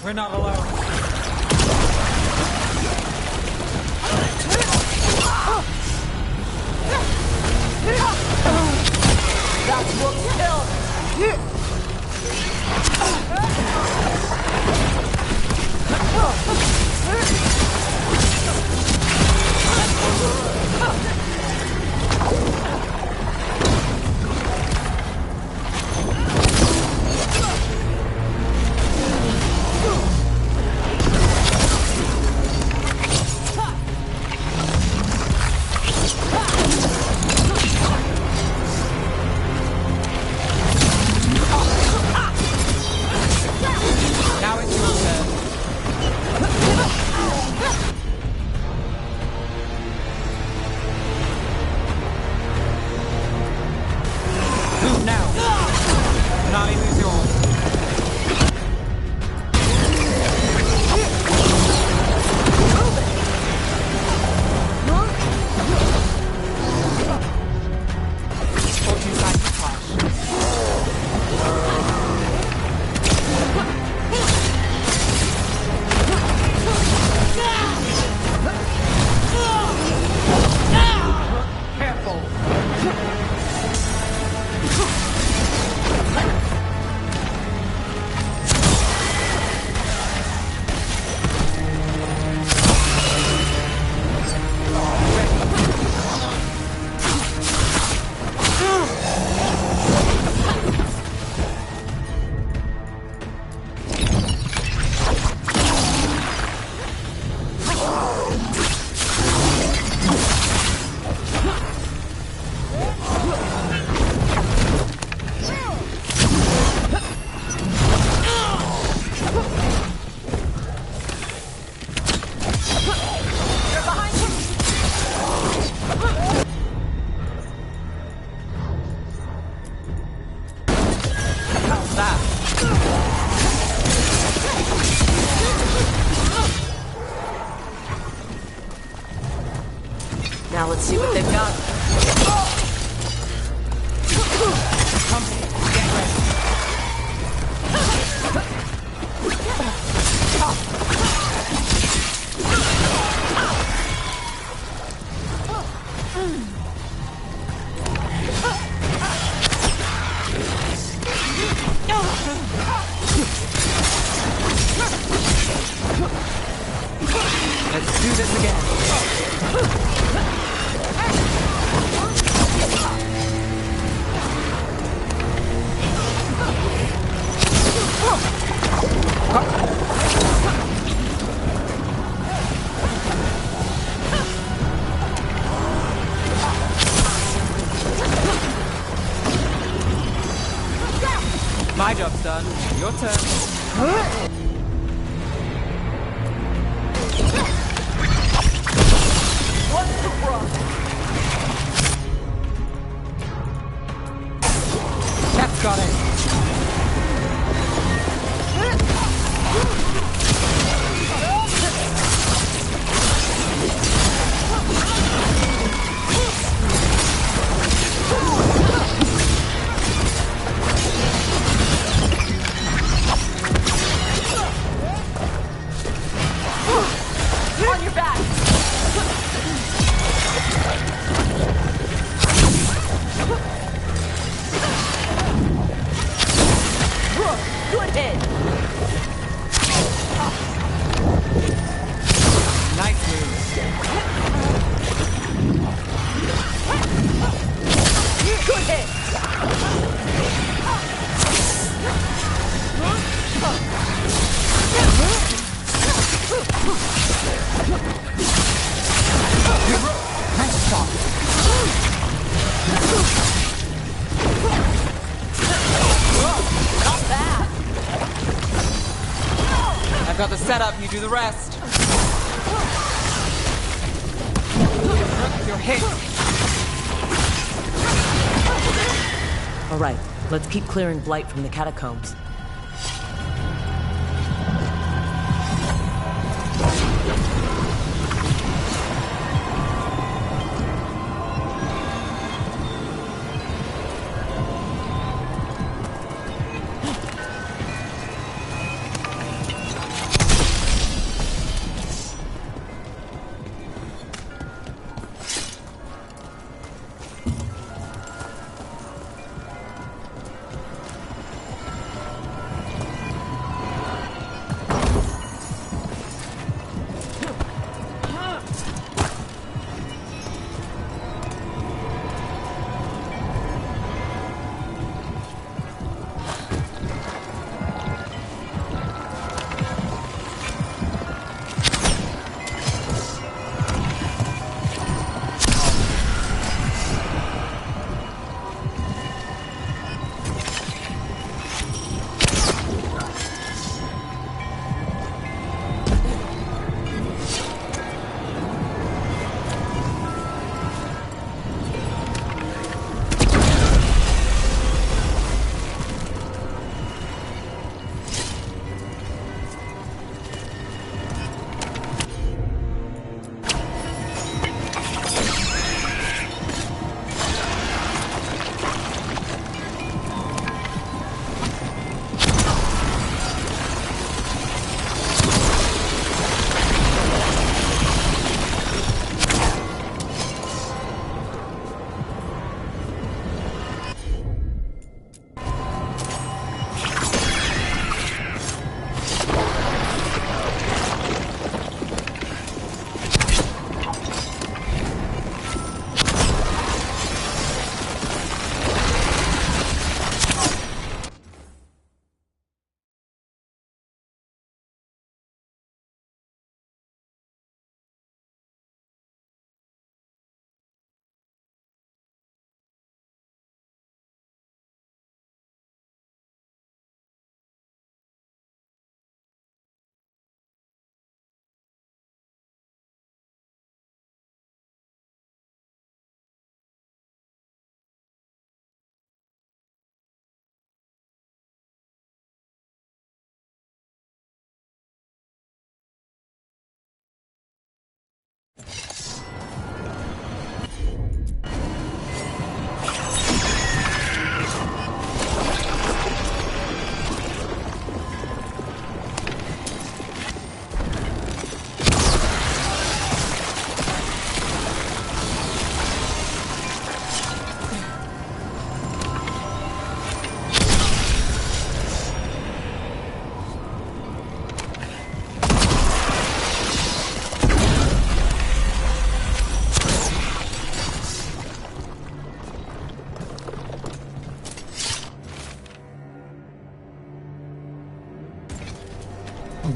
We're not alone. That's what's killed! Now let's see what they've got. Get ready. Let's do this again. My job's done. Your turn. What's the problem? Cat's got it. On your back! Good hit! Nice move. Good hit! Nice shot. Not bad! I've got the setup, you do the rest. You're hit. All right, let's keep clearing Blight from the catacombs.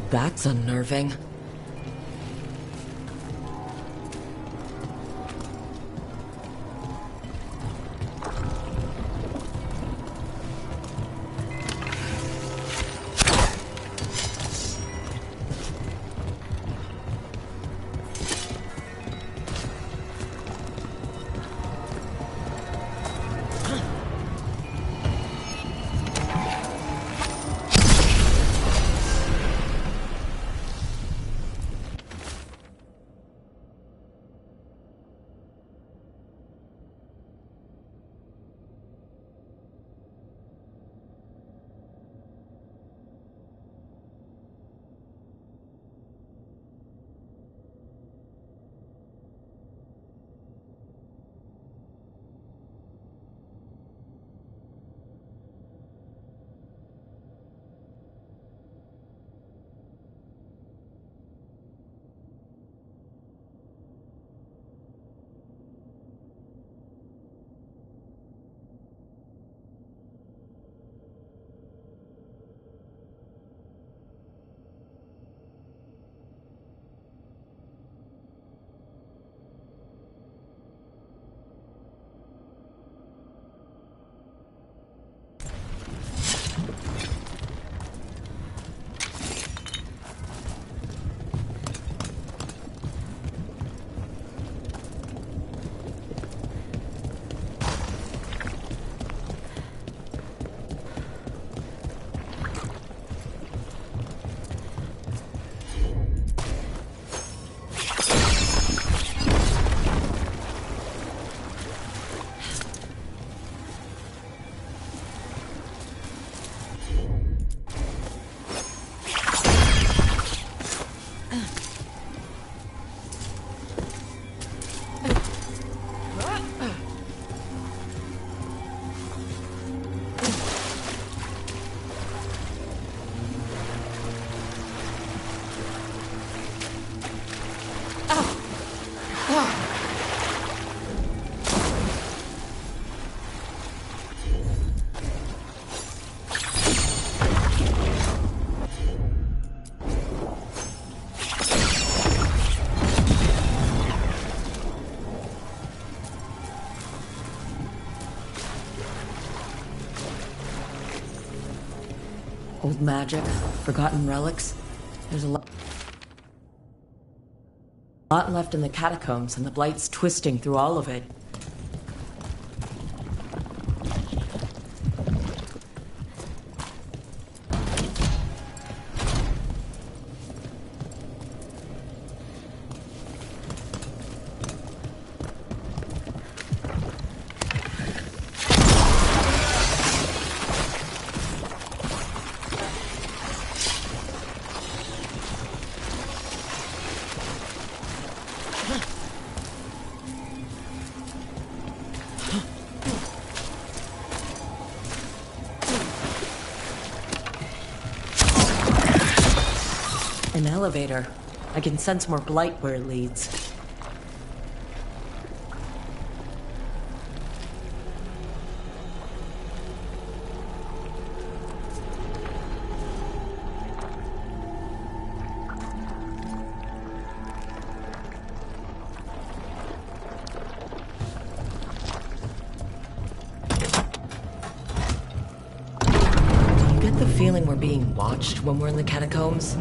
That's unnerving. Old magic, forgotten relics. There's a lot left in the catacombs, and the Blight's twisting through all of it. An elevator. I can sense more Blight where it leads. Do you get the feeling we're being watched when we're in the catacombs?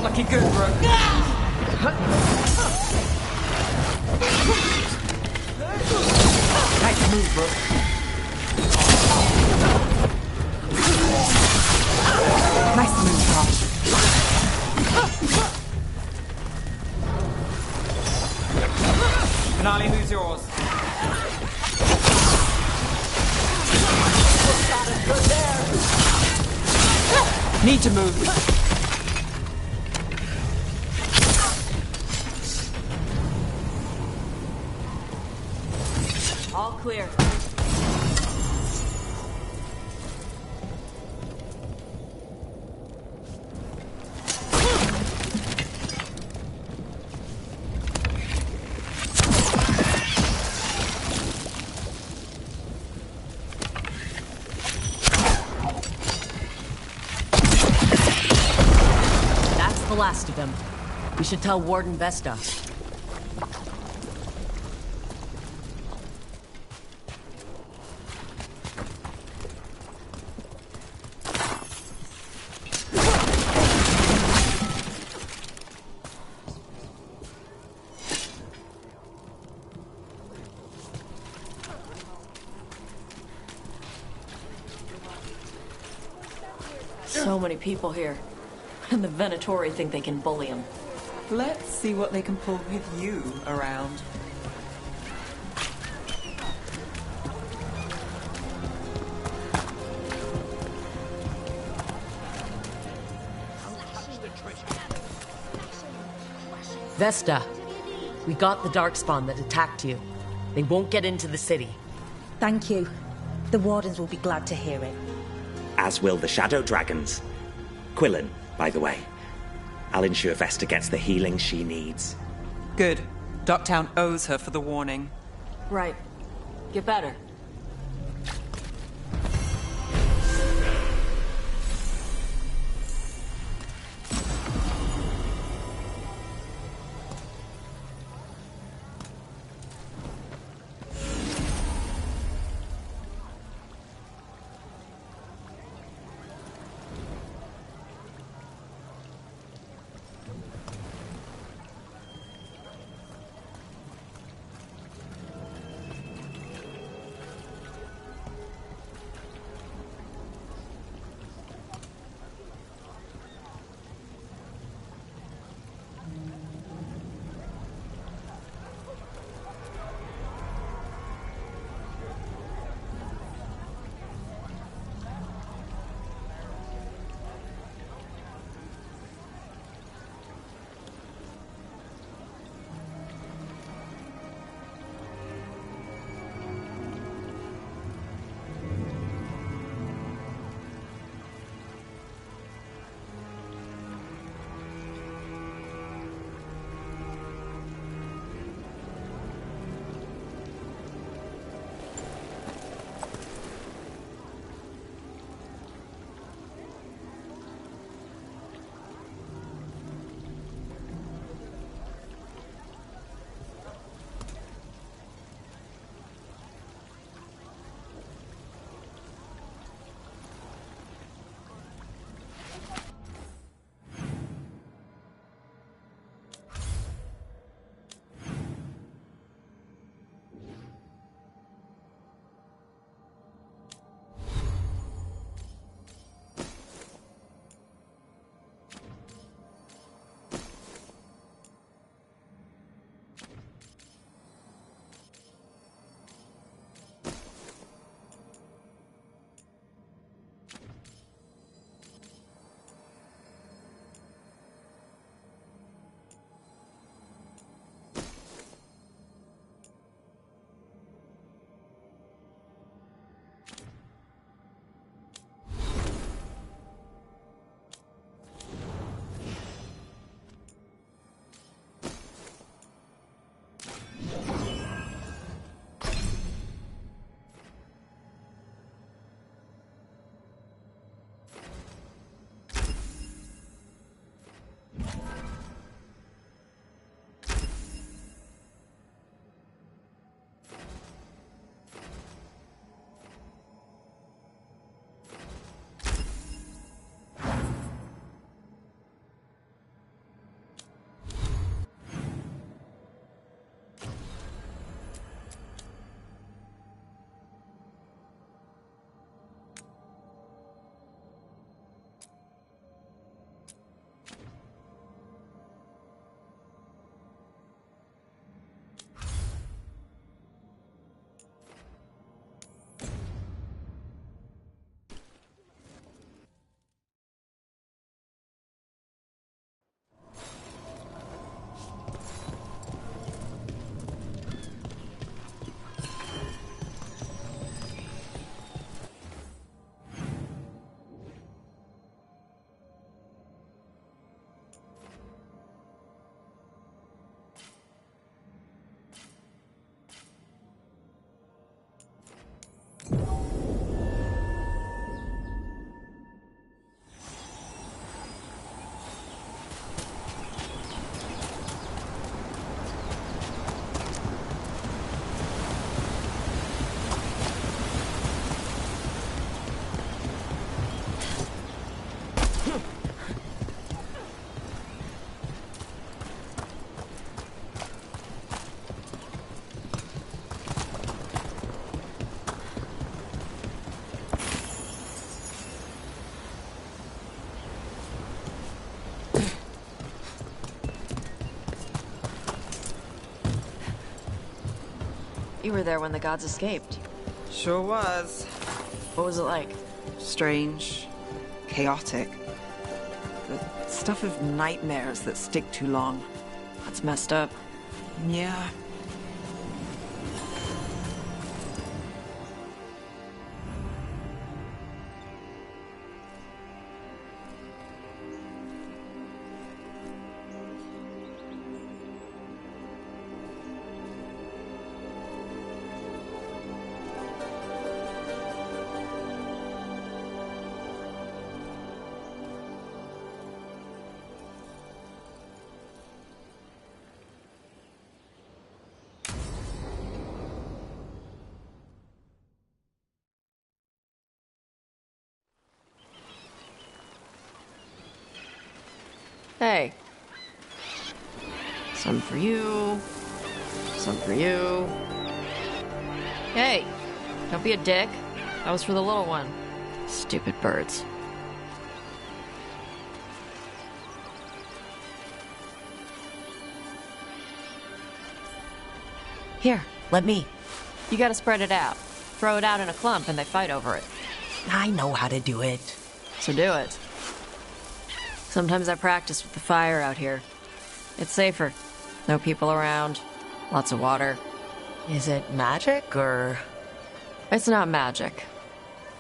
Looking good, Brooke. Nice move, Brooke. Nice move, Josh. Finale, who's yours? Need to move. All clear. That's the last of them. We should tell Warden Vesta. So many people here. And the Venatori think they can bully him. Let's see what they can pull with you around. Vesta, we got the Darkspawn that attacked you. They won't get into the city. Thank you. The Wardens will be glad to hear it. As will the Shadow Dragons. Quillen, by the way. I'll ensure Vesta gets the healing she needs. Good. Docktown owes her for the warning. Right. Get better. You were there when the gods escaped. Sure was. What was it like? Strange. Chaotic. The stuff of nightmares that stick too long. That's messed up. Yeah. Hey. Some for you. Some for you. Hey, don't be a dick. That was for the little one. Stupid birds. Here, let me. You gotta spread it out. Throw it out in a clump and they fight over it. I know how to do it. So do it. Sometimes I practice with the fire out here. It's safer. No people around. Lots of water. Is it magic, or...? It's not magic.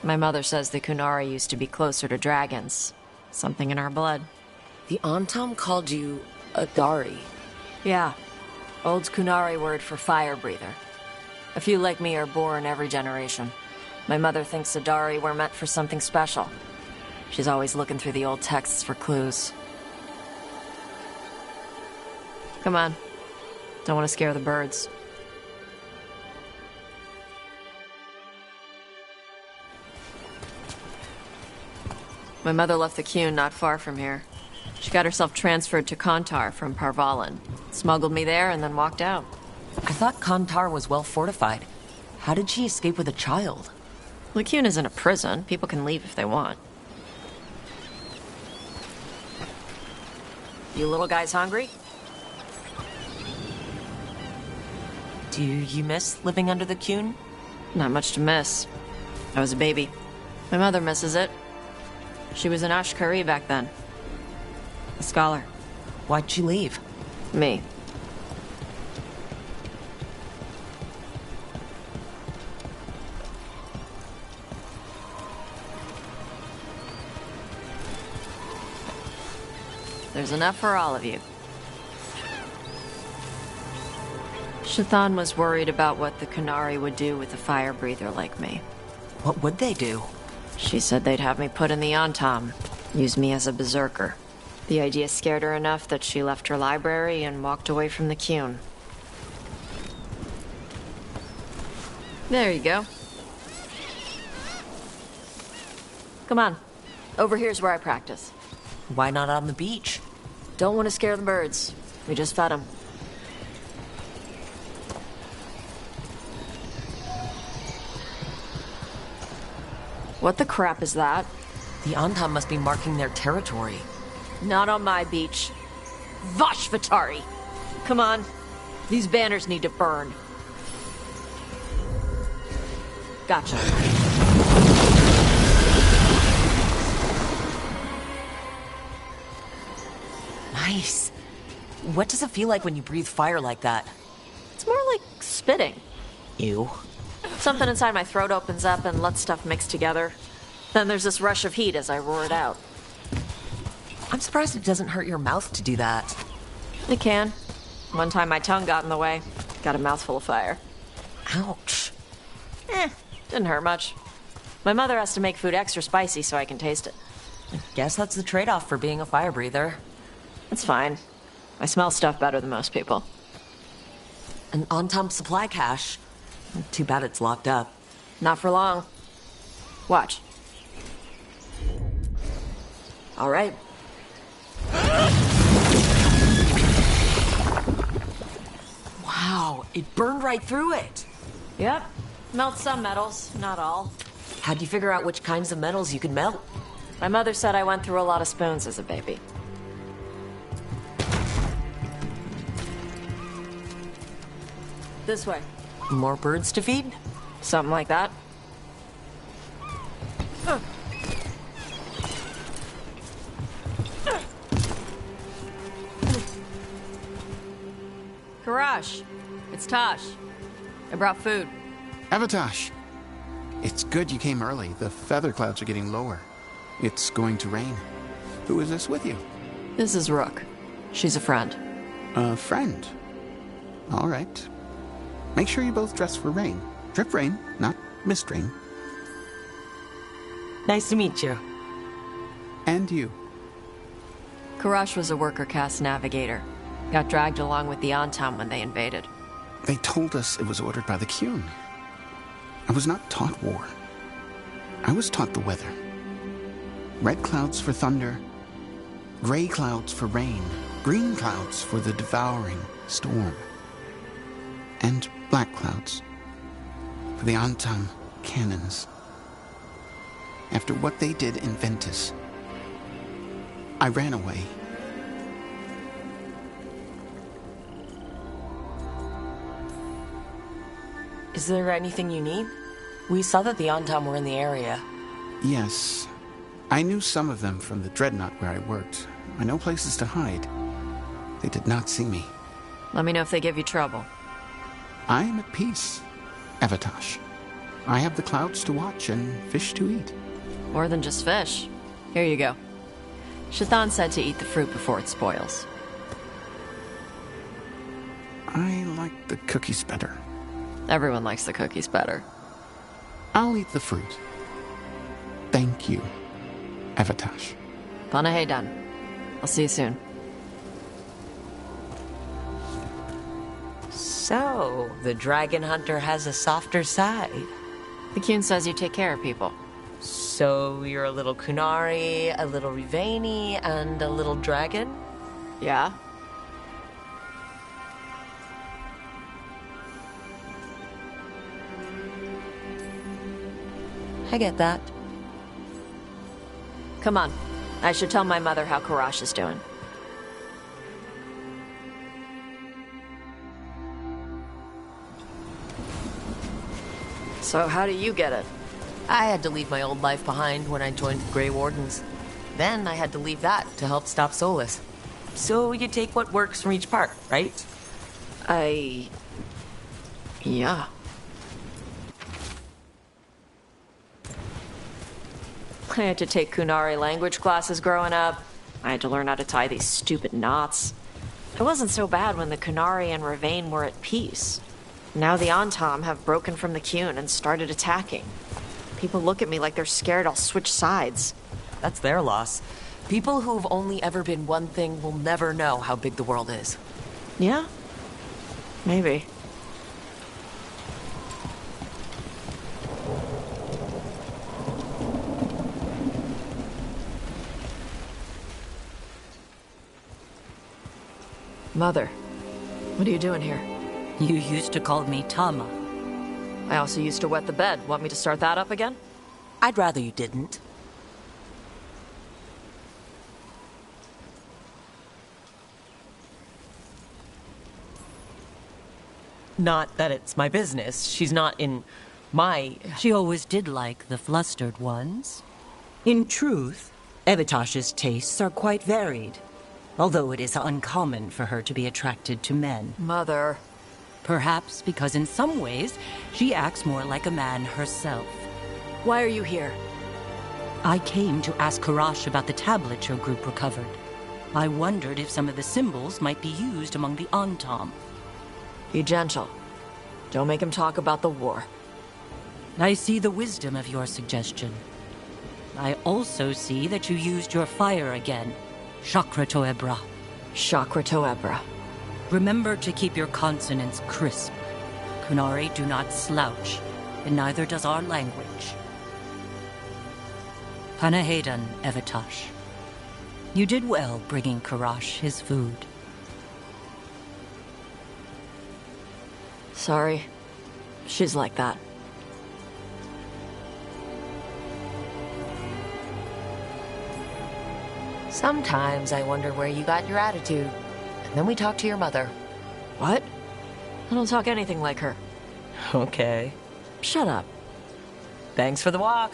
My mother says the Kunari used to be closer to dragons. Something in our blood. The Antam called you a Dari. Yeah. Old Kunari word for fire breather. A few like me are born every generation. My mother thinks the Dari were meant for something special. She's always looking through the old texts for clues. Come on. Don't want to scare the birds. My mother left the Qun not far from here. She got herself transferred to Kontar from Parvalan. Smuggled me there and then walked out. I thought Kantar was well fortified. How did she escape with a child? The Qun isn't a prison. People can leave if they want. You little guys hungry? Do you miss living under the Qun? Not much to miss. I was a baby. My mother misses it. She was an Ashkari back then. A scholar. Why'd she leave? Me. There's enough for all of you. Shathan was worried about what the Kunari would do with a fire breather like me. What would they do? She said they'd have me put in the Antam, use me as a berserker. The idea scared her enough that she left her library and walked away from the Qun. There you go. Come on. Over here's where I practice. Why not on the beach? Don't want to scare the birds. We just fed them. What the crap is that? The Antam must be marking their territory. Not on my beach. Vash Vatari! Come on. These banners need to burn. Gotcha. Nice. What does it feel like when you breathe fire like that? It's more like spitting. Ew. Something inside my throat opens up and lets stuff mix together. Then there's this rush of heat as I roar it out. I'm surprised it doesn't hurt your mouth to do that. It can. One time my tongue got in the way. Got a mouthful of fire. Ouch. Didn't hurt much. My mother has to make food extra spicy so I can taste it. I guess that's the trade-off for being a fire breather. It's fine. I smell stuff better than most people. An Antam supply cache. Too bad it's locked up. Not for long. Watch. All right. Wow, it burned right through it. Yep. Melt some metals, not all. How'd you figure out which kinds of metals you could melt? My mother said I went through a lot of spoons as a baby. This way. More birds to feed? Something like that. Karash, it's Tosh. I brought food. Avatosh! It's good you came early. The feather clouds are getting lower. It's going to rain. Who is this with you? This is Rook. She's a friend. A friend. All right. Make sure you both dress for rain. Drip rain, not mist rain. Nice to meet you. And you. Karash was a worker caste navigator. Got dragged along with the Antam when they invaded. They told us it was ordered by the Qun. I was not taught war. I was taught the weather. Red clouds for thunder, gray clouds for rain, green clouds for the devouring storm, and black clouds for the Antam cannons. After what they did in Ventus, I ran away. Is there anything you need? We saw that the Antam were in the area. Yes. I knew some of them from the Dreadnought where I worked. I know places to hide. They did not see me. Let me know if they give you trouble. I am at peace, Avatosh. I have the clouds to watch and fish to eat. More than just fish. Here you go. Shathan said to eat the fruit before it spoils. I like the cookies better. Everyone likes the cookies better. I'll eat the fruit. Thank you, Avatosh. Panaheydan. I'll see you soon. So, the dragon hunter has a softer side. The Qun says you take care of people. So, you're a little Kunari, a little Riveni, and a little dragon? Yeah? I get that. Come on. I should tell my mother how Karash is doing. So how do you get it? I had to leave my old life behind when I joined the Grey Wardens. Then I had to leave that to help stop Solus. So you take what works from each part, right? Yeah. I had to take Kunari language classes growing up. I had to learn how to tie these stupid knots. It wasn't so bad when the Kunari and Ravain were at peace. Now the Antam have broken from the Qun and started attacking. People look at me like they're scared I'll switch sides. That's their loss. People who've only ever been one thing will never know how big the world is. Yeah? Maybe. Mother, what are you doing here? You used to call me Tama. I also used to wet the bed. Want me to start that up again? I'd rather you didn't. Not that it's my business. She's not in my... She always did like the flustered ones. In truth, Evatosh's tastes are quite varied, although it is uncommon for her to be attracted to men. Mother. Perhaps because in some ways, she acts more like a man herself. Why are you here? I came to ask Karash about the tablet your group recovered. I wondered if some of the symbols might be used among the Antam. Be gentle. Don't make him talk about the war. I see the wisdom of your suggestion. I also see that you used your fire again. Chakra Toebra. Chakra Toebra. Remember to keep your consonants crisp. Kunari do not slouch, and neither does our language. Panaheydan, Evatosh. You did well bringing Karash his food. Sorry. She's like that. Sometimes I wonder where you got your attitude. And then we talk to your mother. What? I don't talk anything like her. Okay. Shut up. Thanks for the walk.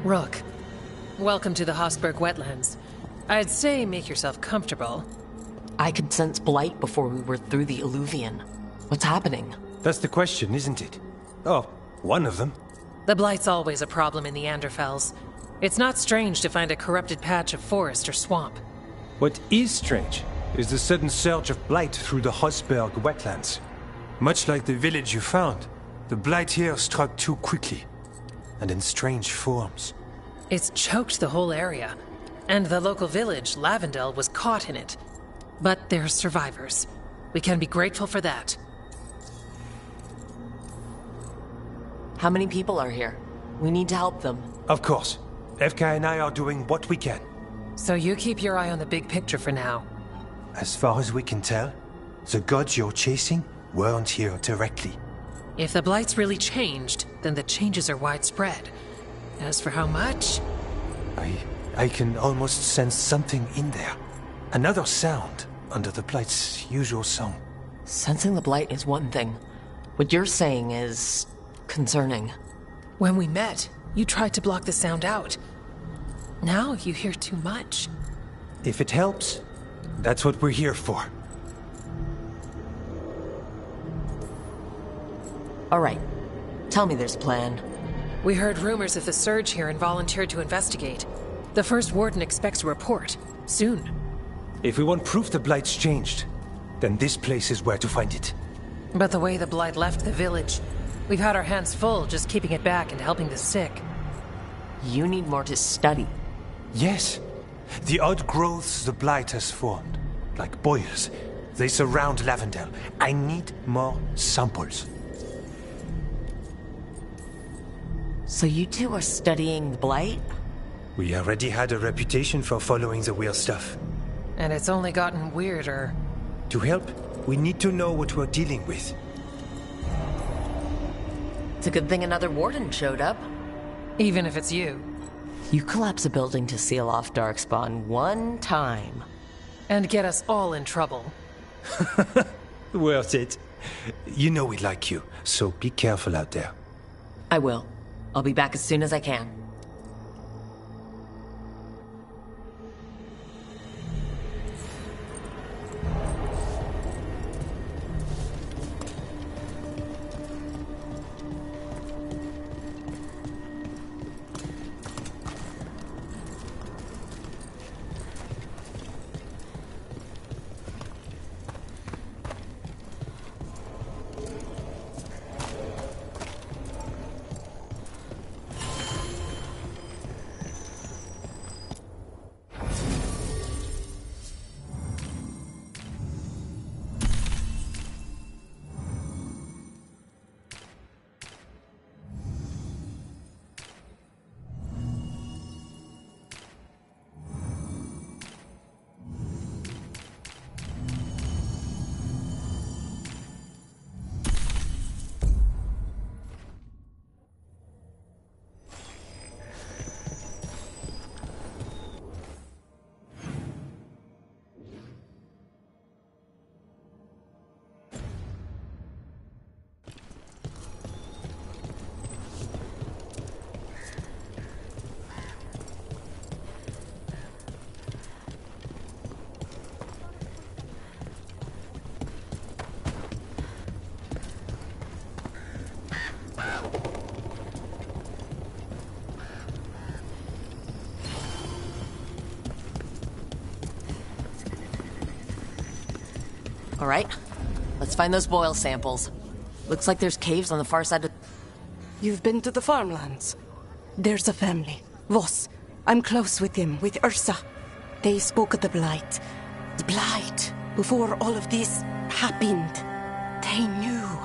Rook, welcome to the Hosberg wetlands. I'd say make yourself comfortable. I could sense blight before we were through the Illuvian. What's happening? That's the question, isn't it? Oh, one of them. The blight's always a problem in the Anderfels. It's not strange to find a corrupted patch of forest or swamp. What is strange is the sudden surge of blight through the Hosberg wetlands. Much like the village you found, the blight here struck too quickly, and in strange forms. It's choked the whole area, and the local village, Lavendel, was caught in it. But they're survivors. We can be grateful for that. How many people are here? We need to help them. Of course. FK and I are doing what we can. So you keep your eye on the big picture for now. As far as we can tell, the gods you're chasing weren't here directly. If the blight's really changed, then the changes are widespread. As for how much... I can almost sense something in there. Another sound under the blight's usual song. Sensing the blight is one thing. What you're saying is... concerning. When we met, you tried to block the sound out. Now you hear too much. If it helps, that's what we're here for. All right. Tell me there's a plan. We heard rumors of the surge here and volunteered to investigate. The first warden expects a report. Soon. If we want proof the blight's changed, then this place is where to find it. But the way the blight left the village, we've had our hands full just keeping it back and helping the sick. You need more to study. Yes. The odd growths the blight has formed, like boils, they surround Lavendel. I need more samples. So you two are studying the blight? We already had a reputation for following the weird stuff. And it's only gotten weirder. To help, we need to know what we're dealing with. It's a good thing another warden showed up. Even if it's you. You collapse a building to seal off Darkspawn one time. And get us all in trouble. Worth it. You know we like you, so be careful out there. I will. I'll be back as soon as I can. All right, let's find those boil samples. Looks like there's caves on the far side of... You've been to the farmlands? There's a family. Voss. I'm close with him, with Ursa. They spoke of the Blight. The Blight. Before all of this happened. They knew.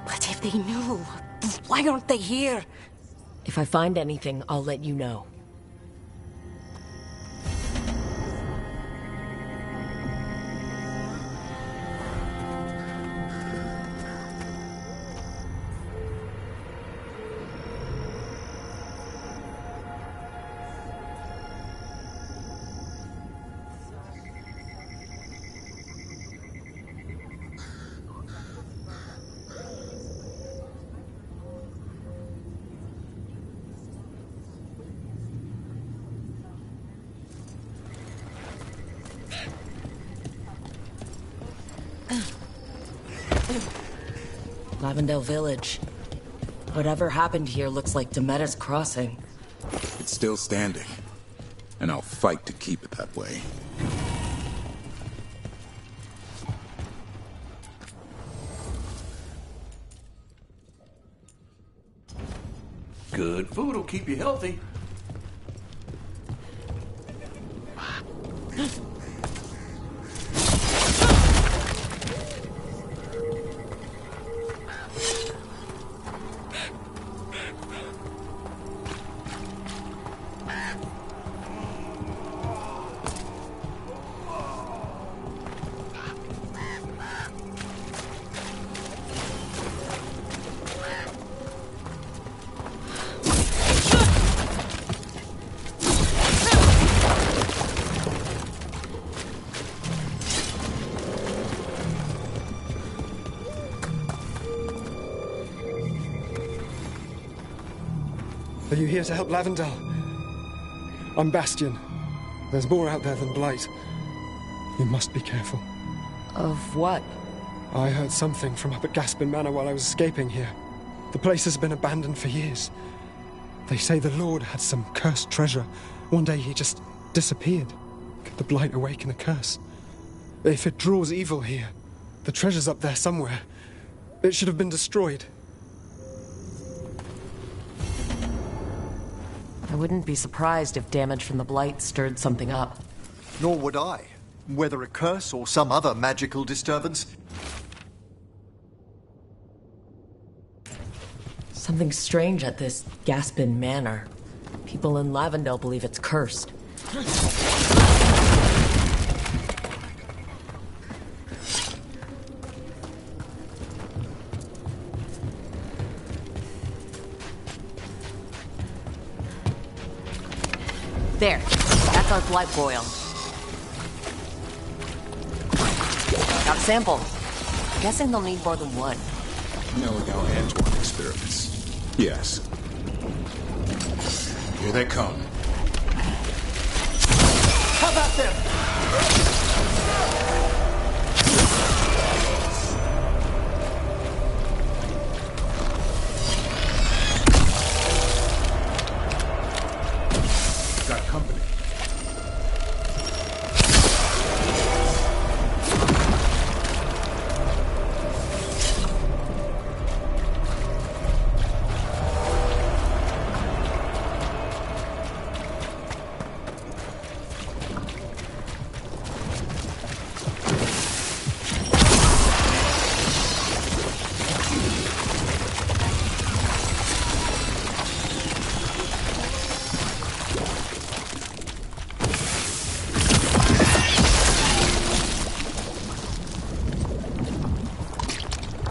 But if they knew, why aren't they here? If I find anything, I'll let you know. Lavendale Village. Whatever happened here looks like Demetta's Crossing. It's still standing, and I'll fight to keep it that way. Good food will keep you healthy. Are you here to help Lavendale? I'm Bastion. There's more out there than Blight. You must be careful. Of what? I heard something from up at Gaspin Manor while I was escaping here. The place has been abandoned for years. They say the Lord had some cursed treasure. One day he just disappeared. Could the Blight awaken a curse? If it draws evil here, the treasure's up there somewhere. It should have been destroyed. I wouldn't be surprised if damage from the Blight stirred something up. Nor would I. Whether a curse or some other magical disturbance. Something strange at this Gaspin Manor. People in Lavendale believe it's cursed. There. That's our blood boil. Got a sample. Guessing they'll need more than one. Knowing how Antoine experiments. Yes. Here they come. How about them? Got company.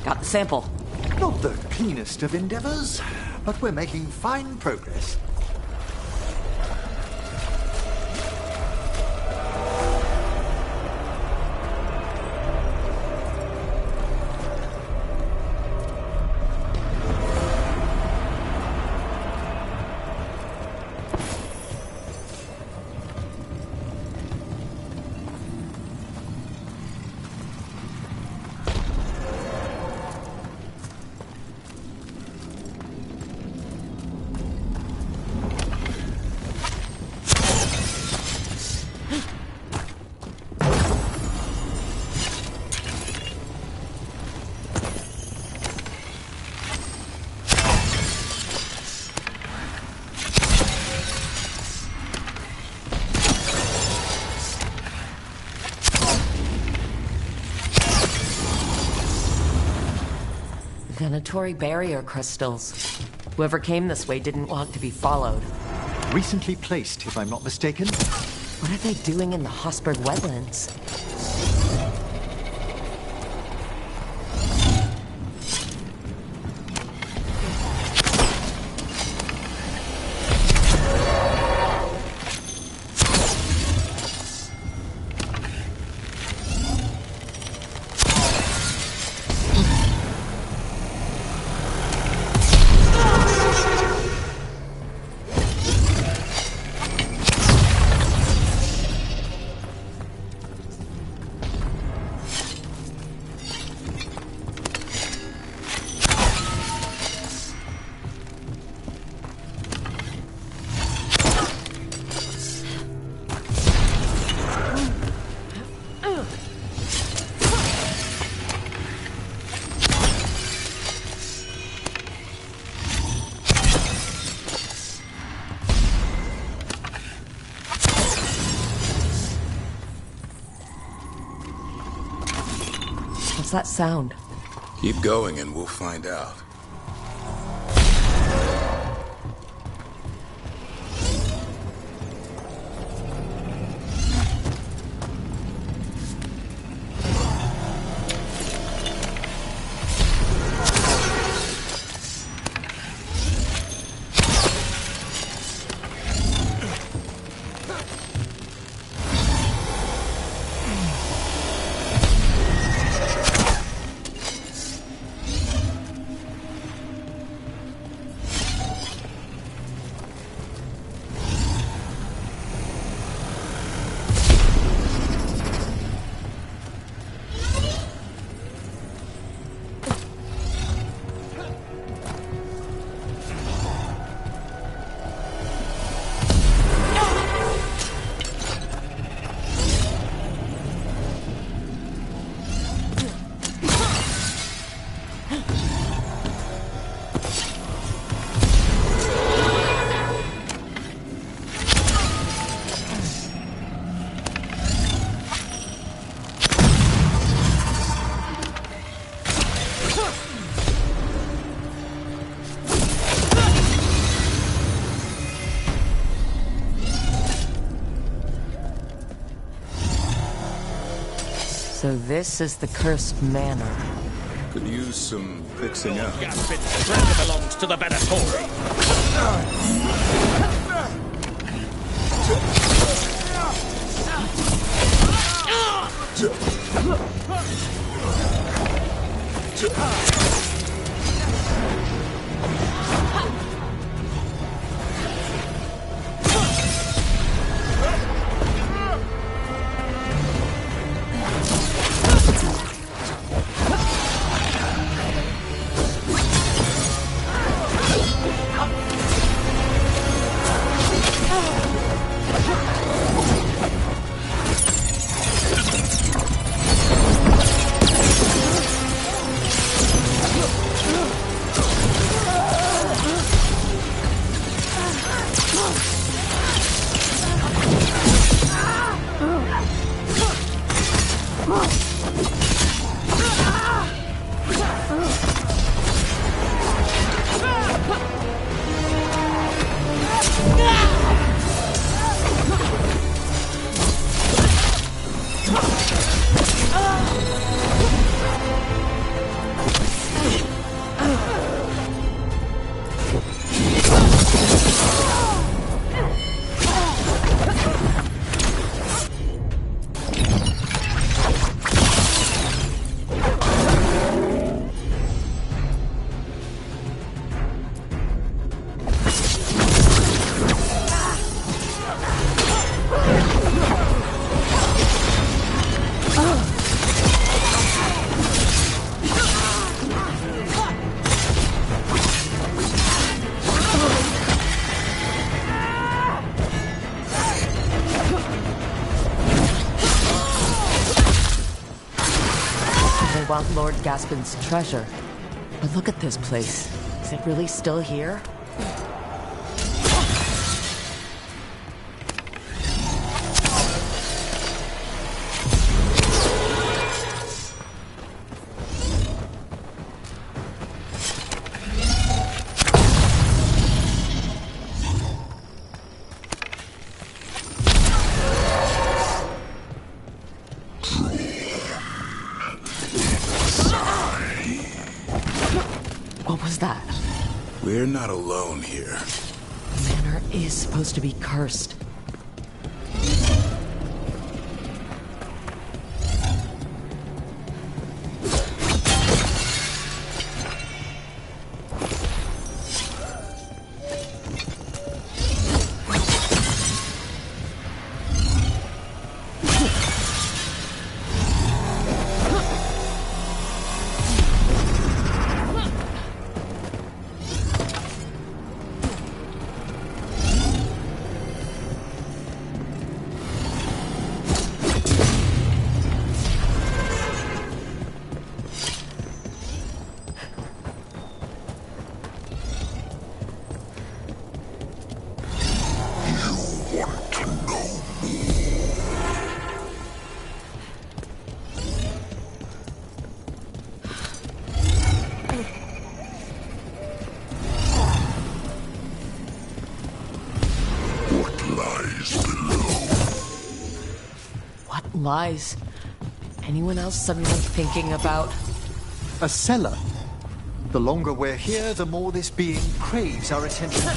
Got the sample. Not the cleanest of endeavors, but we're making fine progress. Planetary barrier crystals. Whoever came this way didn't want to be followed. Recently placed, if I'm not mistaken. What are they doing in the Hosberg wetlands? What's that sound? Keep going and we'll find out. So this is the cursed manor. Could use some fixing up. Gaspin's treasure belongs to the Venatori. Want Lord Gaspin's treasure. But look at this place. Is it really still here? What was that? We're not alone here. The manor is supposed to be cursed. Lies. Anyone else suddenly thinking about... A cellar. The longer we're here, the more this being craves our attention.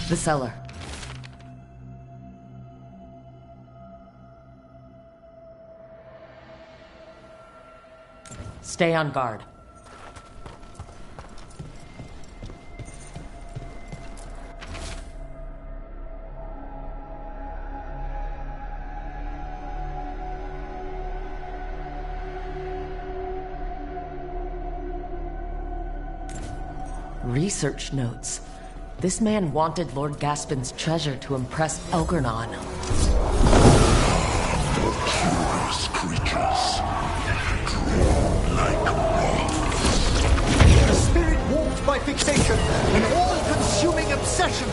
The cellar. Stay on guard. Research notes. This man wanted Lord Gaspin's treasure to impress Elgernon. Curious creatures, drawn like moths. A spirit warped by fixation, an all-consuming obsession.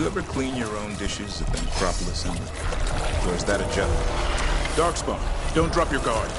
You ever clean your own dishes at the Necropolis, Ember? Or is that a job? Darkspawn, don't drop your guard.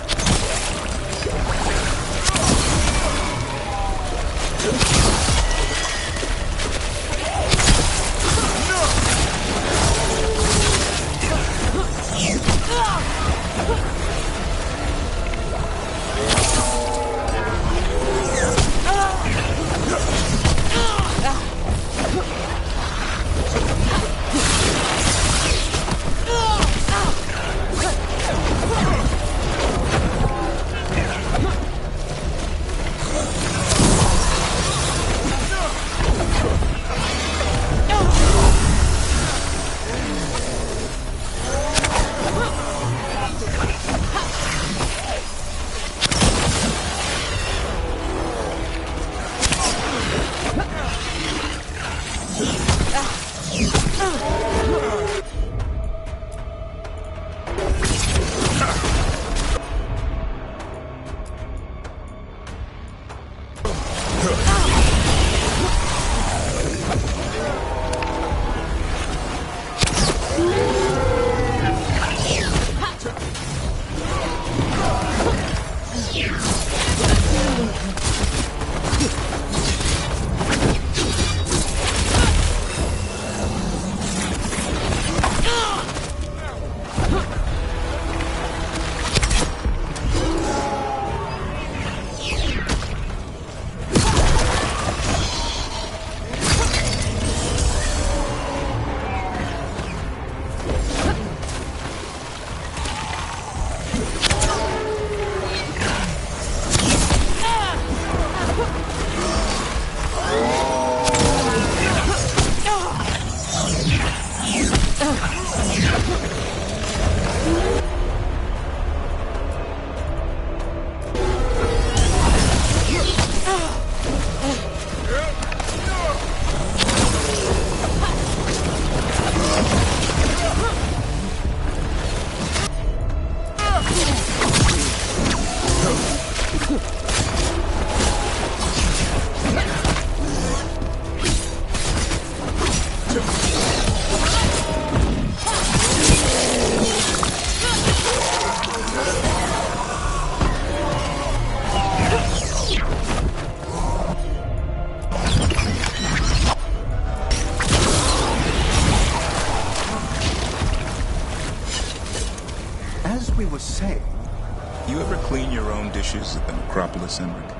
You ever clean your own dishes at the Necropolis, Emmerich?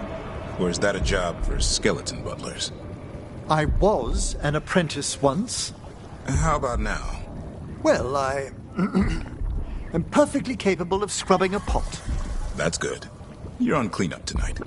Or is that a job for skeleton butlers? I was an apprentice once. How about now? Well, I am perfectly capable of scrubbing a pot. That's good. You're on cleanup tonight.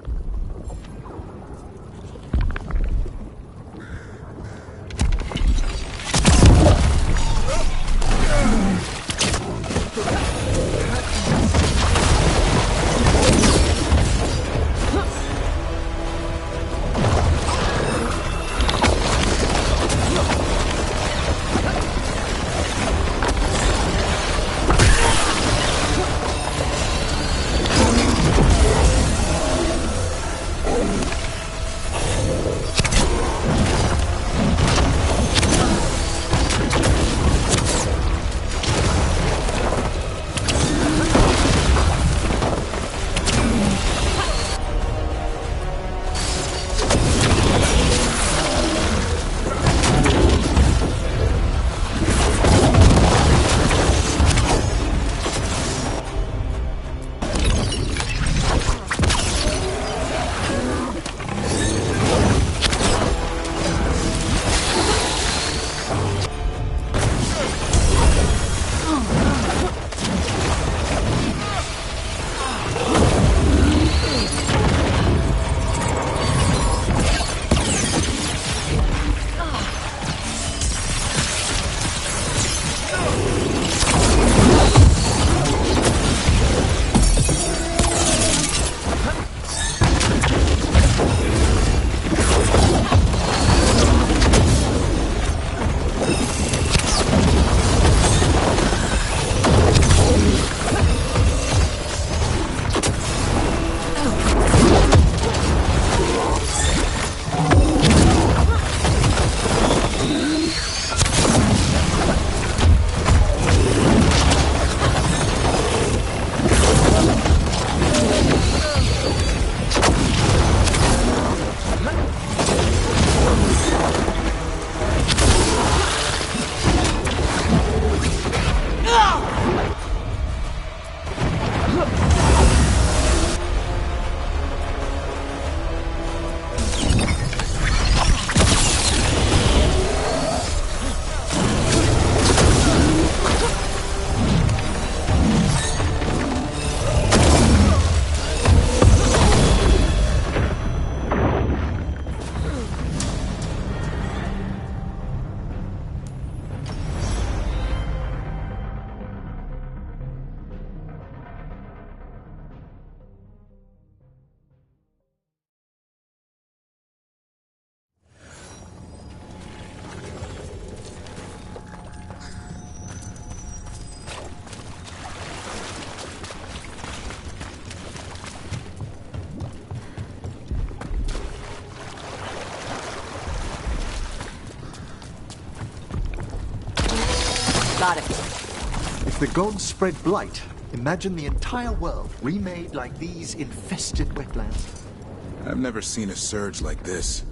If the gods spread blight, imagine the entire world remade like these infested wetlands. I've never seen a surge like this.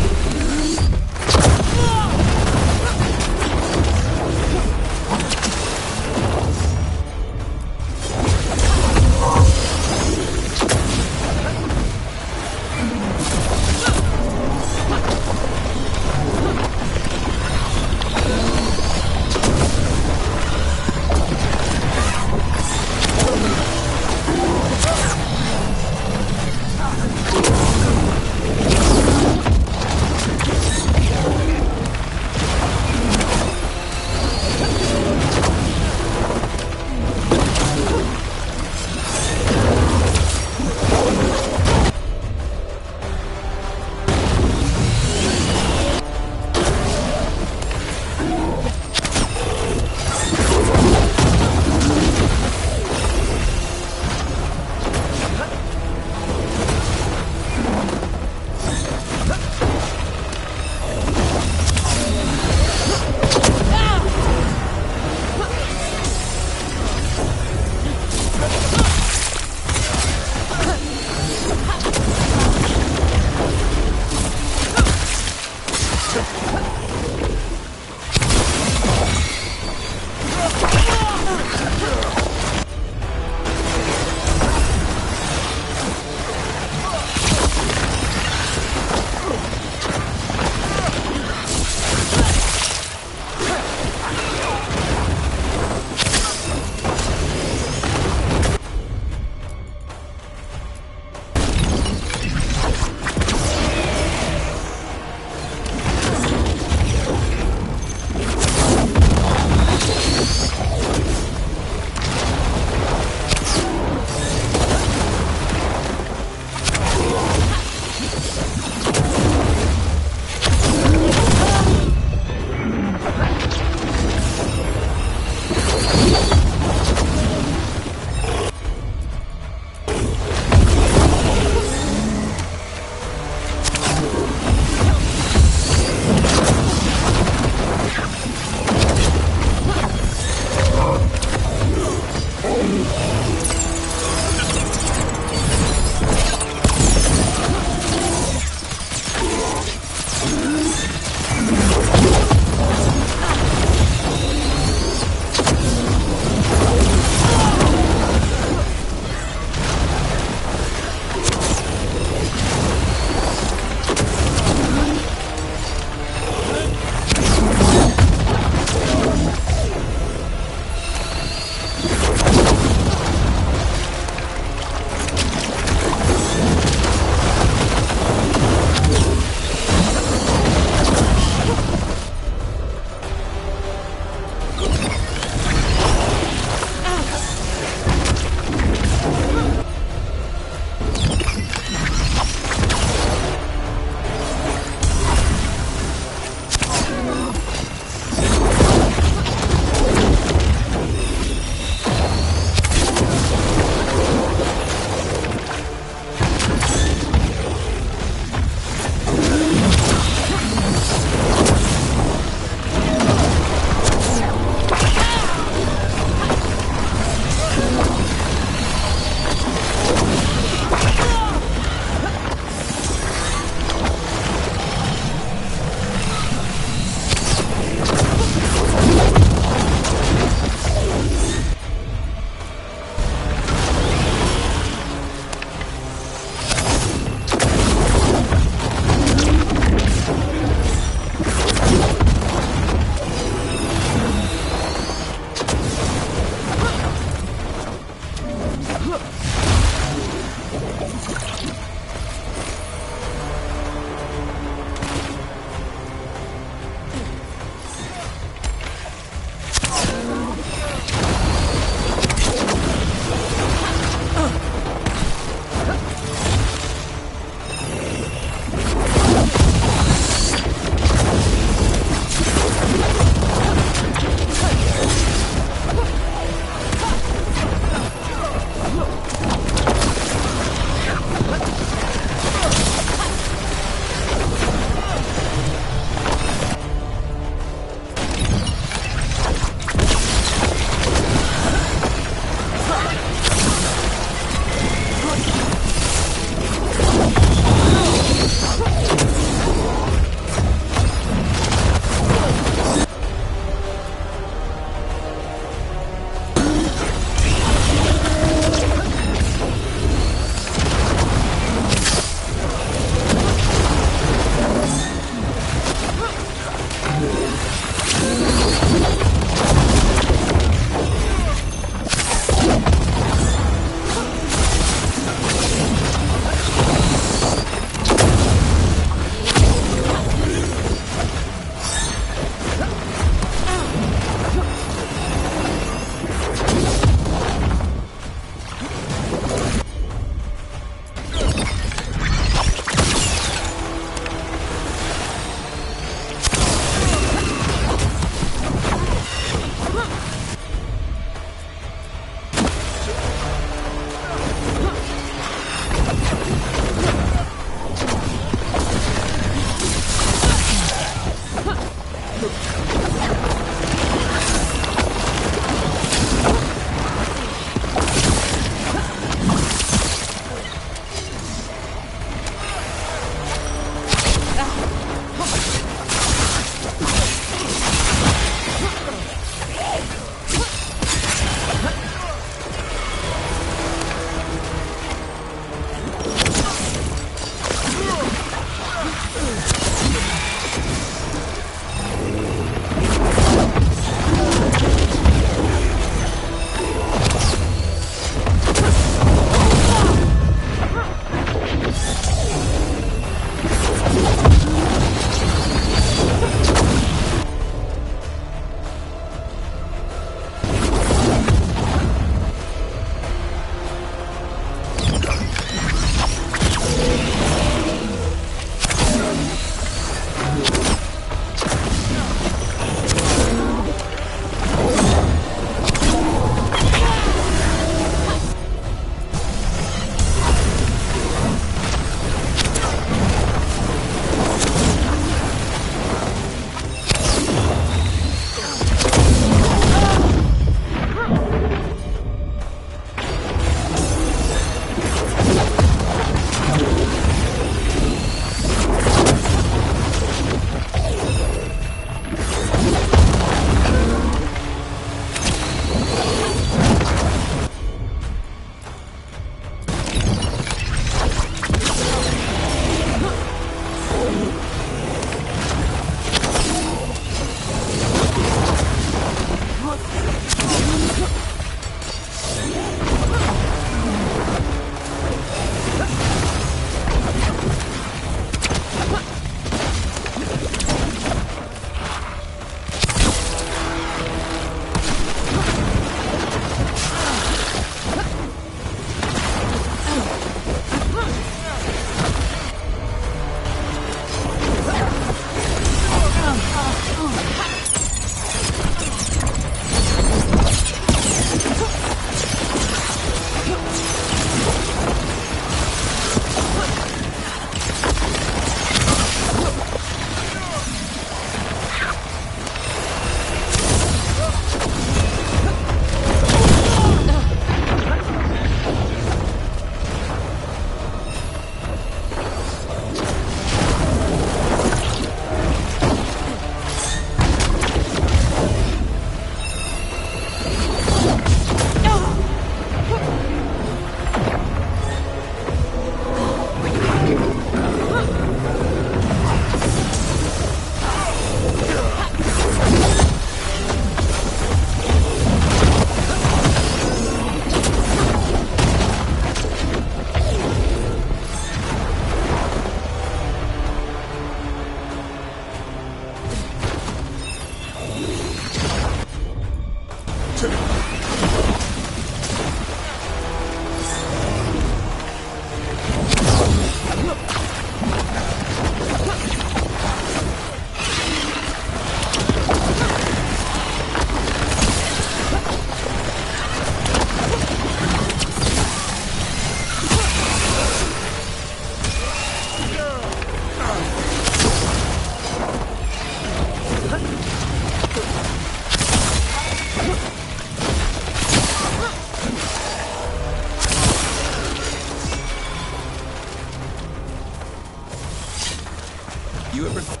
You ever clean?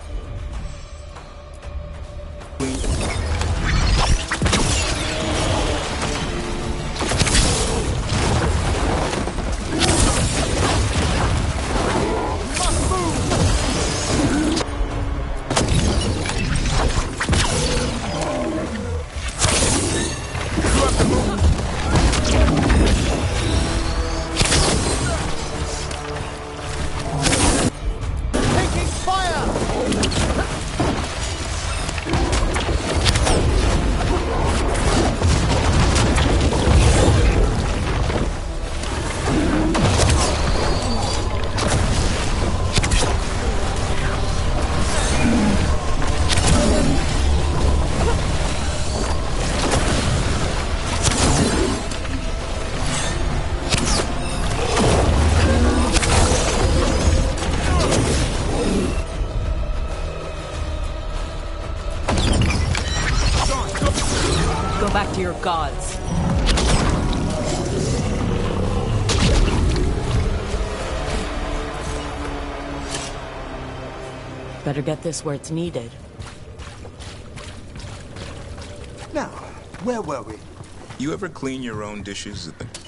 Go back to your gods. Better get this where it's needed. Now, where were we? You ever clean your own dishes at the...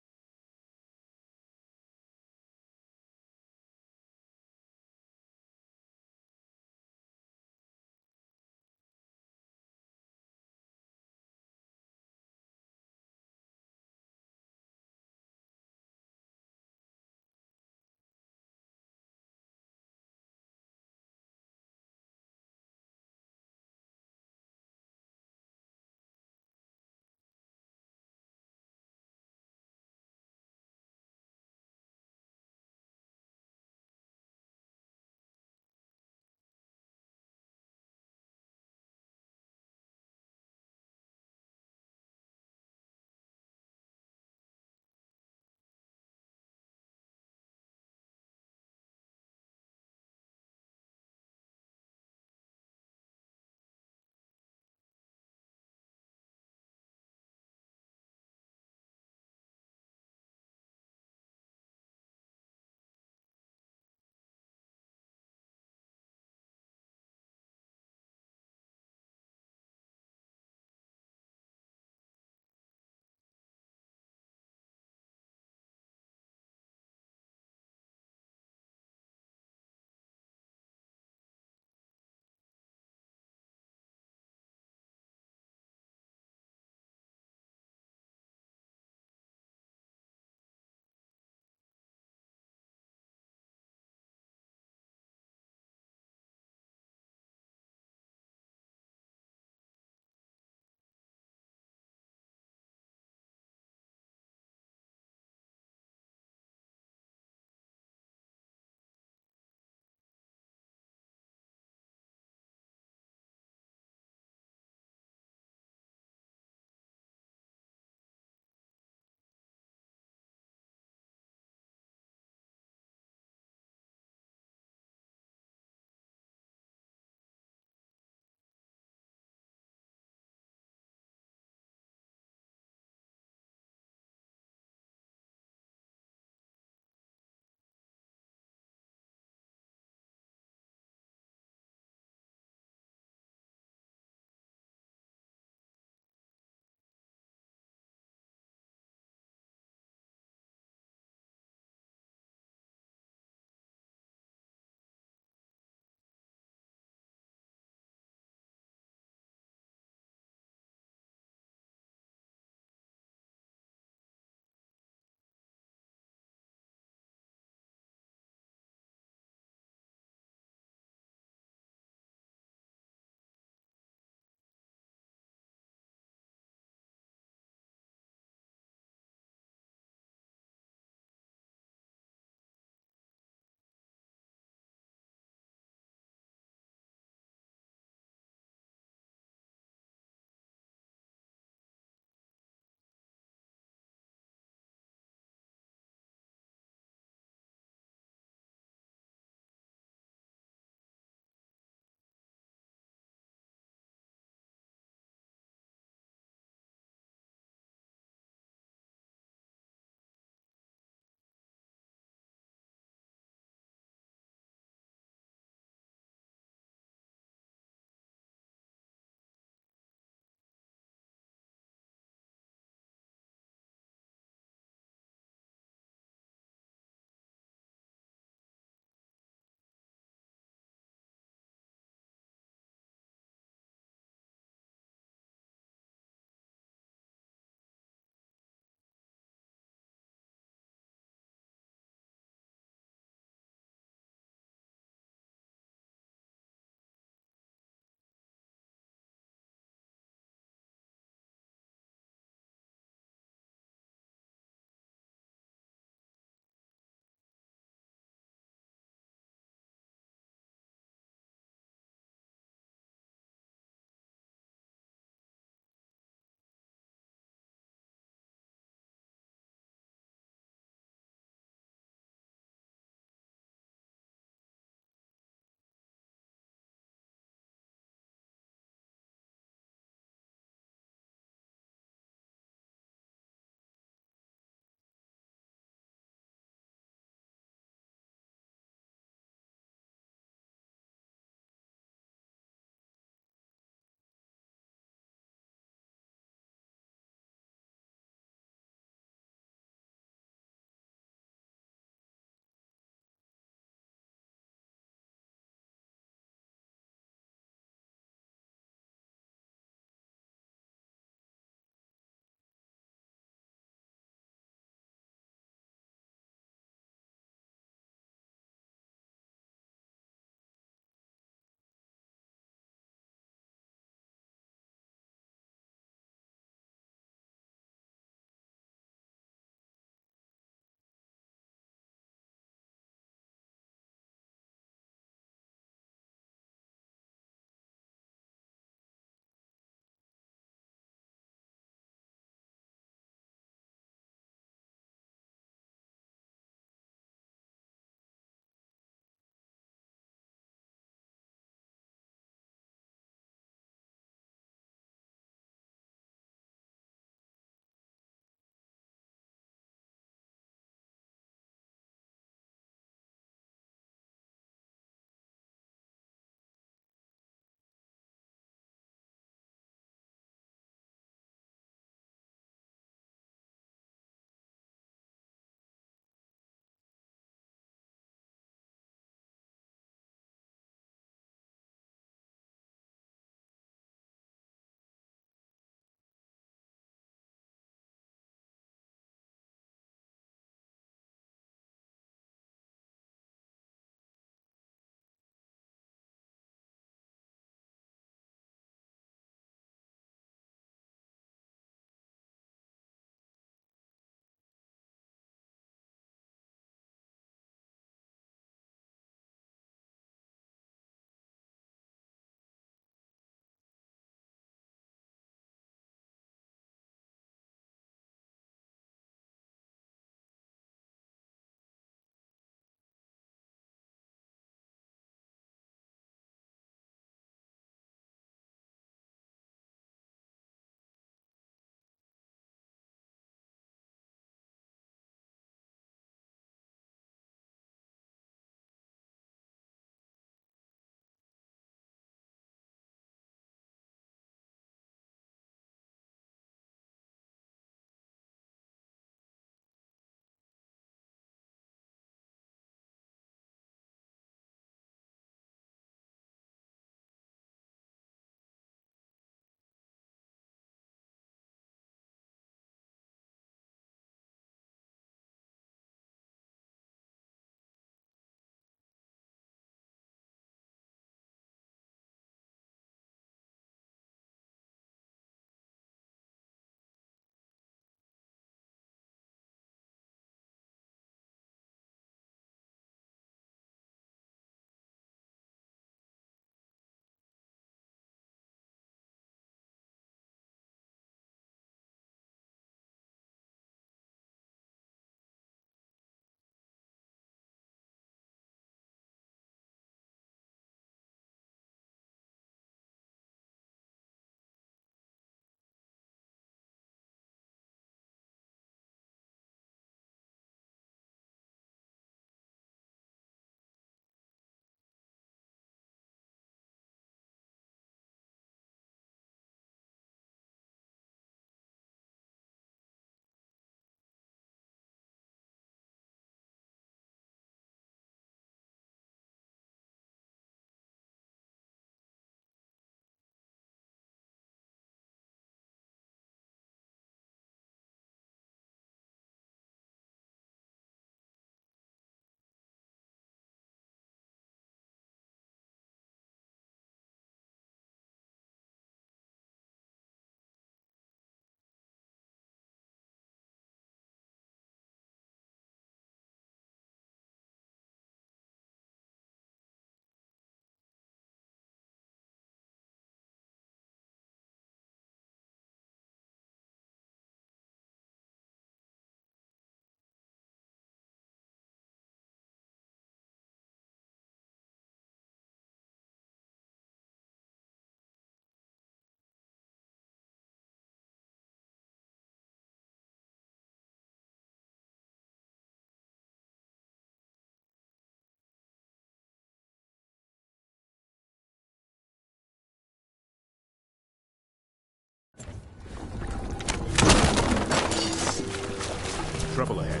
trouble ahead.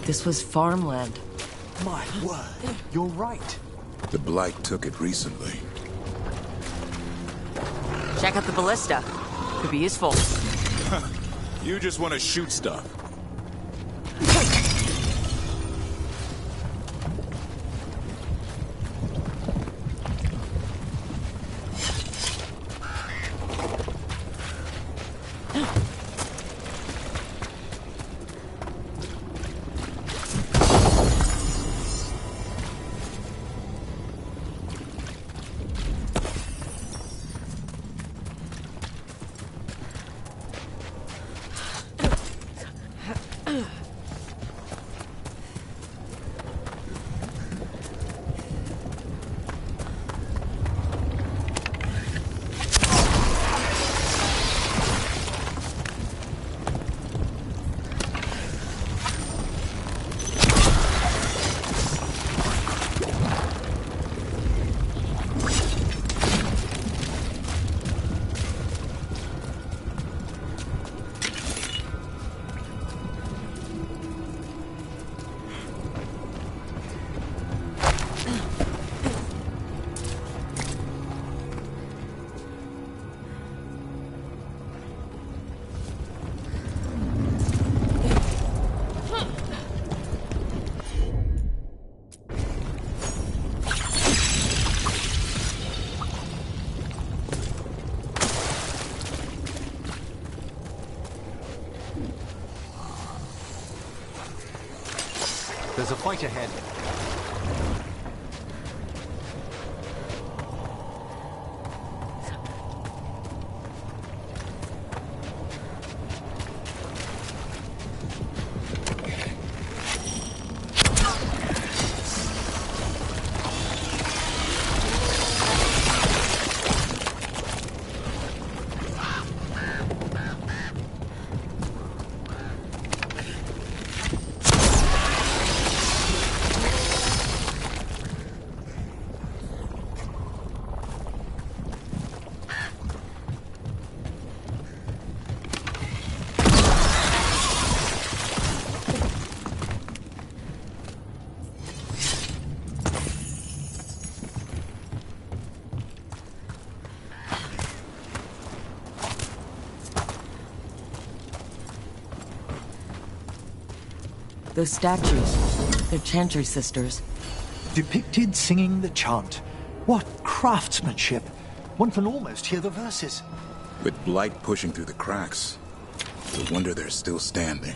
This was farmland. My word, you're right. The Blight took it recently. Check out the ballista. Could be useful. You just want to shoot stuff. There's a fight ahead. Those statues, they're Chantry sisters. Depicted singing the chant. What craftsmanship! One can almost hear the verses. With Blight pushing through the cracks, no wonder they're still standing.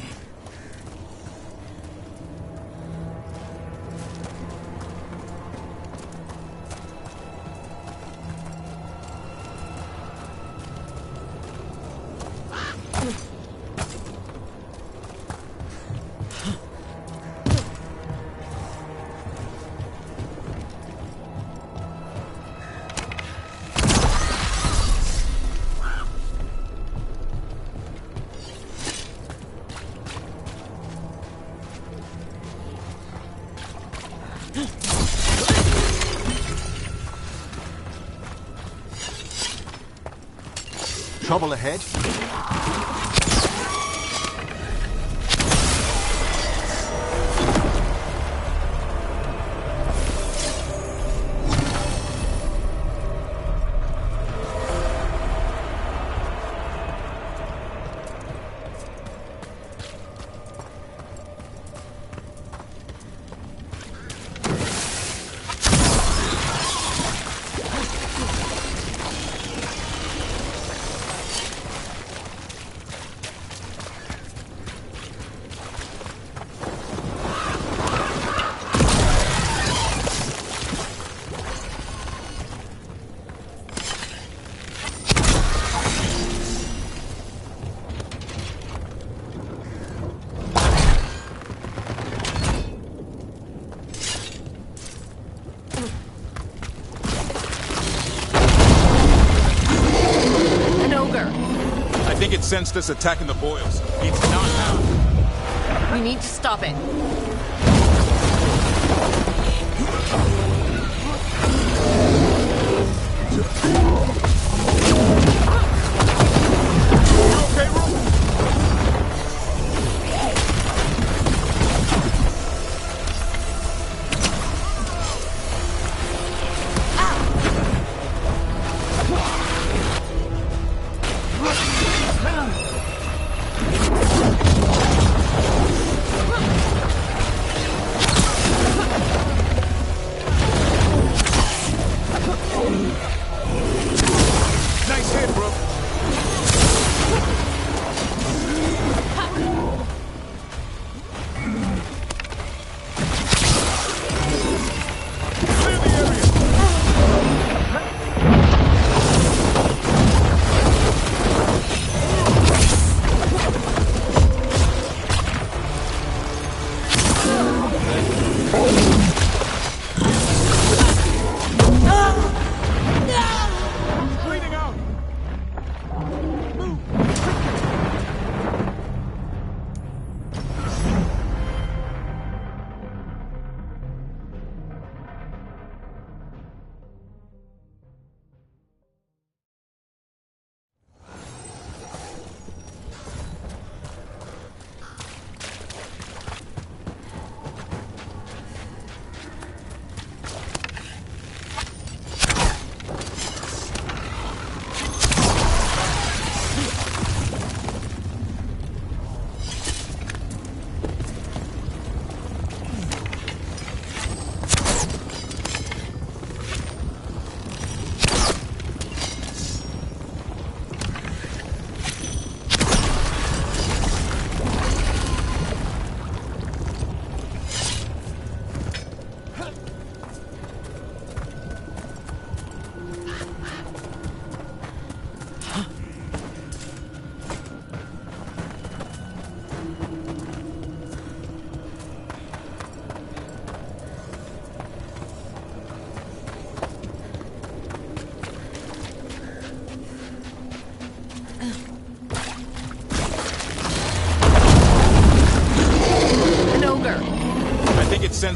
Trouble ahead. I think it sensed us attacking the boils. It's not out. We need to stop it. You okay, Rue?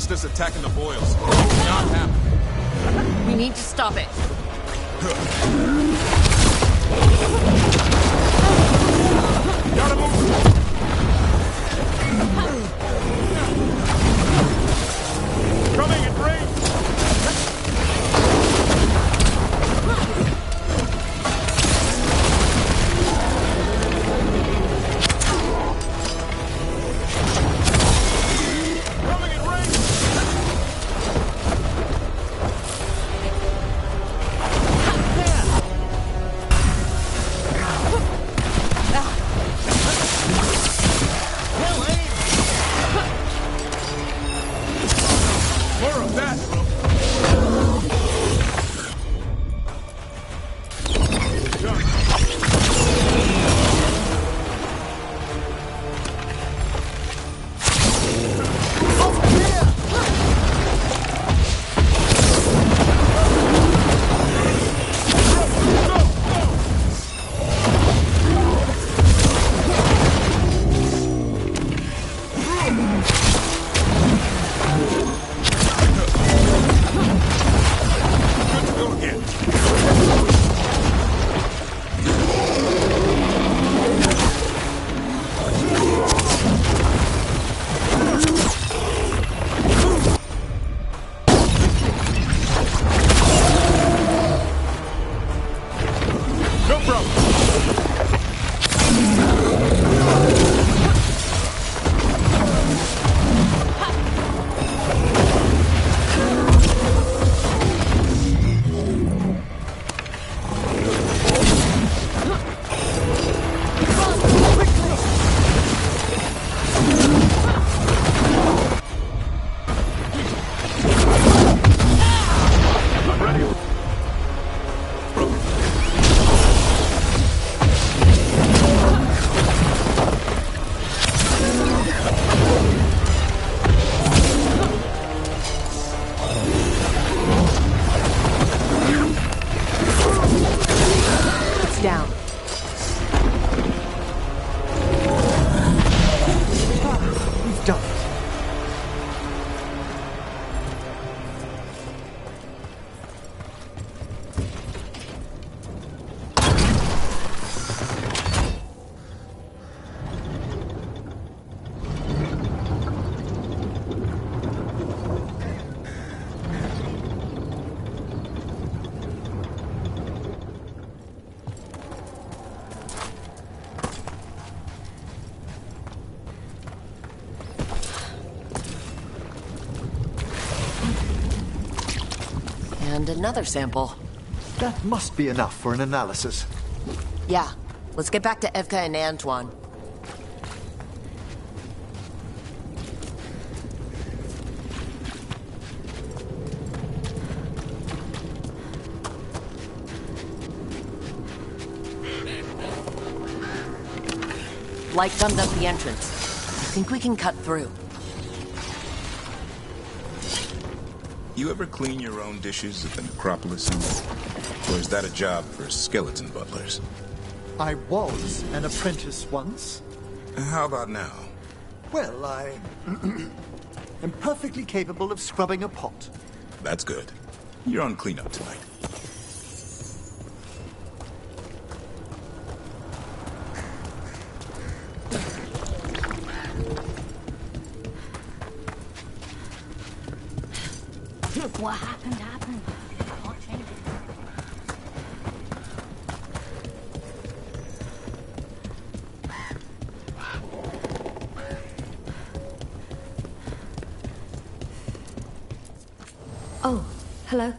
monster's attacking the boils. Not happening. We need to stop it. Gotta move. Coming in range. And another sample. That must be enough for an analysis. Yeah. Let's get back to Evka and Antoine. Light gummed up the entrance. I think we can cut through. You ever clean your own dishes at the necropolis? Or is that a job for skeleton butlers? I was an apprentice once. How about now? Well, I am perfectly capable of scrubbing a pot. That's good. You're on cleanup tonight. What happened? Can't change it. Oh, hello.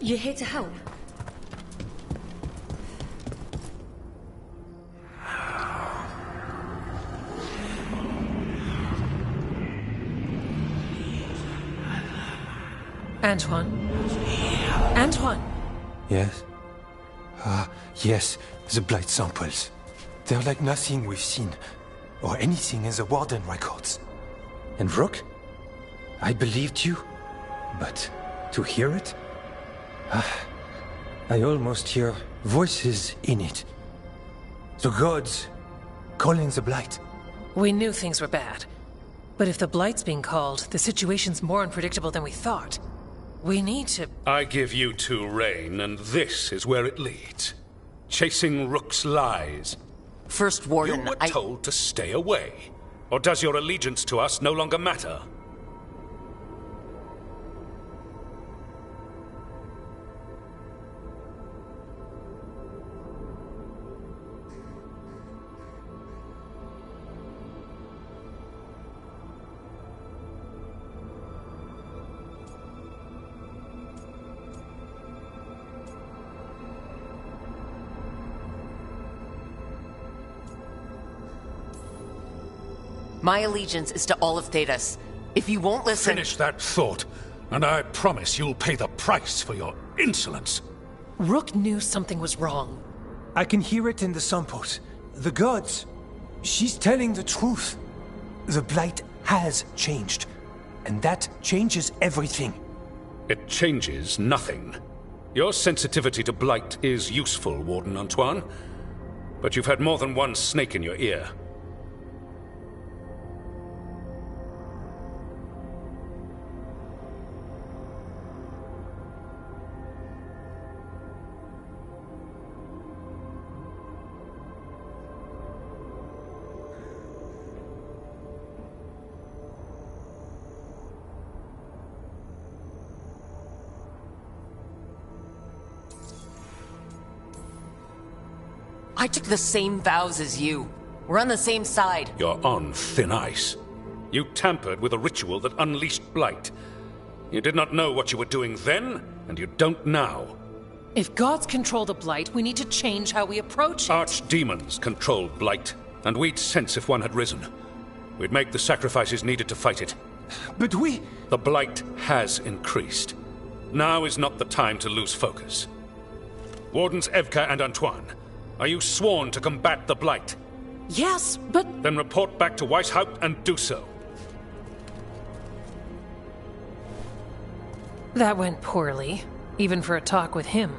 You're here to help? Antoine? Antoine! Yes? Yes, the blight samples. They're like nothing we've seen, or anything in the Warden records. And Rook? I believed you, but to hear it? I almost hear voices in it. The gods calling the Blight. We knew things were bad. But if the Blight's being called, the situation's more unpredictable than we thought. We need to... I give you two reign, and this is where it leads. Chasing Rook's lies. First Warden, You were told to stay away. Or does your allegiance to us no longer matter? My allegiance is to all of Thedas. If you won't listen... Finish that thought, and I promise you'll pay the price for your insolence. Rook knew something was wrong. I can hear it in the samples. The gods. She's telling the truth. The Blight has changed. And that changes everything. It changes nothing. Your sensitivity to blight is useful, Warden Antoine. But you've had more than one snake in your ear. I took the same vows as you. We're on the same side. You're on thin ice. You tampered with a ritual that unleashed blight. You did not know what you were doing then, and you don't now. If gods control the Blight, we need to change how we approach it. Archdemons control blight, and we'd sense if one had risen. We'd make the sacrifices needed to fight it. But we... The blight has increased. Now is not the time to lose focus. Wardens Evka and Antoine, are you sworn to combat the blight? Yes, but... Then report back to Weishaupt and do so. That went poorly, even for a talk with him.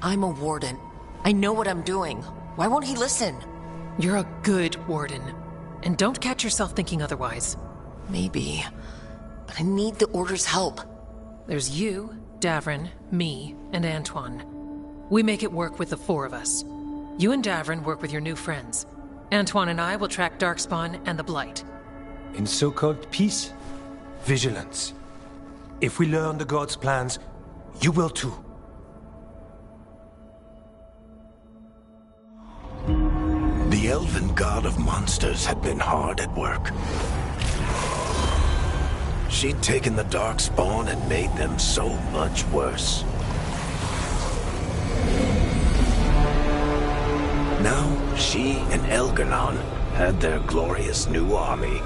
I'm a warden. I know what I'm doing. Why won't he listen? You're a good warden. And don't catch yourself thinking otherwise. Maybe. But I need the Order's help. There's you, Davrin, me, and Antoine. We make it work with the four of us. You and Davrin work with your new friends. Antoine and I will track Darkspawn and the Blight. In so-called peace, vigilance. If we learn the gods' plans, you will too. The elven god of monsters had been hard at work. She'd taken the Darkspawn and made them so much worse. Now, she and Elgar'nan had their glorious new army.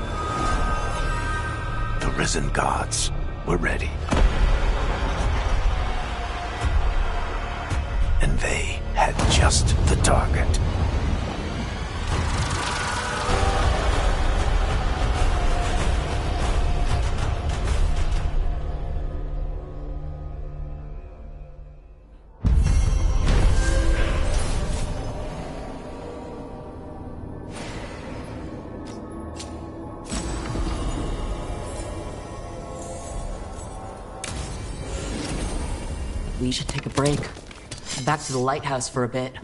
The risen gods were ready. And they had just the target. We should take a break. Head back to the lighthouse for a bit.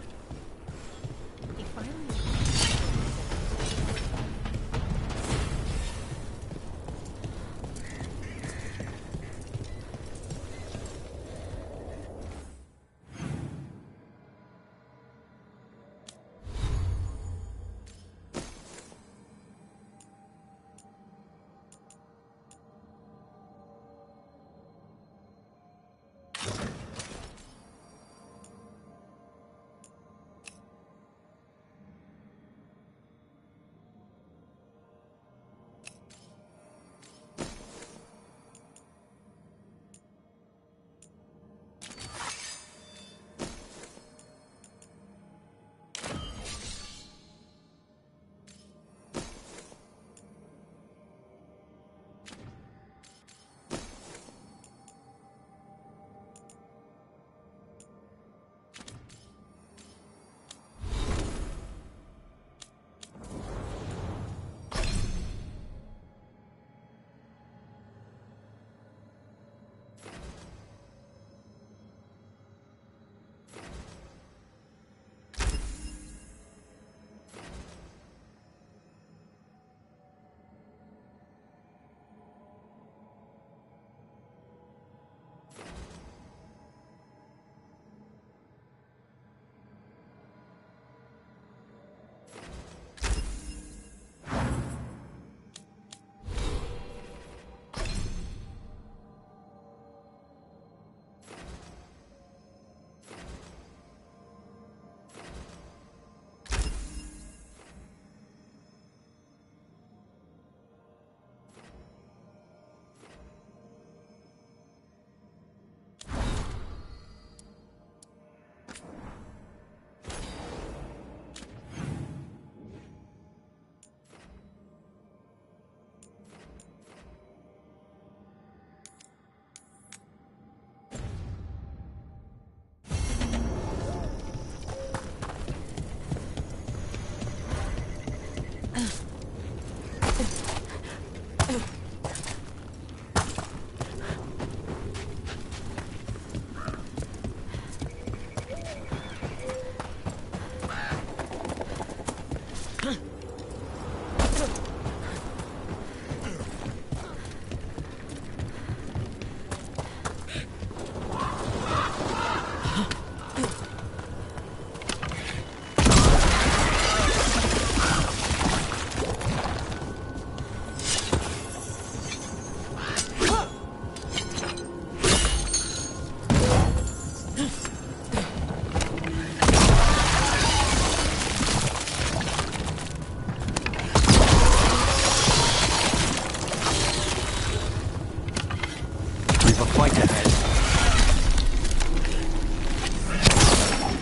We've a fight ahead.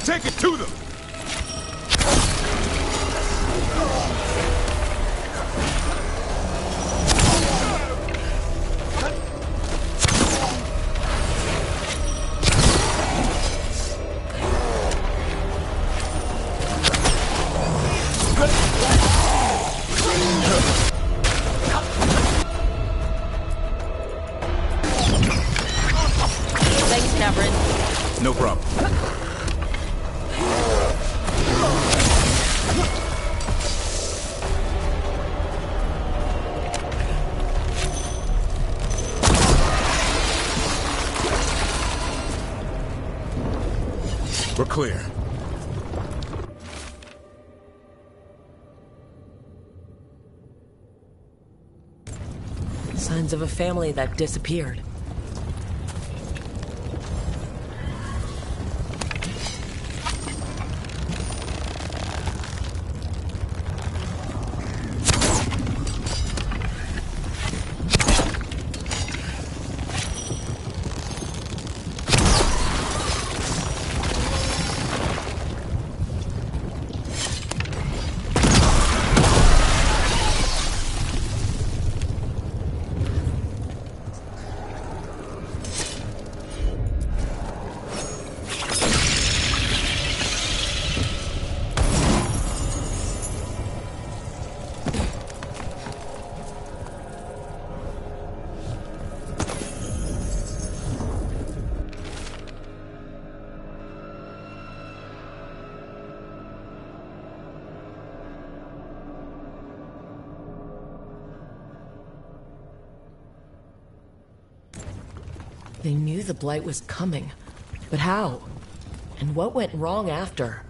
Take it to them! Thanks, Davrin. No problem. We're clear. Signs of a family that disappeared. They knew the Blight was coming. But how? And what went wrong after?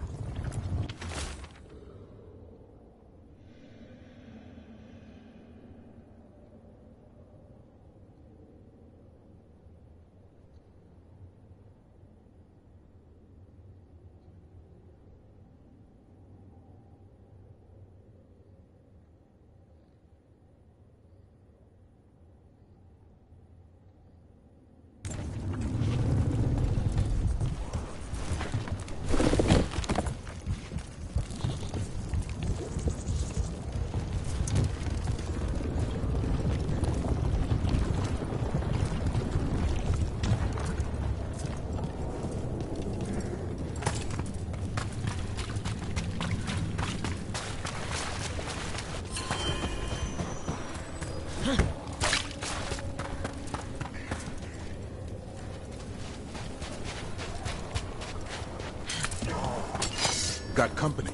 Got company.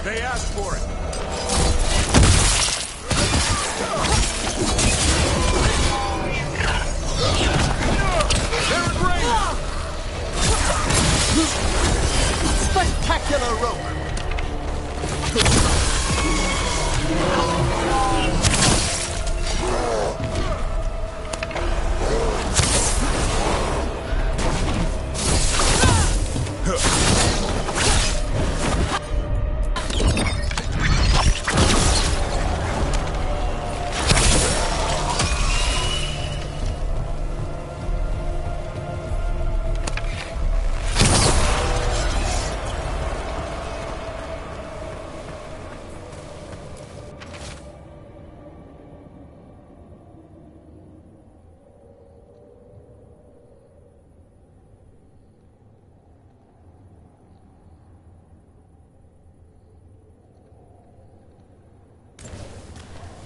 They asked for it. They're in range. Spectacular rope!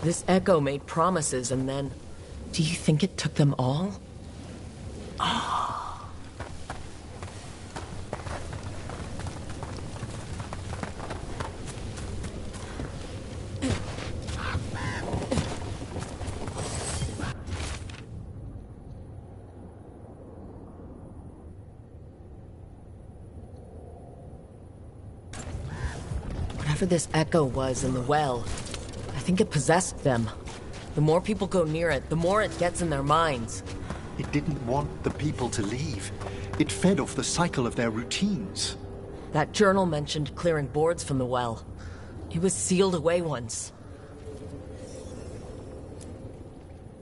This echo made promises and then... Do you think it took them all? Whatever this echo was in the well, I think it possessed them. The more people go near it, the more it gets in their minds. It didn't want the people to leave. It fed off the cycle of their routines. That journal mentioned clearing boards from the well. It was sealed away once.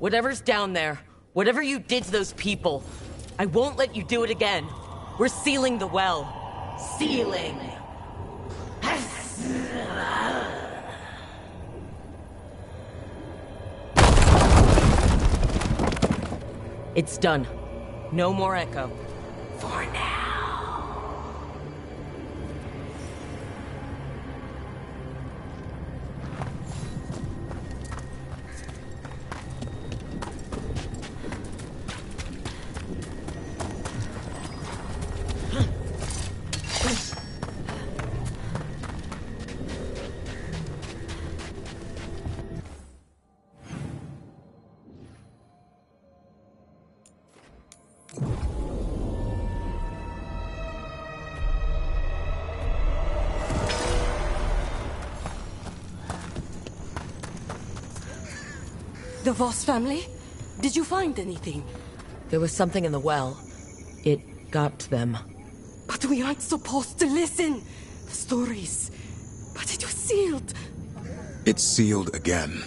Whatever's down there, whatever you did to those people, I won't let you do it again. We're sealing the well. Sealing! It's done. No more echo. For now. The Voss family? Did you find anything? There was something in the well. It got to them. But we aren't supposed to listen. The stories. But it was sealed. It's sealed again.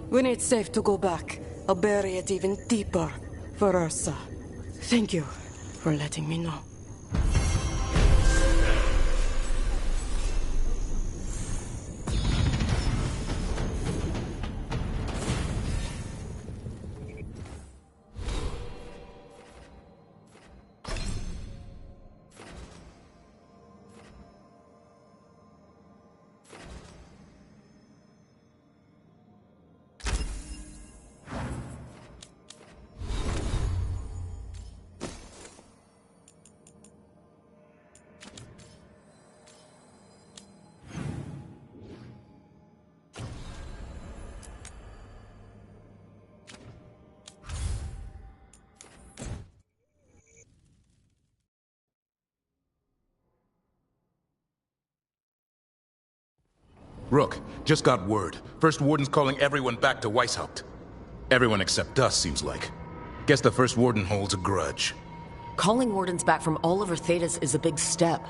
When it's safe to go back, I'll bury it even deeper for Ursa. Thank you for letting me know. Rook, just got word. First Warden's calling everyone back to Weishaupt. Everyone except us, seems like. Guess the First Warden holds a grudge. Calling Wardens back from all over Thedas is a big step.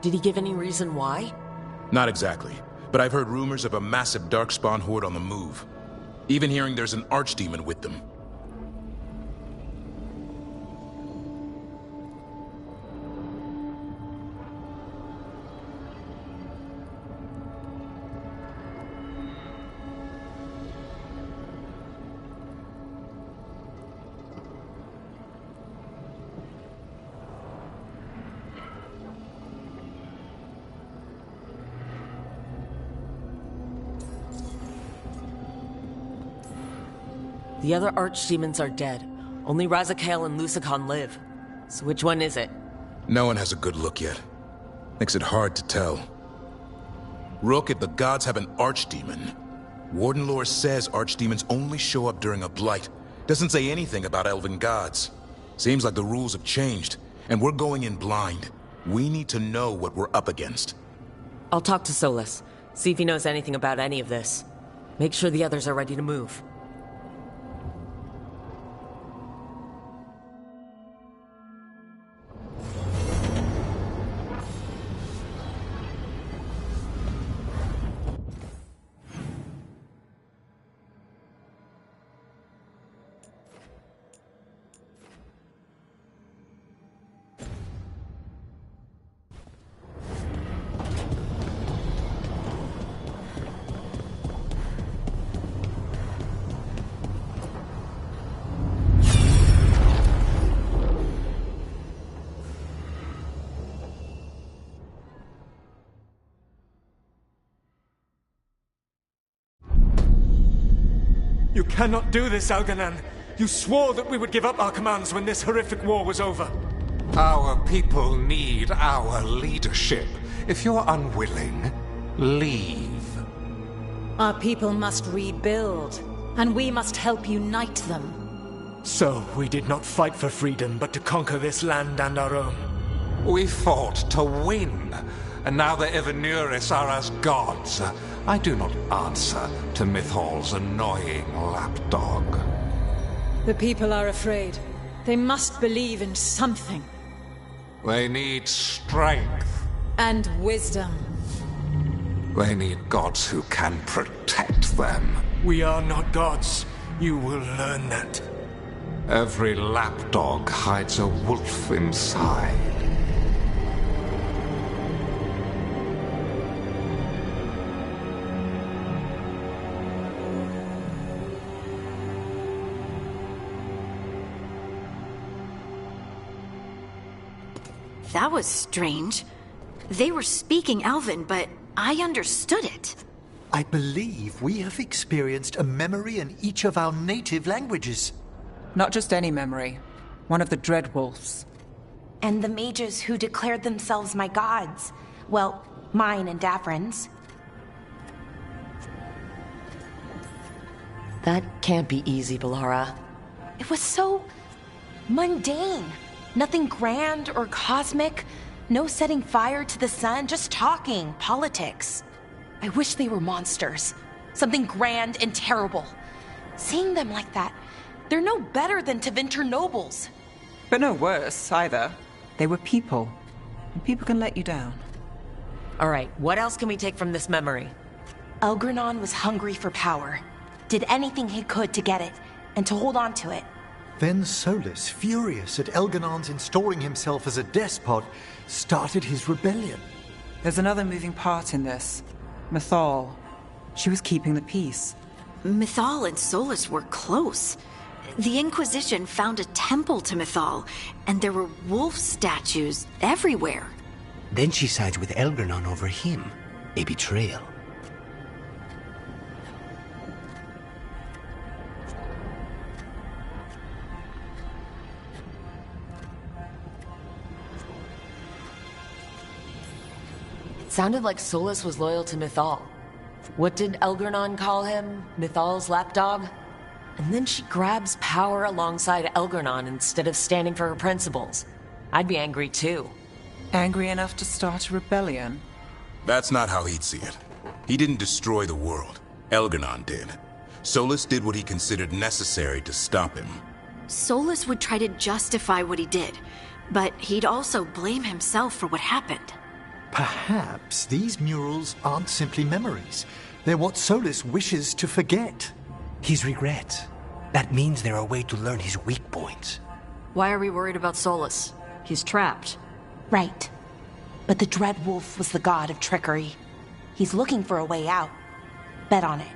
Did he give any reason why? Not exactly, but I've heard rumors of a massive Darkspawn horde on the move. Even hearing there's an archdemon with them. The other archdemons are dead. Only Razakael and Lusakhan live. So which one is it? No one has a good look yet. Makes it hard to tell. Rook, if the gods have an archdemon, Warden lore says archdemons only show up during a blight. Doesn't say anything about elven gods. Seems like the rules have changed, and we're going in blind. We need to know what we're up against. I'll talk to Solus, see if he knows anything about any of this. Make sure the others are ready to move. You cannot do this, Algernon. You swore that we would give up our commands when this horrific war was over. Our people need our leadership. If you're unwilling, leave. Our people must rebuild, and we must help unite them. So, we did not fight for freedom, but to conquer this land and our own. We fought to win, and now the Evanuris are as gods. I do not answer to Mythal's annoying lapdog. The people are afraid. They must believe in something. They need strength. And wisdom. They need gods who can protect them. We are not gods. You will learn that. Every lapdog hides a wolf inside. That was strange. They were speaking Elven, but I understood it. I believe we have experienced a memory in each of our native languages. Not just any memory. One of the Dreadwolves. And the mages who declared themselves my gods. Well, mine and Davrin's. That can't be easy, Bellara. It was so mundane. Nothing grand or cosmic. No setting fire to the sun, just talking politics. I wish they were monsters. Something grand and terrible. Seeing them like that, they're no better than Tevinter nobles. But no worse, either. They were people. And people can let you down. All right, what else can we take from this memory? Elgranon was hungry for power. Did anything he could to get it, and to hold on to it. Then Solus, furious at Elganon's installing himself as a despot, started his rebellion. There's another moving part in this. Mythal. She was keeping the peace. Mythal and Solus were close. The Inquisition found a temple to Mythal, and there were wolf statues everywhere. Then she sides with Elgranon over him. A betrayal. Sounded like Solus was loyal to Mythal. What did Elgranon call him? Mythal's lapdog? And then she grabs power alongside Elgranon instead of standing for her principles. I'd be angry too. Angry enough to start a rebellion? That's not how he'd see it. He didn't destroy the world. Elgranon did. Solus did what he considered necessary to stop him. Solus would try to justify what he did, but he'd also blame himself for what happened. Perhaps these murals aren't simply memories. They're what Solus wishes to forget. His regrets. That means they're a way to learn his weak points. Why are we worried about Solus? He's trapped. Right. But the Dreadwolf was the god of trickery. He's looking for a way out. Bet on it.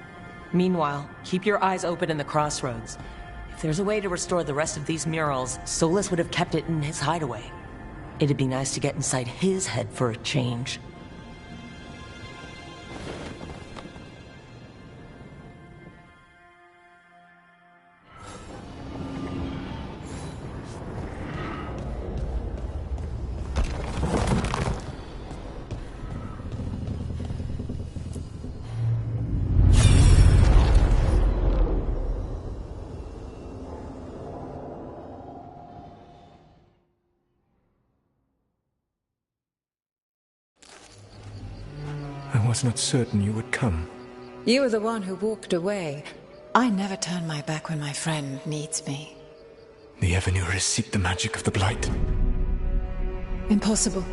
Meanwhile, keep your eyes open in the crossroads. If there's a way to restore the rest of these murals, Solus would have kept it in his hideaway. It'd be nice to get inside his head for a change. I was not certain you would come. You were the one who walked away. I never turn my back when my friend needs me. The Evanurus seek the magic of the Blight. Impossible.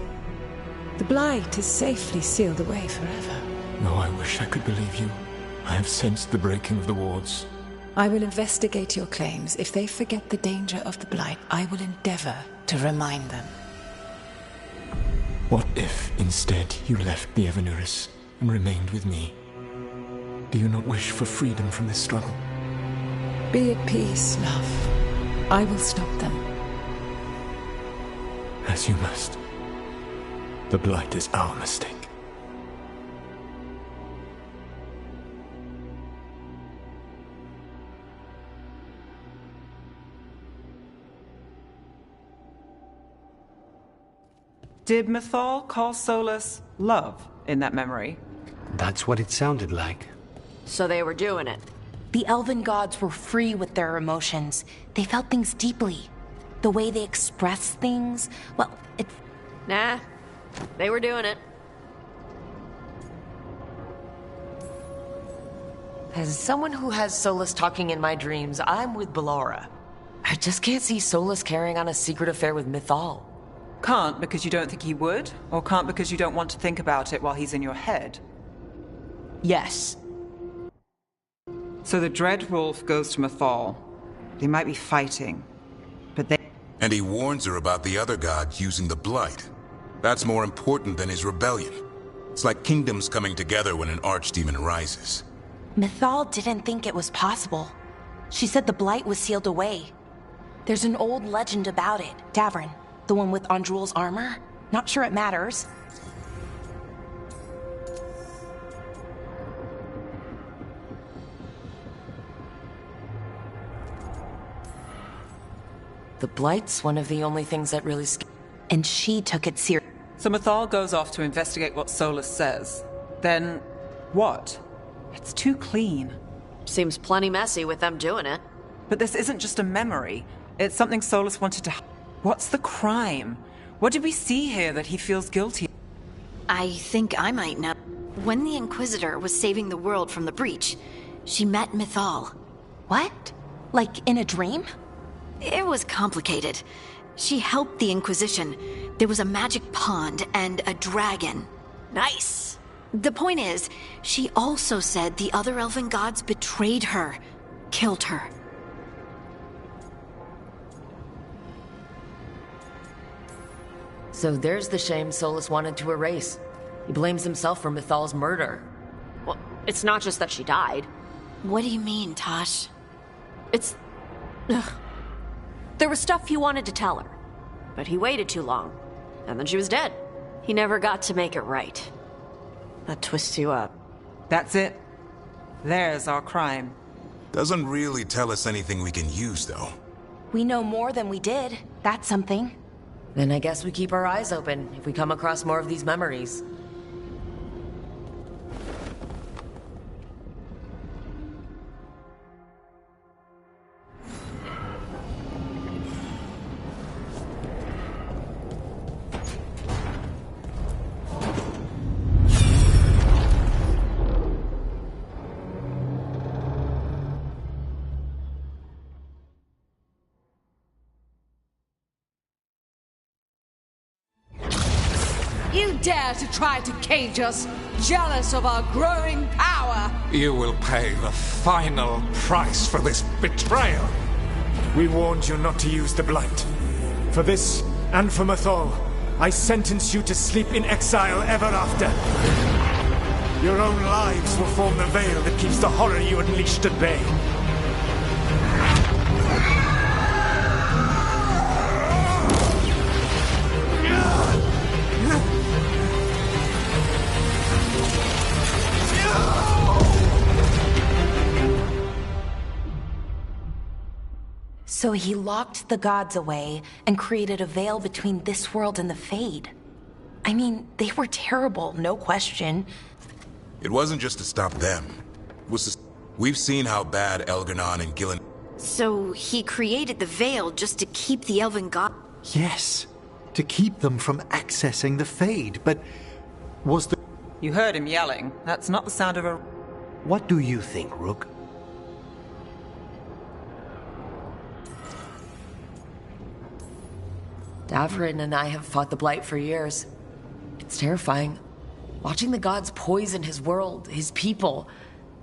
The Blight is safely sealed away forever. Oh, I wish I could believe you. I have sensed the breaking of the wards. I will investigate your claims. If they forget the danger of the Blight, I will endeavor to remind them. What if, instead, you left the Evanurus and remained with me? Do you not wish for freedom from this struggle? Be at peace, love. I will stop them. As you must. The Blight is our mistake. Did Mythal call Solus love in that memory? That's what it sounded like. So they were doing it. The elven gods were free with their emotions. They felt things deeply. The way they expressed things, well, it... Nah, they were doing it. As someone who has Solus talking in my dreams, I'm with Bellara. I just can't see Solus carrying on a secret affair with Mythal. Can't because you don't think he would? Or can't because you don't want to think about it while he's in your head? Yes. So the Dread Wolf goes to Mythal. They might be fighting, but they... And he warns her about the other gods using the Blight. That's more important than his rebellion. It's like kingdoms coming together when an archdemon rises. Mythal didn't think it was possible. She said the Blight was sealed away. There's an old legend about it. Davrin, the one with Andrul's armor. Not sure it matters. The Blight's one of the only things that really and she took it seriously. So Mythal goes off to investigate what Solus says. Then, what? It's too clean. Seems plenty messy with them doing it. But this isn't just a memory. It's something Solus wanted to... What's the crime? What did we see here that he feels guilty? I think I might know. When the Inquisitor was saving the world from the breach, she met Mythal. What? Like in a dream? It was complicated. She helped the Inquisition. There was a magic pond and a dragon. Nice. The point is, she also said the other elven gods betrayed her, killed her. So there's the shame Solus wanted to erase. He blames himself for Mythal's murder. Well, it's not just that she died. What do you mean, Tosh? It's... Ugh. There was stuff he wanted to tell her, but he waited too long, and then she was dead. He never got to make it right. That twists you up. That's it. There's our crime. Doesn't really tell us anything we can use, though. We know more than we did. That's something. Then I guess we keep our eyes open if we come across more of these memories. You dare to try to cage us, jealous of our growing power! You will pay the final price for this betrayal. We warned you not to use the Blight. For this, and for Mythal, I sentence you to sleep in exile ever after. Your own lives will form the veil that keeps the horror you unleashed at bay. So he locked the gods away and created a veil between this world and the Fade. I mean, they were terrible, no question. It wasn't just to stop them. It was to... We've seen how bad Elgar'nan and Gillen... So he created the veil just to keep the elven god... Yes, to keep them from accessing the Fade, but was the... You heard him yelling. That's not the sound of a... What do you think, Rook? Davrin and I have fought the Blight for years. It's terrifying. Watching the gods poison his world, his people.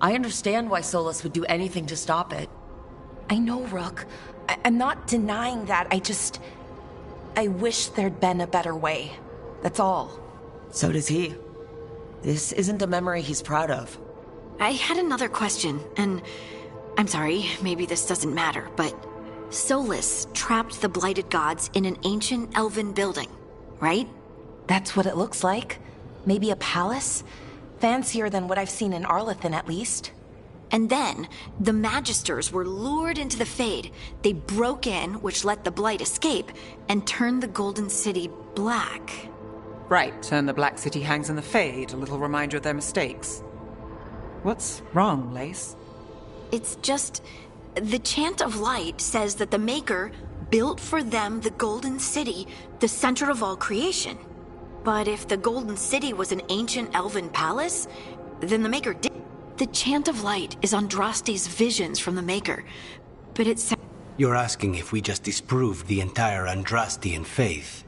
I understand why Solus would do anything to stop it. I know, Rook. I'm not denying that. I wish there'd been a better way. That's all. So does he. This isn't a memory he's proud of. I had another question, and I'm sorry, maybe this doesn't matter, but Solus trapped the blighted gods in an ancient elven building, right? That's what it looks like. Maybe a palace? Fancier than what I've seen in Arlethan, at least. And then, the Magisters were lured into the Fade. They broke in, which let the Blight escape, and turned the Golden City black. Right, and the Black City hangs in the Fade, a little reminder of their mistakes. What's wrong, Lace? It's just... The Chant of Light says that the Maker built for them the Golden City, the center of all creation. But if the Golden City was an ancient elven palace, then the Maker did. The Chant of Light is Andraste's visions from the Maker, but it's... You're asking if we just disproved the entire Andrastian faith.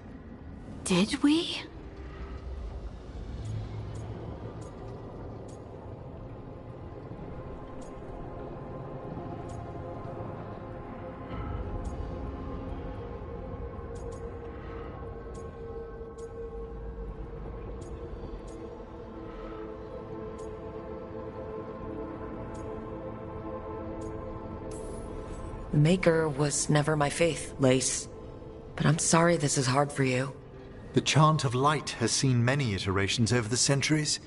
Did we? The Maker was never my faith, Lace. But I'm sorry this is hard for you. The Chant of Light has seen many iterations over the centuries.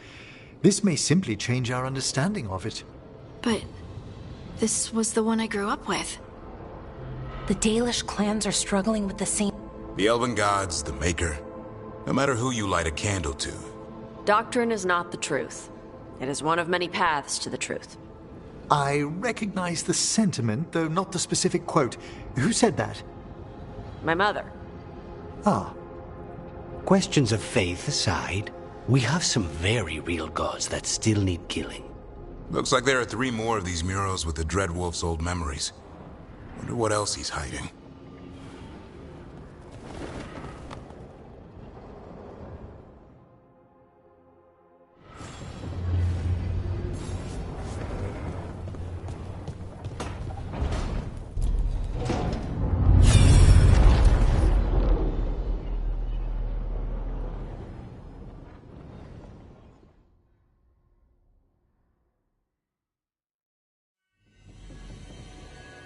This may simply change our understanding of it. But this was the one I grew up with. The Dalish clans are struggling with the same... The Elven Gods, the Maker. No matter who you light a candle to. Doctrine is not the truth. It is one of many paths to the truth. I recognize the sentiment, though not the specific quote. Who said that? My mother. Ah. Questions of faith aside, we have some very real gods that still need killing. Looks like there are 3 more of these murals with the Dreadwolf's old memories. Wonder what else he's hiding.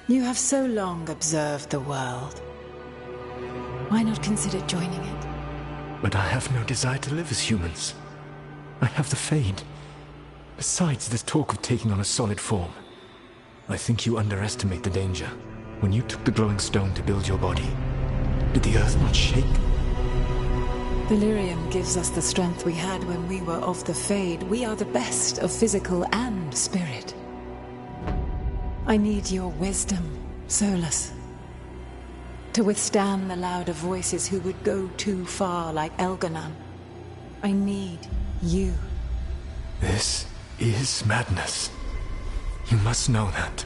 You have so long observed the world. Why not consider joining it? But I have no desire to live as humans. I have the Fade. Besides, this talk of taking on a solid form. I think you underestimate the danger. When you took the glowing stone to build your body, did the earth not shake? Delirium gives us the strength we had when we were of the Fade. We are the best of physical and spirit. I need your wisdom, Solus, to withstand the louder voices who would go too far like Elgar'nan. I need you. This is madness. You must know that.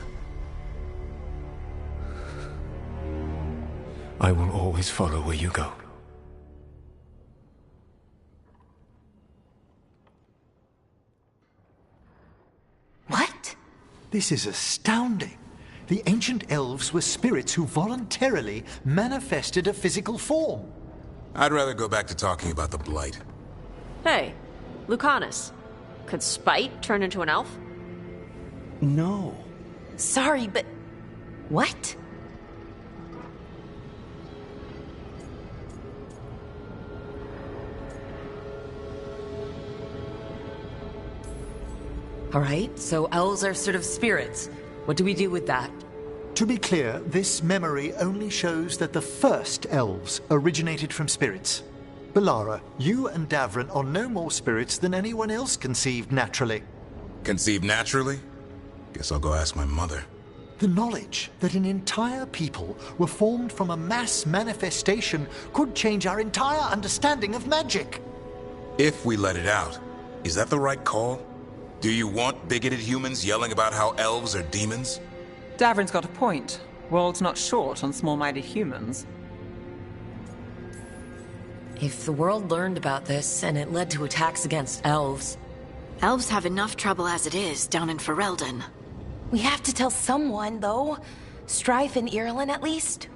I will always follow where you go. What? This is astounding. The ancient elves were spirits who voluntarily manifested a physical form. I'd rather go back to talking about the Blight. Hey, Lucanus. Could Spite turn into an elf? No. Sorry, but... what? Alright, so elves are sort of spirits. What do we do with that? To be clear, this memory only shows that the first elves originated from spirits. Balara, you and Davrin are no more spirits than anyone else conceived naturally. Conceived naturally? Guess I'll go ask my mother. The knowledge that an entire people were formed from a mass manifestation could change our entire understanding of magic. If we let it out, is that the right call? Do you want bigoted humans yelling about how elves are demons? Davrin's got a point. World's not short on small-minded humans. If the world learned about this and it led to attacks against elves... Elves have enough trouble as it is down in Ferelden. We have to tell someone, though. Strife and Irulan, at least.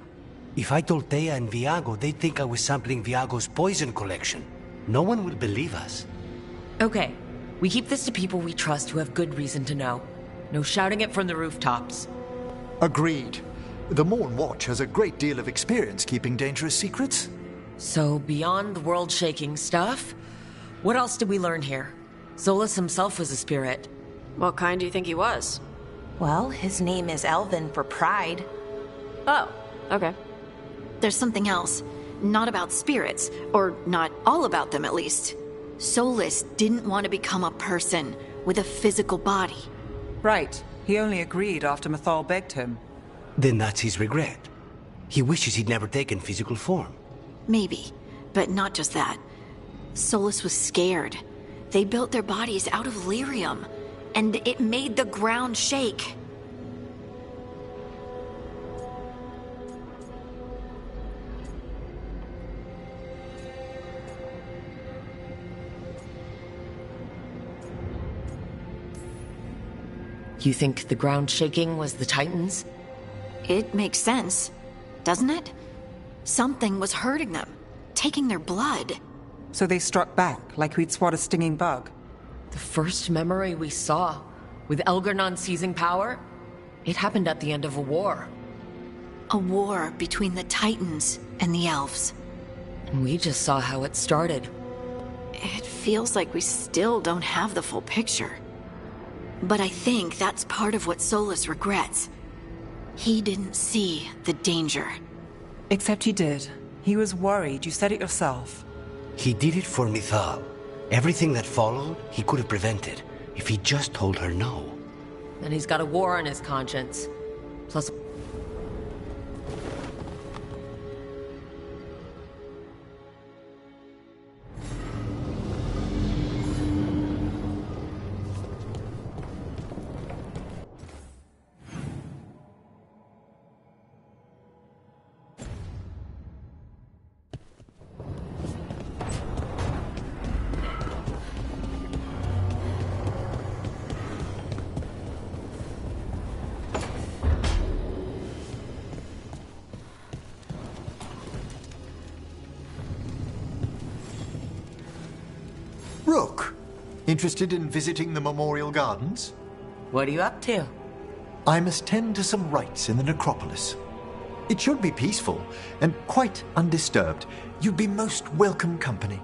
If I told Thea and Viago, they'd think I was sampling Viago's poison collection. No one would believe us. Okay, we keep this to people we trust who have good reason to know. No shouting it from the rooftops. Agreed. The Morn Watch has a great deal of experience keeping dangerous secrets. So, beyond the world-shaking stuff, what else did we learn here? Solus himself was a spirit. What kind do you think he was? Well, his name is Elven for pride. Oh, okay. There's something else. Not about spirits, or not all about them at least. Solus didn't want to become a person with a physical body. Right. He only agreed after Mythal begged him. Then that's his regret. He wishes he'd never taken physical form. Maybe, but not just that. Solus was scared. They built their bodies out of lyrium, and it made the ground shake. You think the ground shaking was the Titans? It makes sense, doesn't it? Something was hurting them, taking their blood. So they struck back, like we'd swat a stinging bug. The first memory we saw, with Elgar'nan seizing power, it happened at the end of a war. A war between the Titans and the elves. And we just saw how it started. It feels like we still don't have the full picture. But I think that's part of what Solus regrets. He didn't see the danger. Except he did. He was worried. You said it yourself. He did it for Mythal. Everything that followed, he could have prevented, if he just told her no. And he's got a war on his conscience. Plus... Rook, interested in visiting the Memorial Gardens? What are you up to? I must tend to some rites in the necropolis. It should be peaceful and quite undisturbed. You'd be most welcome company.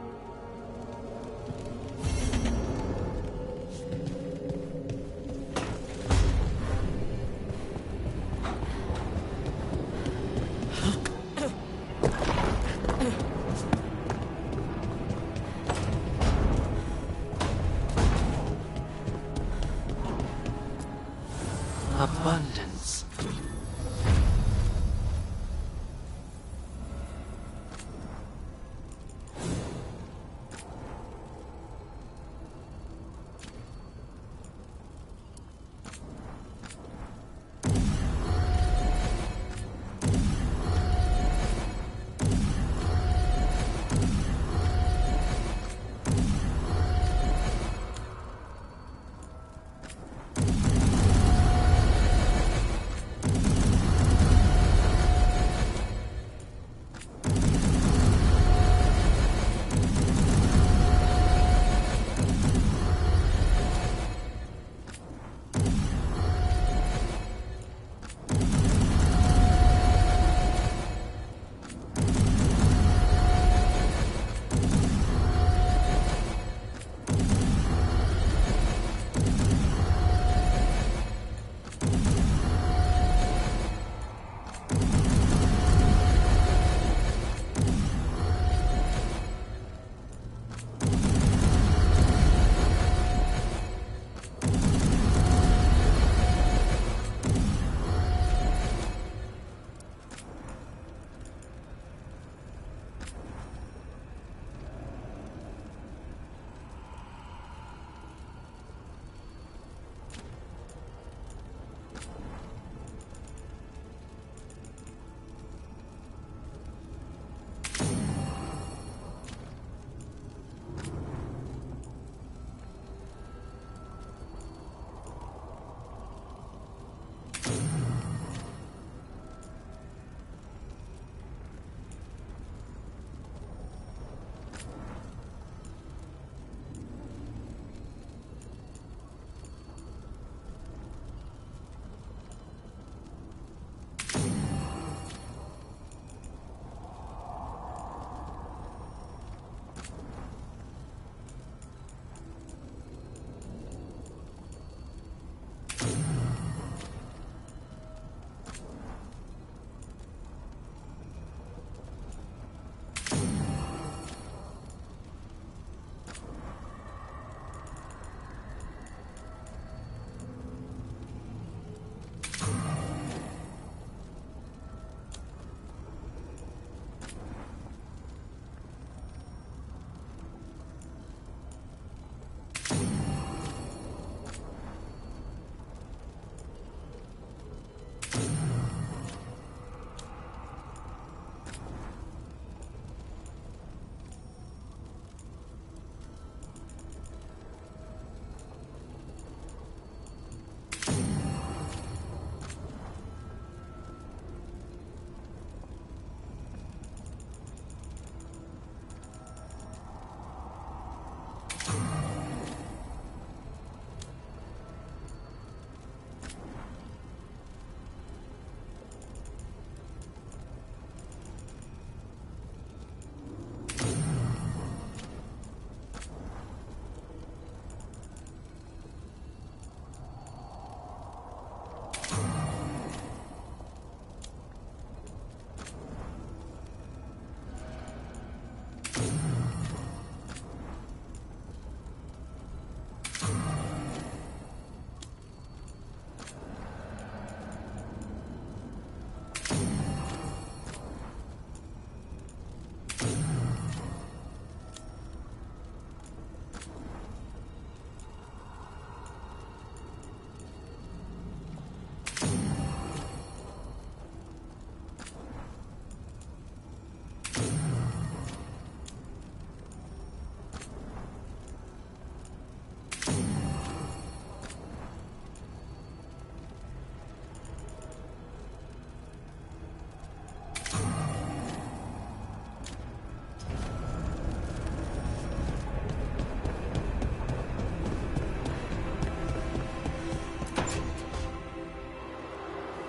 Abundance.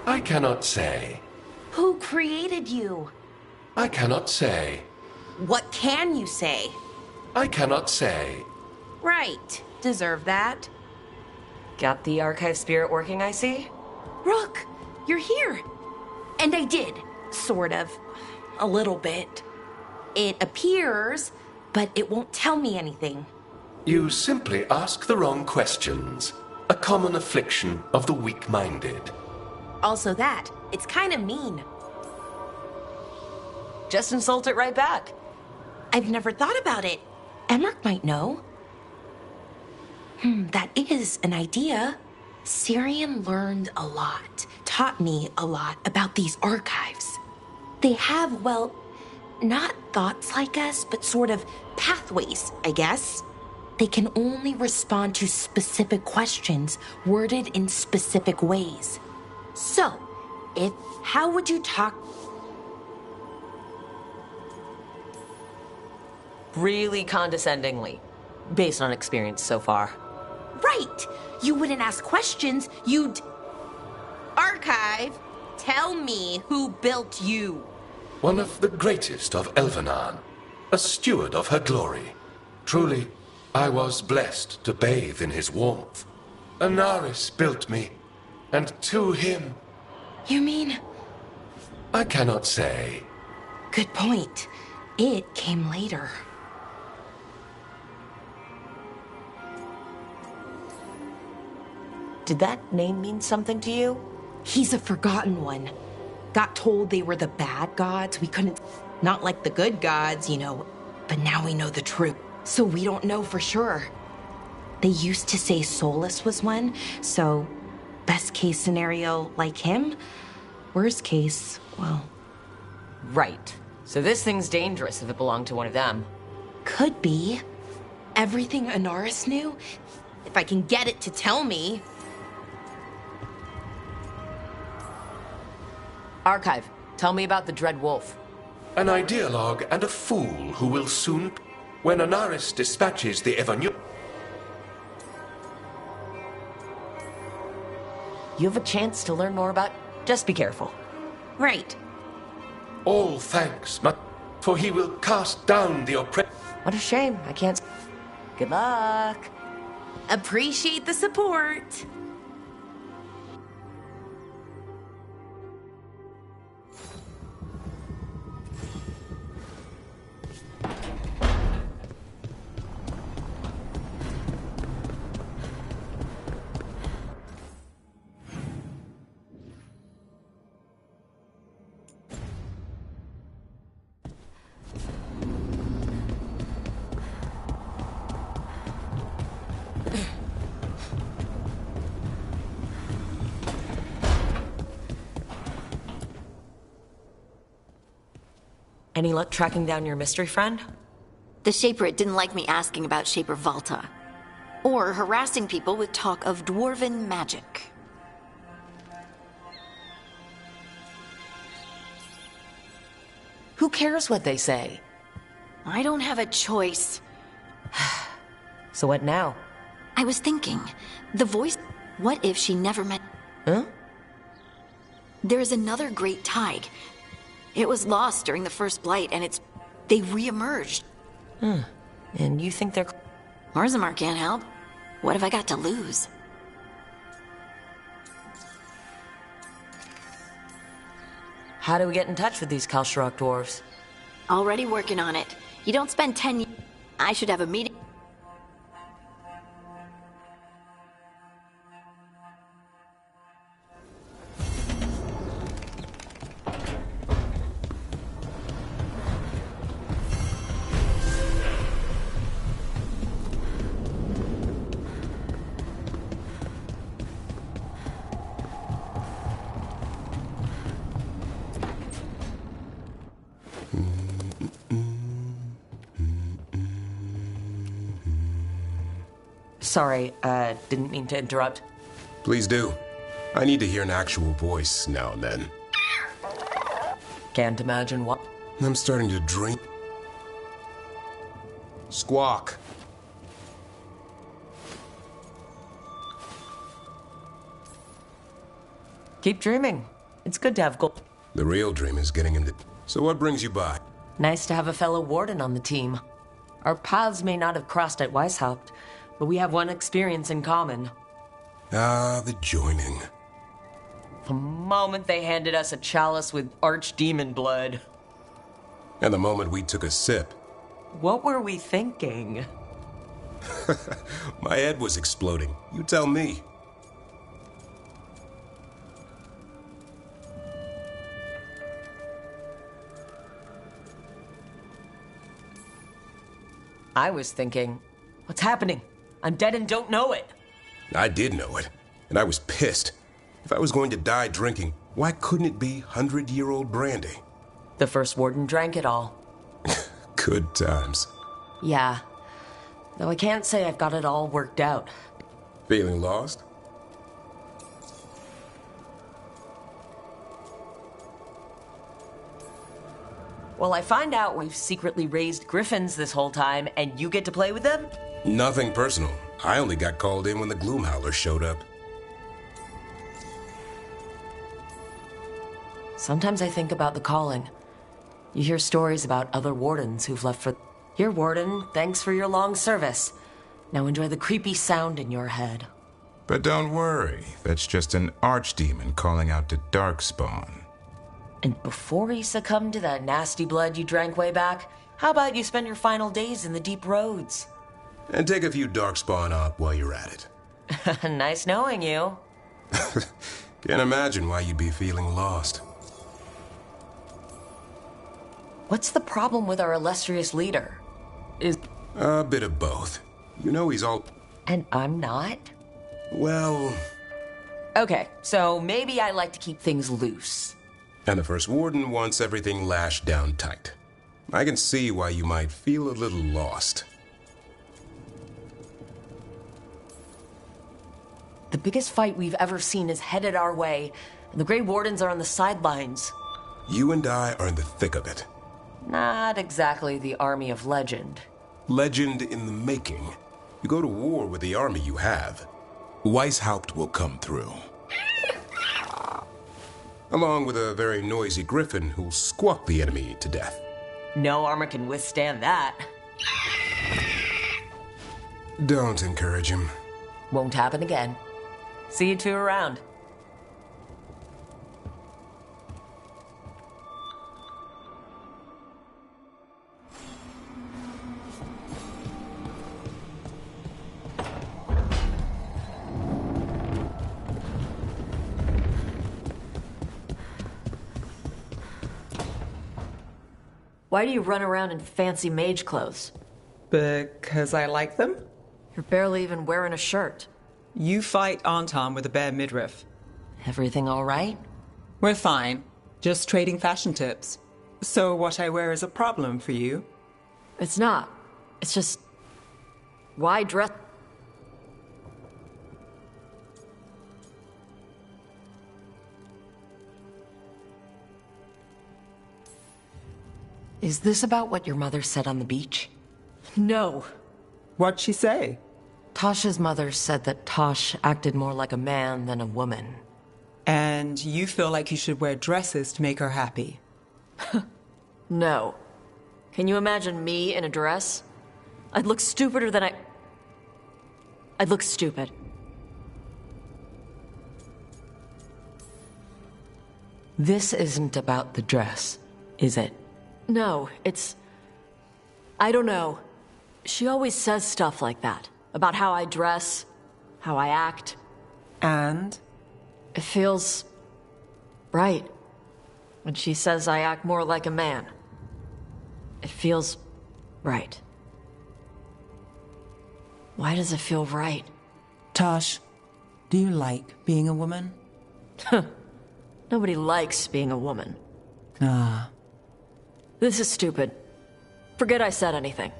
I cannot say. Who created you? I cannot say. What can you say? I cannot say. Right. Deserve that. Got the archive spirit working, I see? Rook, you're here. And I did. Sort of. A little bit. It appears, but it won't tell me anything. You simply ask the wrong questions. A common affliction of the weak-minded. Also that. It's kind of mean. Just insult it right back. I've never thought about it. Emmerich might know. That is an idea. Syrian learned a lot, taught me a lot about these archives. They have, well, not thoughts like us, but sort of pathways, I guess. They can only respond to specific questions worded in specific ways. So, how would you talk? Really condescendingly, based on experience so far. Right! You wouldn't ask questions, you'd... Archive, tell me who built you. One of the greatest of Elvenan, a steward of her glory. Truly, I was blessed to bathe in his warmth. Anaris built me, and to him... You mean... I cannot say. Good point. It came later. Did that name mean something to you? He's a forgotten one. Got told they were the bad gods. We couldn't... Not like the good gods, you know. But now we know the truth. So we don't know for sure. They used to say Solus was one, so... Best case scenario, like him. Worst case, well... Right. So this thing's dangerous if it belonged to one of them. Could be. Everything Anaris knew? If I can get it to tell me... Archive, tell me about the Dread Wolf. An ideologue and a fool who will soon... When Anaris dispatches the ever-new... You have a chance to learn more about... Just be careful. Right. All thanks, for he will cast down the oppressed... What a shame, I can't... Good luck. Appreciate the support. Any luck tracking down your mystery friend? The Shaper didn't like me asking about Shaper Valta. Or harassing people with talk of dwarven magic. Who cares what they say? I don't have a choice. So what now? I was thinking, the voice... What if she never met... Huh? There is another great Tig. It was lost during the first blight, and they re-emerged. And you think they're... Orzammar can't help. What have I got to lose? How do we get in touch with these Kalsharok dwarves? Already working on it. You don't spend 10 years... I should have a meeting... Sorry, didn't mean to interrupt. Please do. I need to hear an actual voice now and then. Can't imagine what... I'm starting to dream. Squawk. Keep dreaming. It's good to have gold. The real dream is getting into... So what brings you by? Nice to have a fellow warden on the team. Our paths may not have crossed at Weishaupt, but we have one experience in common. Ah, the joining. The moment they handed us a chalice with archdemon blood. And the moment we took a sip. What were we thinking? My head was exploding. You tell me. I was thinking, what's happening? I'm dead and don't know it. I did know it, and I was pissed. If I was going to die drinking, why couldn't it be 100-year-old brandy? The first warden drank it all. Good times. Yeah. Though I can't say I've got it all worked out. Feeling lost? Well, I find out we've secretly raised griffins this whole time, and you get to play with them? Nothing personal. I only got called in when the Gloomhowlers showed up. Sometimes I think about the calling. You hear stories about other wardens who've left for... Here, warden, thanks for your long service. Now enjoy the creepy sound in your head. But don't worry, that's just an archdemon calling out to Darkspawn. And before he succumbed to that nasty blood you drank way back, how about you spend your final days in the deep roads? And take a few Darkspawn up while you're at it. Nice knowing you. Can't imagine why you'd be feeling lost. What's the problem with our illustrious leader? A bit of both. You know he's all... And I'm not? Well... Okay, so maybe I like to keep things loose. And the First Warden wants everything lashed down tight. I can see why you might feel a little lost. The biggest fight we've ever seen is headed our way, and the Grey Wardens are on the sidelines. You and I are in the thick of it. Not exactly the army of legend. Legend in the making. You go to war with the army you have. Weishaupt will come through. Along with a very noisy griffin who'll squawk the enemy to death. No armor can withstand that. Don't encourage him. Won't happen again. See you two around. Why do you run around in fancy mage clothes? Because I like them? You're barely even wearing a shirt. You fight Anton with a bare midriff. Everything all right? We're fine. Just trading fashion tips. So what I wear is a problem for you? It's not. It's just... Why dress... Is this about what your mother said on the beach? No. What'd she say? Tasha's mother said that Tosh acted more like a man than a woman. And you feel like you should wear dresses to make her happy? No. Can you imagine me in a dress? I'd look stupider than I'd look stupid. This isn't about the dress, is it? No, it's... I don't know. She always says stuff like that. About how I dress, how I act. And? It feels... right. When she says I act more like a man. It feels... right. Why does it feel right? Tosh, do you like being a woman? Nobody likes being a woman. Ah. This is stupid. Forget I said anything.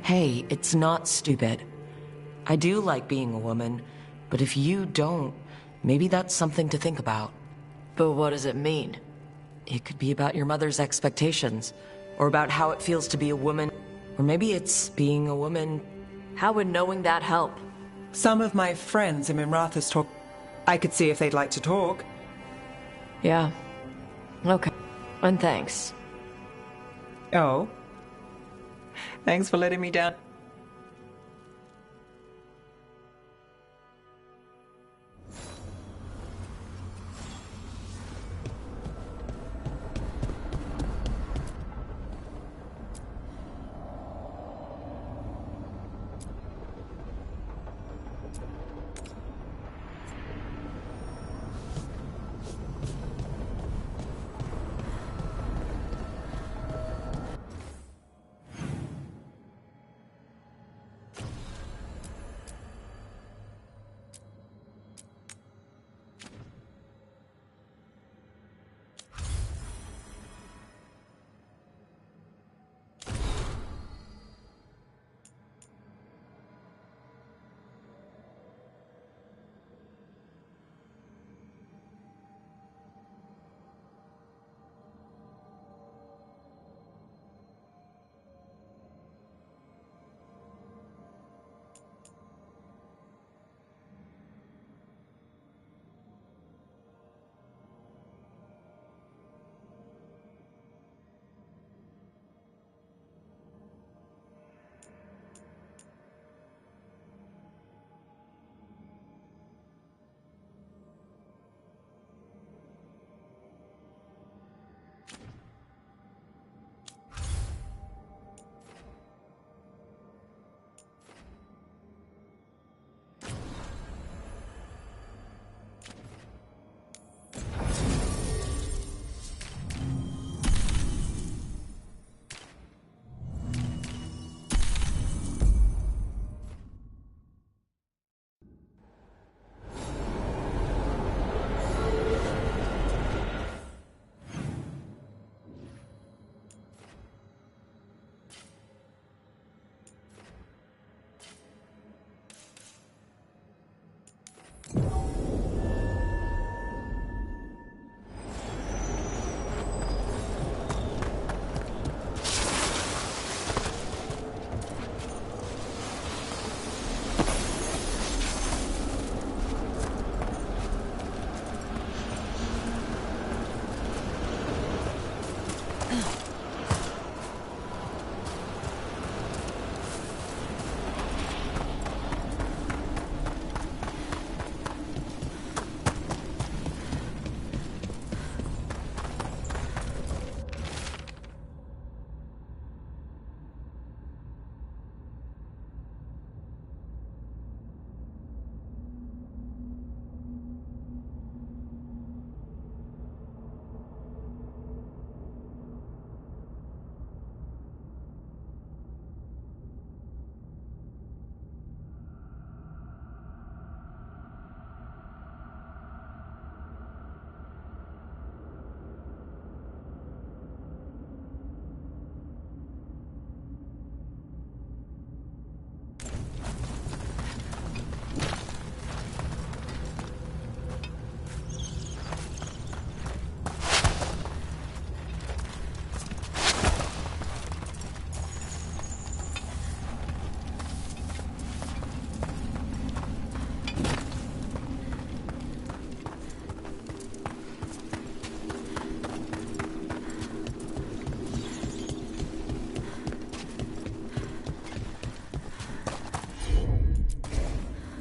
Hey, it's not stupid. I do like being a woman, but if you don't, maybe that's something to think about. But what does it mean? It could be about your mother's expectations, or about how it feels to be a woman, or maybe it's being a woman How would knowing that help? Some of my friends in Minrathous talk. I could see if they'd like to talk. Yeah. Okay. And thanks. Oh. Thanks for letting me down.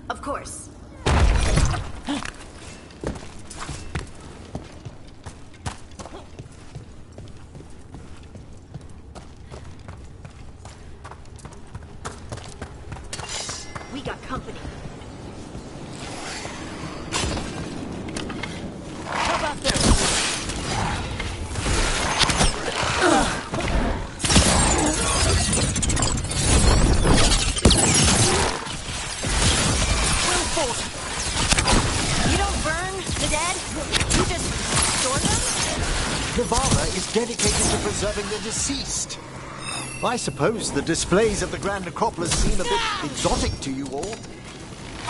Of course. We got company. How about this? You don't burn the dead? You just store them? Navarra is dedicated to preserving the deceased. I suppose the displays of the Grand Necropolis seem a bit exotic to you all.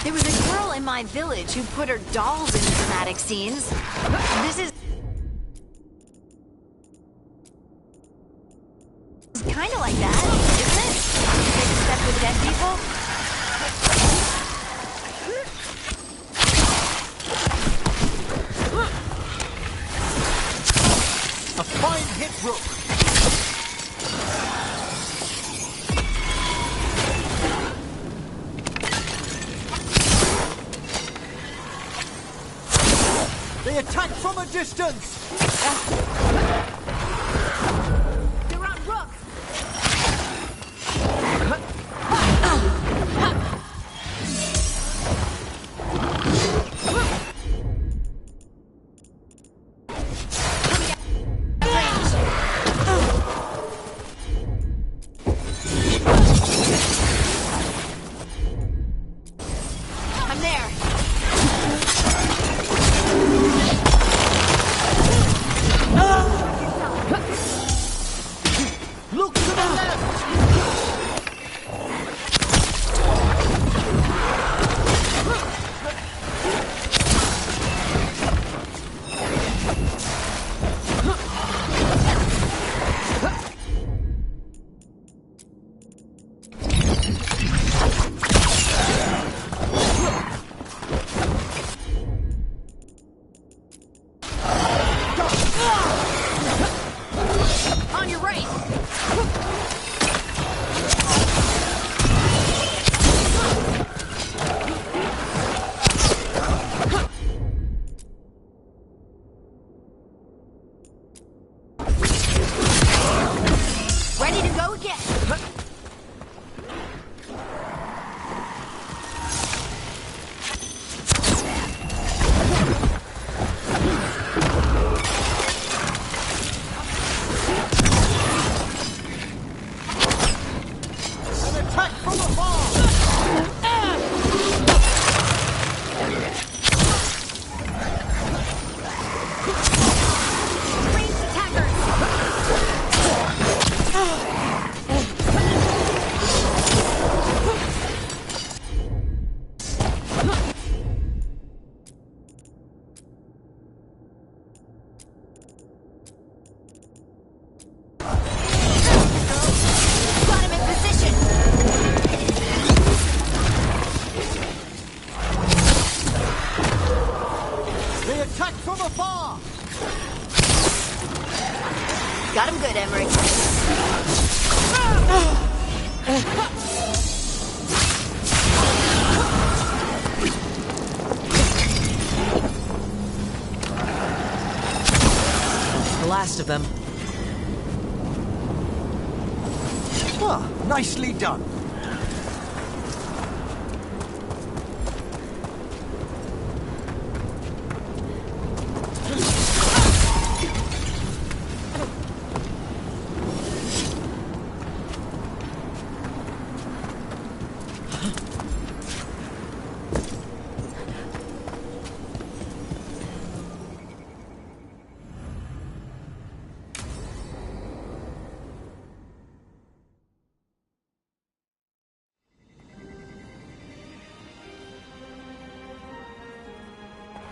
There was a girl in my village who put her dolls in dramatic scenes. This is kind of like that, isn't it? Take a step with dead people? They attack from a distance! They're on Rook! I'm there! Look to the left! On your right! Ready to go again! An attack from afar! Ranged attackers! Got him in position! They attack from afar! Got him good, Emery. The last of them. Ah, nicely done.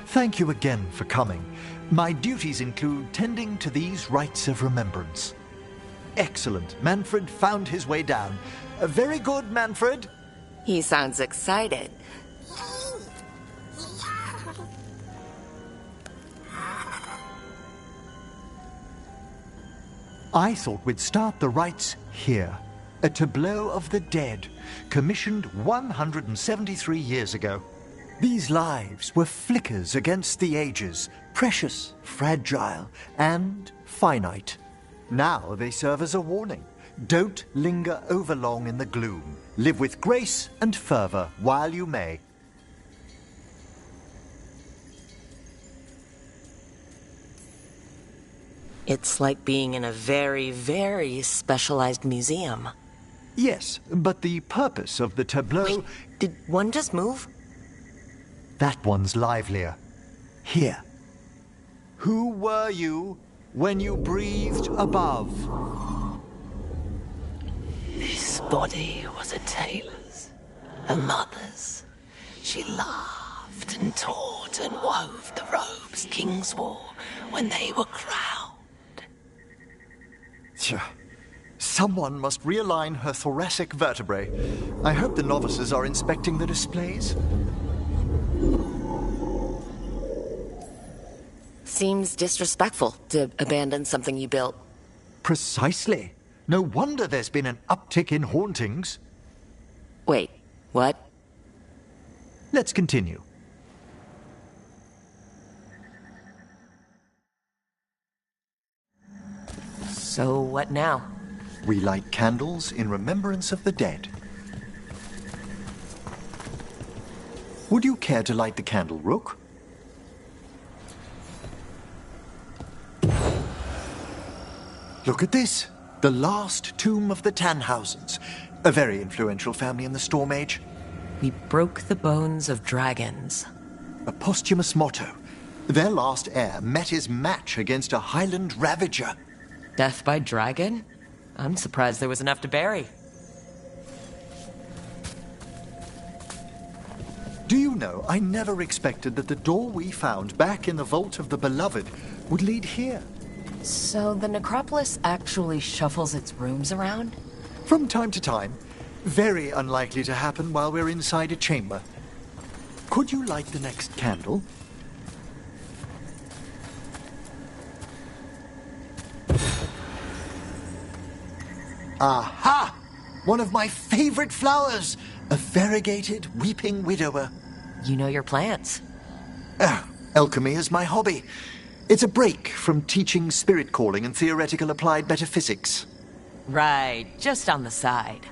Thank you again for coming. My duties include tending to these rites of remembrance. Excellent. Manfred found his way down. Very good, Manfred. He sounds excited. I thought we'd start the rites here. A tableau of the dead, commissioned 173 years ago. These lives were flickers against the ages, precious, fragile, and finite. Now they serve as a warning. Don't linger overlong in the gloom. Live with grace and fervor while you may. It's like being in a very, very specialized museum. Yes, but the purpose of the tableau... Wait, did one just move? That one's livelier. Here. Who were you when you breathed above? This body was a tailor's, a mother's. She laughed and taught and wove the robes kings wore when they were crowned. Someone must realign her thoracic vertebrae. I hope the novices are inspecting the displays. Seems disrespectful to abandon something you built. Precisely. No wonder there's been an uptick in hauntings. Wait, what? Let's continue. So what now? We light candles in remembrance of the dead. Would you care to light the candle, Rook? Look at this. The last tomb of the Tannhausens. A very influential family in the Storm Age. We broke the bones of dragons. A posthumous motto. Their last heir met his match against a Highland Ravager. Death by dragon? I'm surprised there was enough to bury. Do you know, I never expected that the door we found back in the Vault of the Beloved would lead here. So the necropolis actually shuffles its rooms around? From time to time. Very unlikely to happen while we're inside a chamber. Could you light the next candle? Aha! One of my favorite flowers! A variegated weeping widower. You know your plants. Alchemy is my hobby. It's a break from teaching spirit calling and theoretical applied metaphysics. Right, just on the side.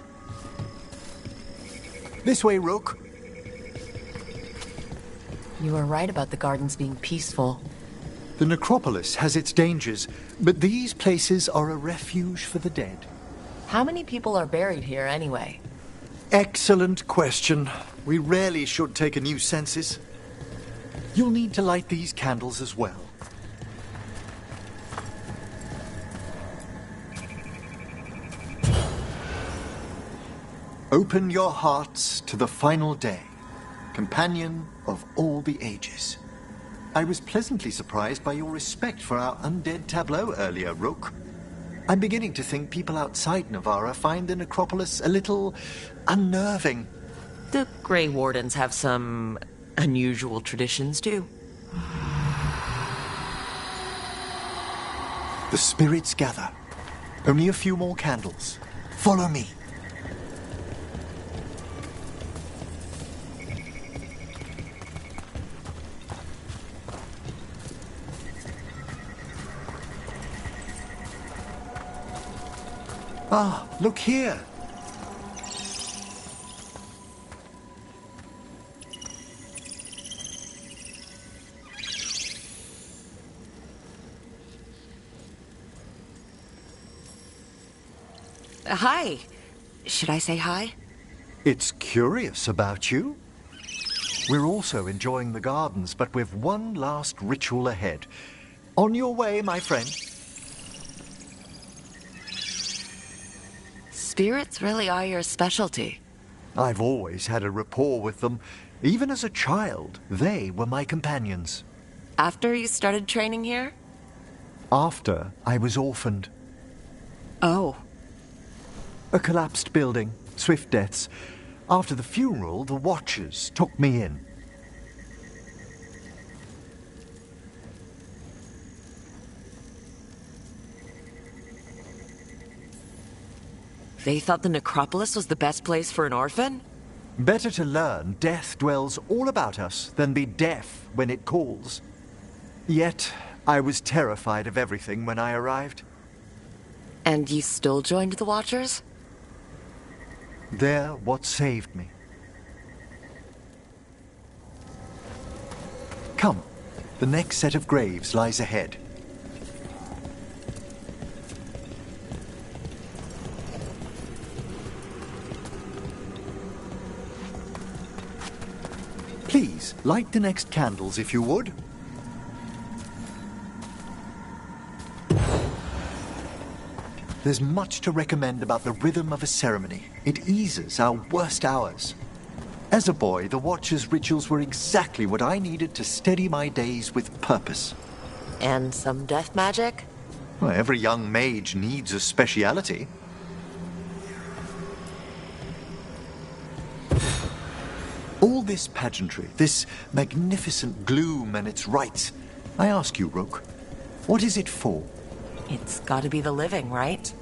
This way, Rook. You were right about the gardens being peaceful. The necropolis has its dangers, but these places are a refuge for the dead. How many people are buried here, anyway? Excellent question. We rarely should take a new census. You'll need to light these candles as well. Open your hearts to the final day, companion of all the ages. I was pleasantly surprised by your respect for our undead tableau earlier, Rook. I'm beginning to think people outside Navarra find the necropolis a little unnerving. The Grey Wardens have some unusual traditions, too. The spirits gather. Only a few more candles. Follow me. Ah, look here. Hi. Should I say hi? It's curious about you. We're also enjoying the gardens, but with one last ritual ahead. On your way, my friend. Spirits really are your specialty. I've always had a rapport with them. Even as a child, they were my companions. After you started training here? After I was orphaned. Oh. A collapsed building, swift deaths. After the funeral, the Watchers took me in. They thought the necropolis was the best place for an orphan? Better to learn death dwells all about us than be deaf when it calls. Yet, I was terrified of everything when I arrived. And you still joined the Watchers? They're what saved me. Come, the next set of graves lies ahead. Please, light the next candles if you would. There's much to recommend about the rhythm of a ceremony. It eases our worst hours. As a boy, the Watcher's rituals were exactly what I needed to steady my days with purpose. And some death magic? Well, every young mage needs a speciality. All this pageantry, this magnificent gloom and its rites, I ask you, Rook, what is it for? It's gotta be the living, right?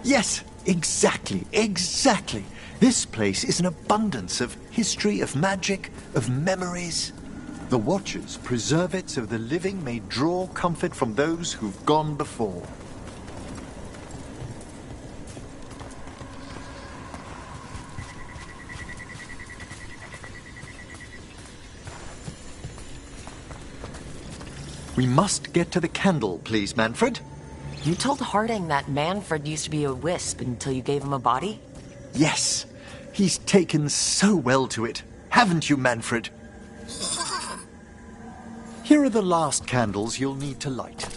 Yes, exactly. This place is an abundance of history, of magic, of memories. The Watchers preserve it so the living may draw comfort from those who've gone before. We must get to the candle, please, Manfred. You told Harding that Manfred used to be a wisp until you gave him a body? Yes. He's taken so well to it. Haven't you, Manfred? Here are the last candles you'll need to light.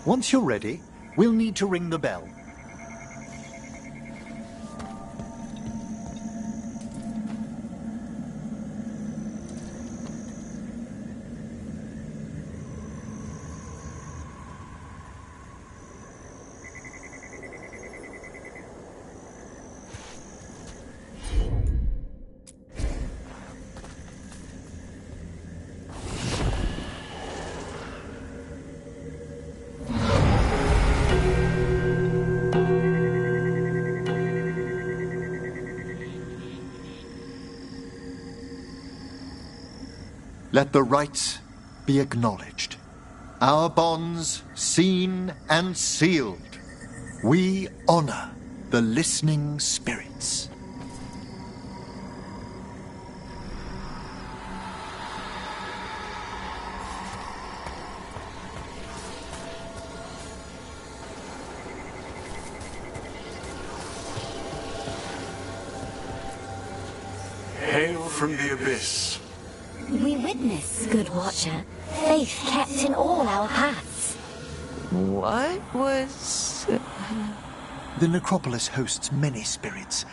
Once you're ready, we'll need to ring the bell. Let the rites be acknowledged. Our bonds seen and sealed. We honor the listening spirits. Hail from the abyss. We witness, good watcher, faith kept in all our paths. What was... The necropolis hosts many spirits.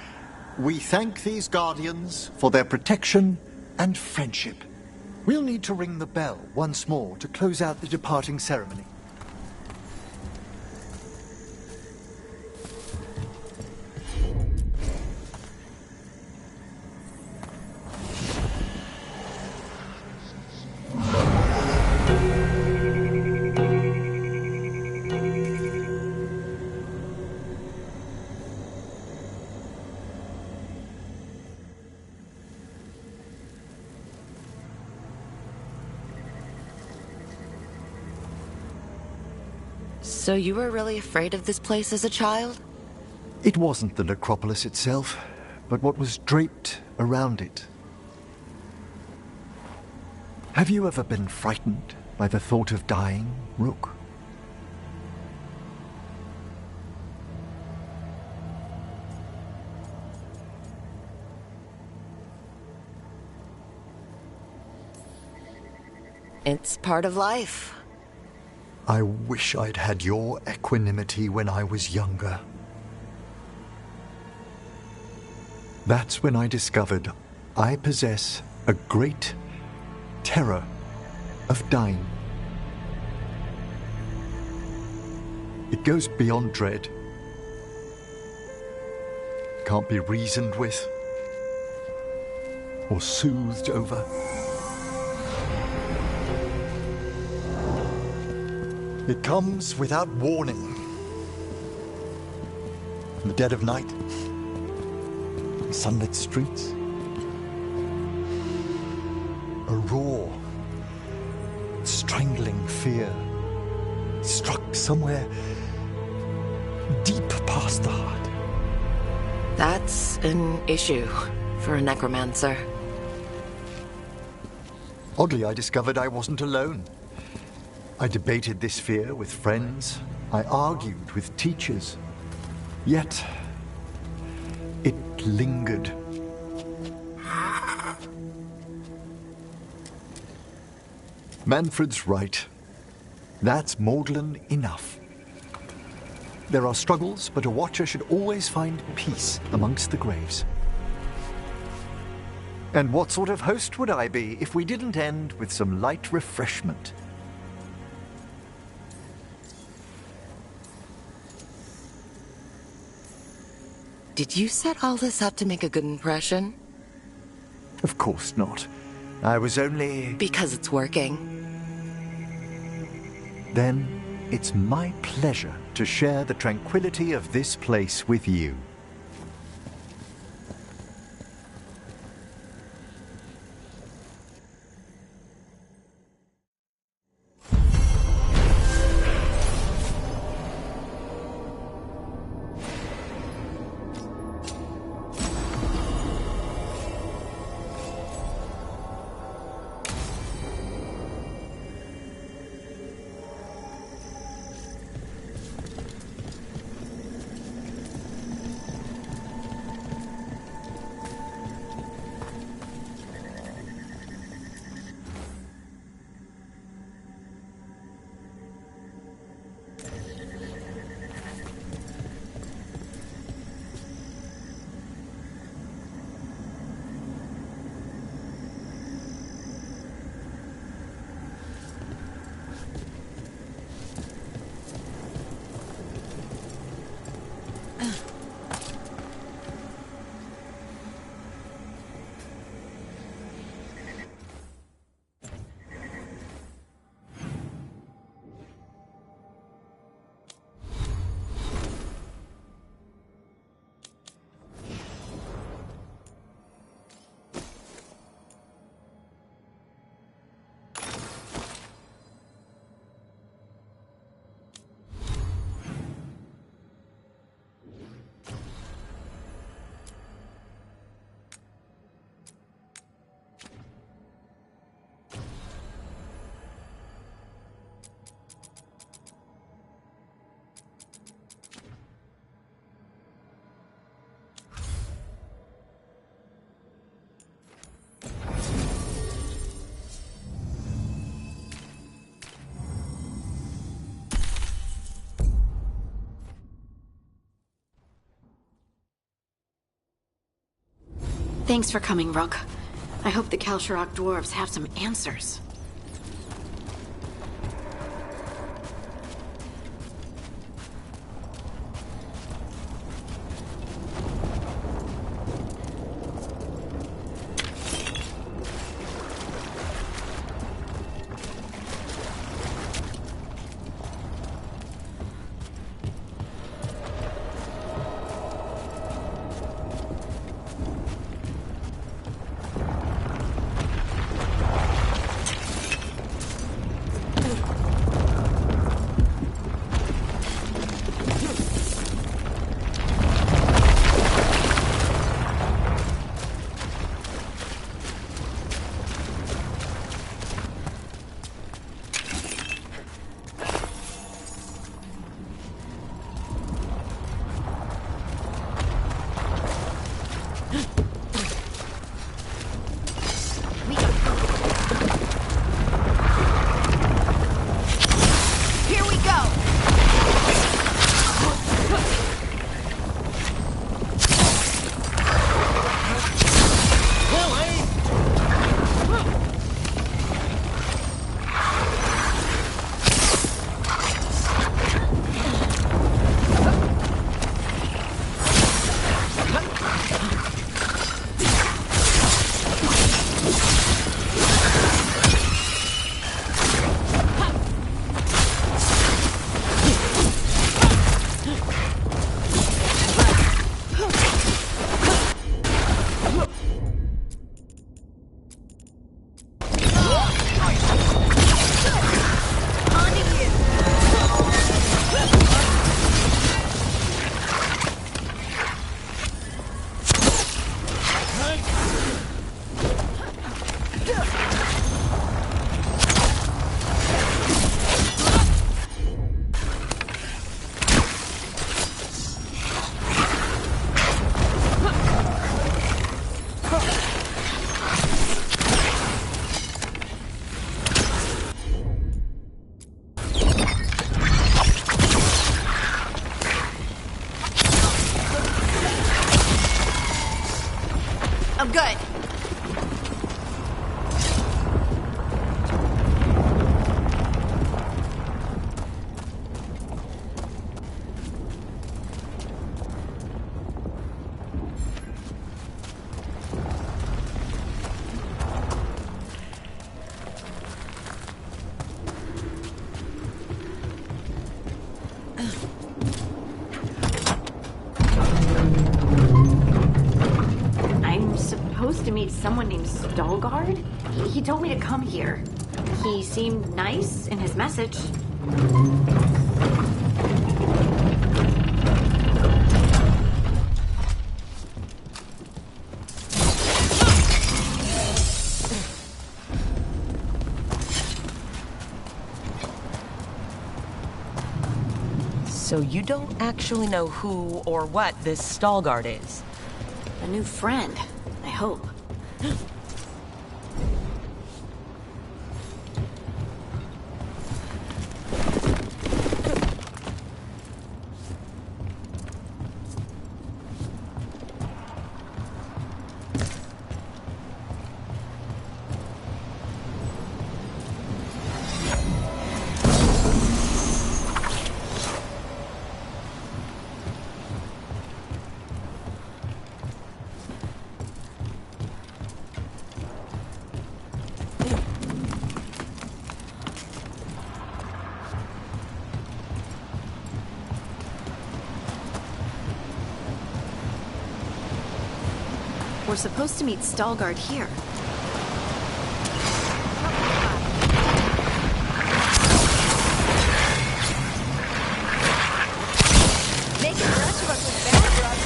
We thank these guardians for their protection and friendship. We'll need to ring the bell once more to close out the departing ceremony. So you were really afraid of this place as a child? It wasn't the necropolis itself, but what was draped around it. Have you ever been frightened by the thought of dying, Rook? It's part of life. I wish I'd had your equanimity when I was younger. That's when I discovered I possess a great terror of dying. It goes beyond dread. Can't be reasoned with or soothed over. It comes without warning. In the dead of night, in sunlit streets, a raw, strangling fear struck somewhere deep past the heart. That's an issue for a necromancer. Oddly, I discovered I wasn't alone. I debated this fear with friends. I argued with teachers. Yet, it lingered. Manfred's right. That's maudlin enough. There are struggles, but a watcher should always find peace amongst the graves. And what sort of host would I be if we didn't end with some light refreshment? Did you set all this up to make a good impression? Of course not. I was only... Because it's working. Then it's my pleasure to share the tranquility of this place with you. Thanks for coming, Rook. I hope the Kalsharok dwarves have some answers. I'm good. To meet someone named Veilguard? He told me to come here. He seemed nice in his message. So you don't actually know who or what this Veilguard is? A new friend, I hope. We're supposed to meet Veilguard here. Making the rest of us look bad for us.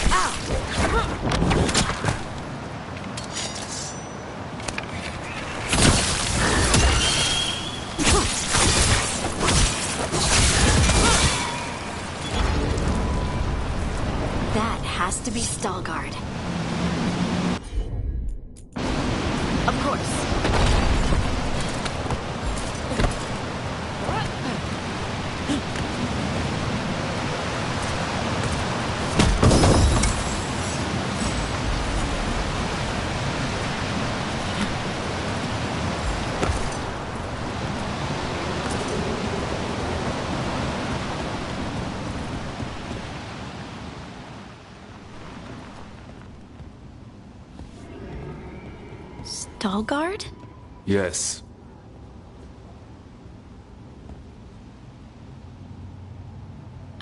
Ow! has to be Stalgard. Of course. Stalgard? Yes.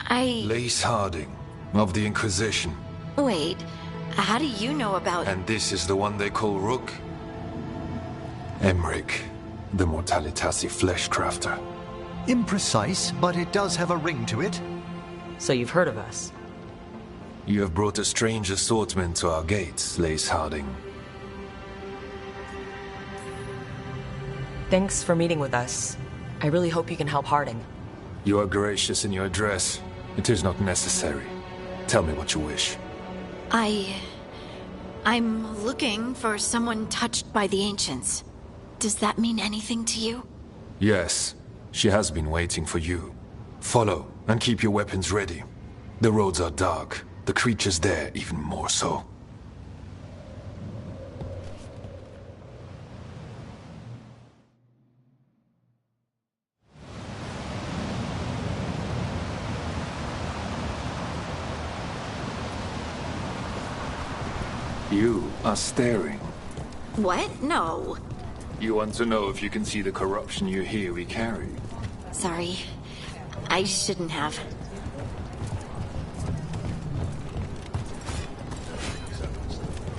Lace Harding, of the Inquisition. Wait, how do you know about... And this is the one they call Rook? Emmerich, the Mortalitasi Fleshcrafter. Imprecise, but it does have a ring to it. So you've heard of us? You have brought a strange assortment to our gates, Lace Harding. Thanks for meeting with us. I really hope you can help Harding. You are gracious in your address. It is not necessary. Tell me what you wish. I'm looking for someone touched by the Ancients. Does that mean anything to you? Yes. She has been waiting for you. Follow, and keep your weapons ready. The roads are dark. The creatures there even more so. You are staring. What? No. You want to know if you can see the corruption you hear we carry? Sorry. I shouldn't have.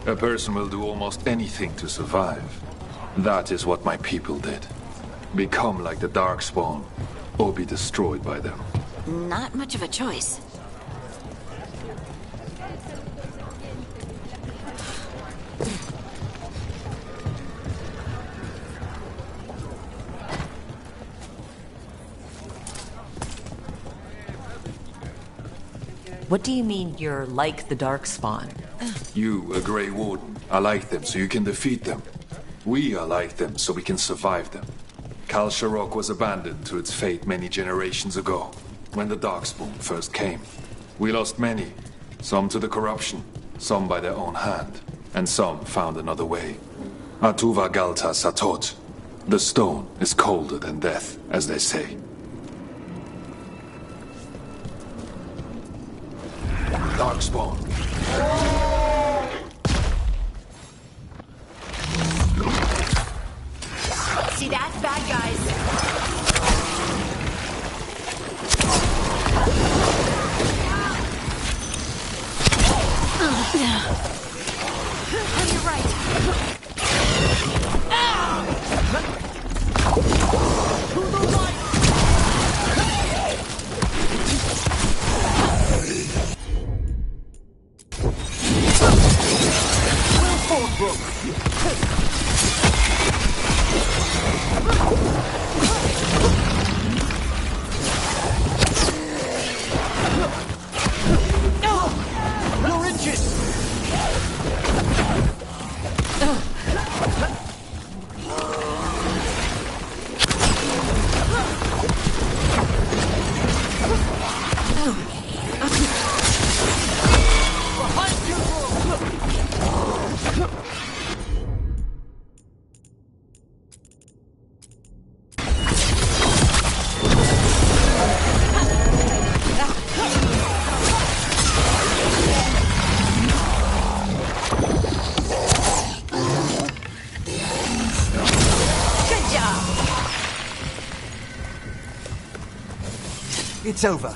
A person will do almost anything to survive. That is what my people did. Become like the Darkspawn, or be destroyed by them. Not much of a choice. What do you mean you're like the Darkspawn? You, a Grey Warden, are like them so you can defeat them. We are like them so we can survive them. Kal Sharok was abandoned to its fate many generations ago, when the Darkspawn first came. We lost many, some to the corruption, some by their own hand, and some found another way. Atuva Galta Satot. The stone is colder than death, as they say. Darkspawn. See that? Bad guys. On your right. To the right. Your inches! It's over.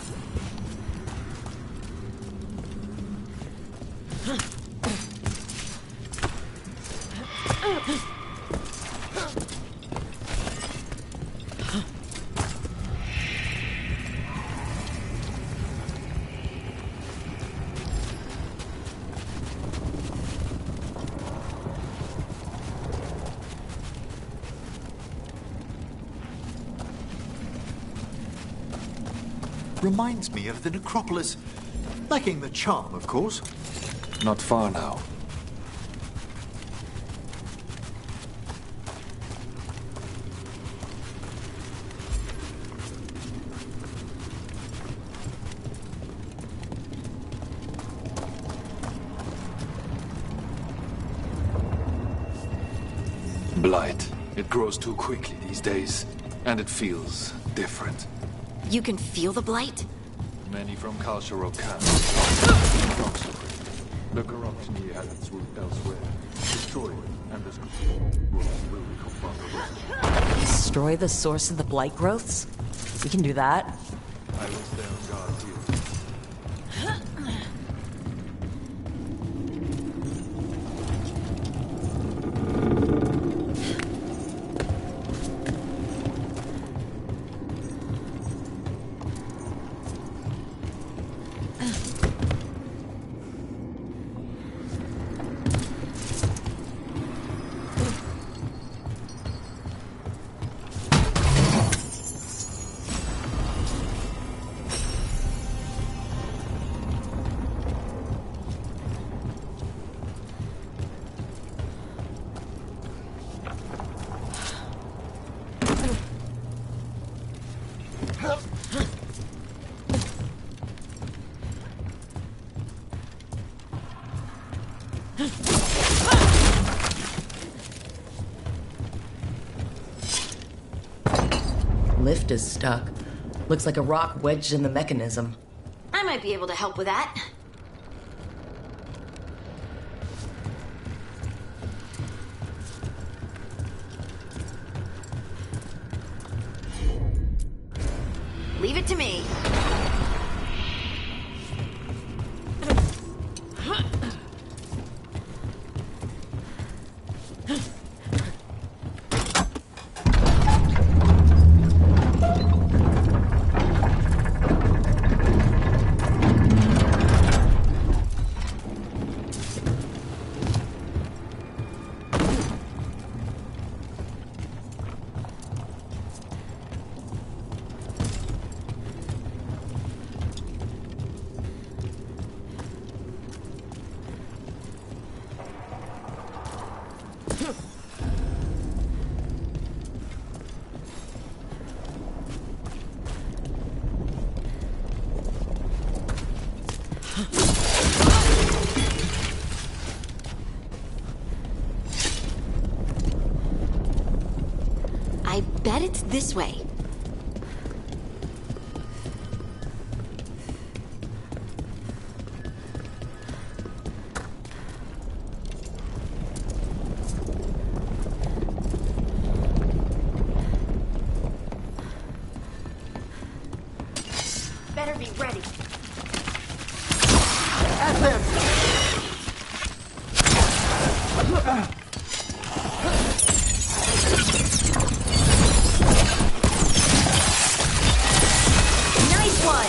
Reminds me of the necropolis Lacking the charm, of course. Not far now. Blight. It grows too quickly these days, and it feels different. You can feel the blight? Many from Kalsharok can. The corruption he had its root elsewhere. Destroy it, and this will become far. Destroy the source of the blight growths? We can do that. I will stay on guard here. Lift is stuck. Looks like a rock wedged in the mechanism. I might be able to help with that. Leave it to me. I bet it's this way. Better be ready. At them! Nice one!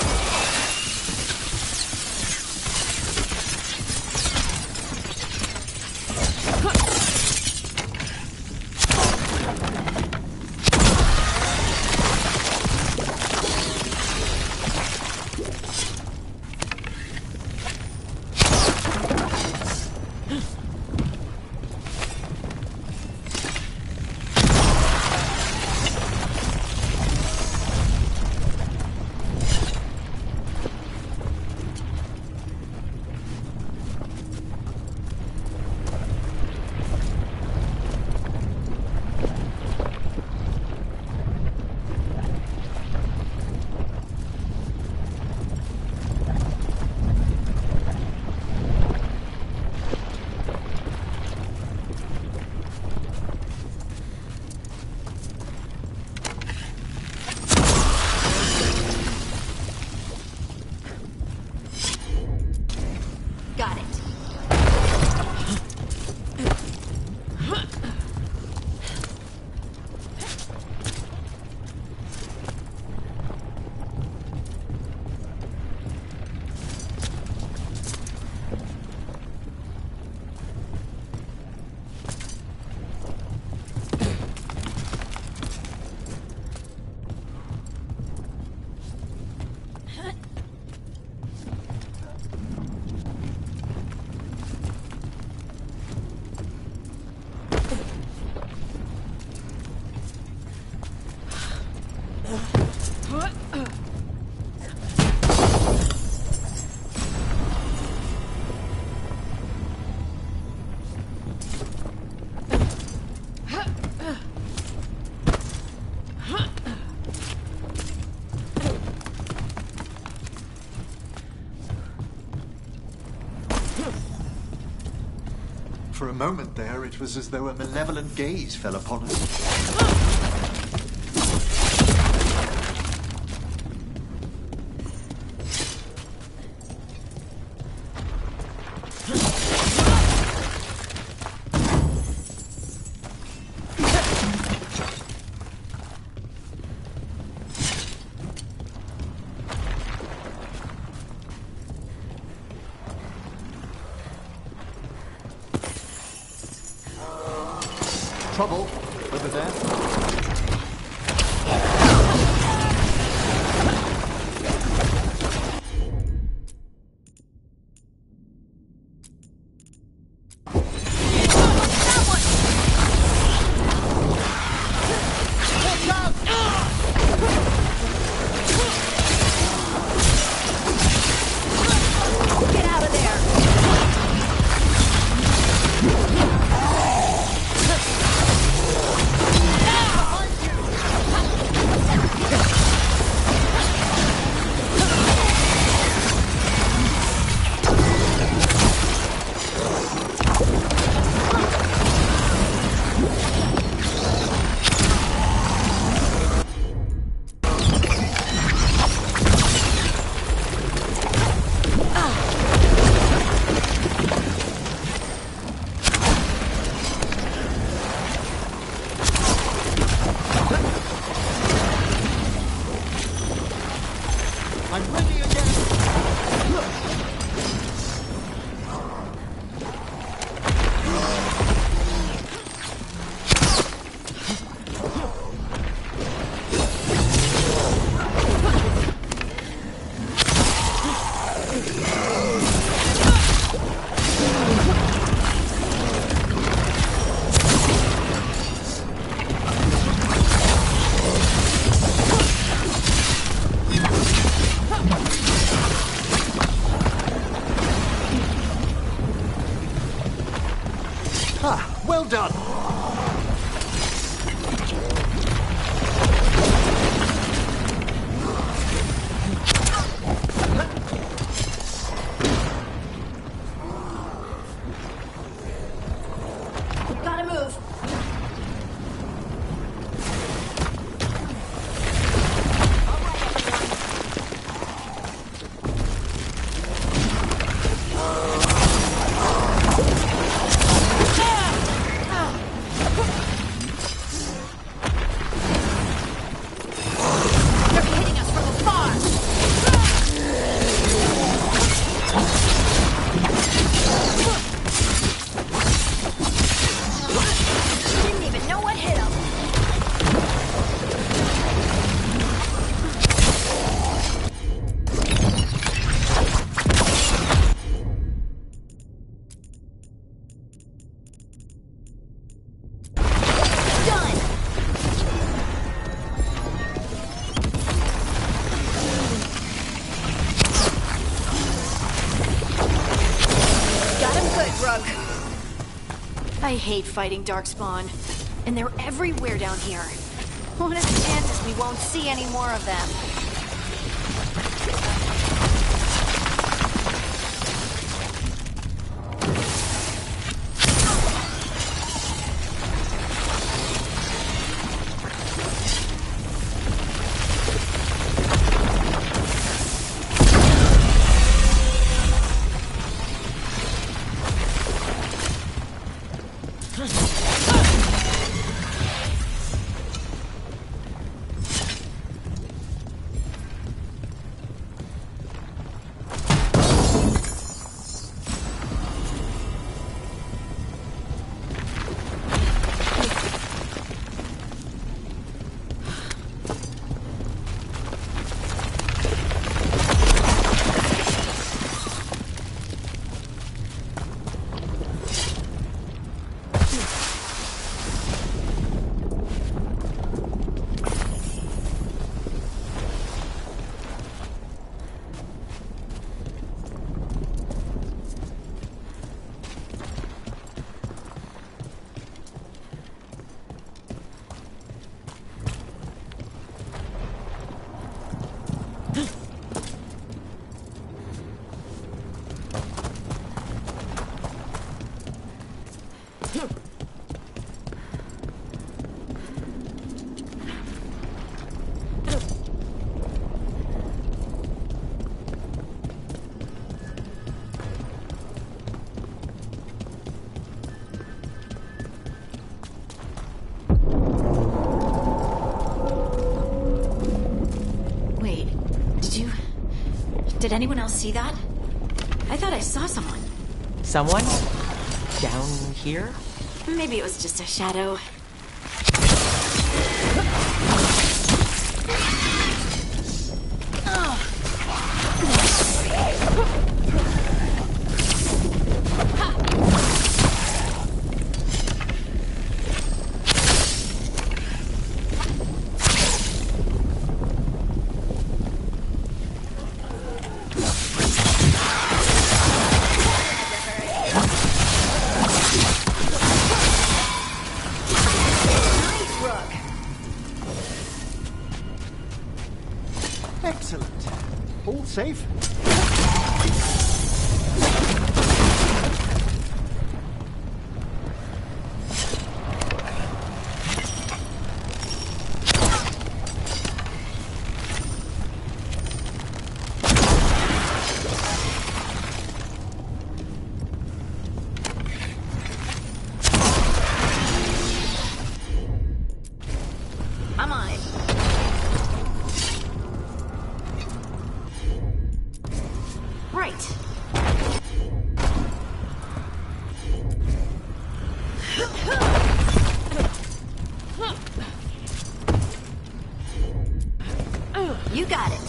For a moment there, it was as though a malevolent gaze fell upon us. Trouble over there. Well done. Gotta move. I hate fighting Darkspawn, and they're everywhere down here. What are the chances we won't see any more of them? Did anyone else see that? I thought I saw someone. Someone? Down here? Maybe it was just a shadow. Excellent. All safe? I'm on it. Right. You got it.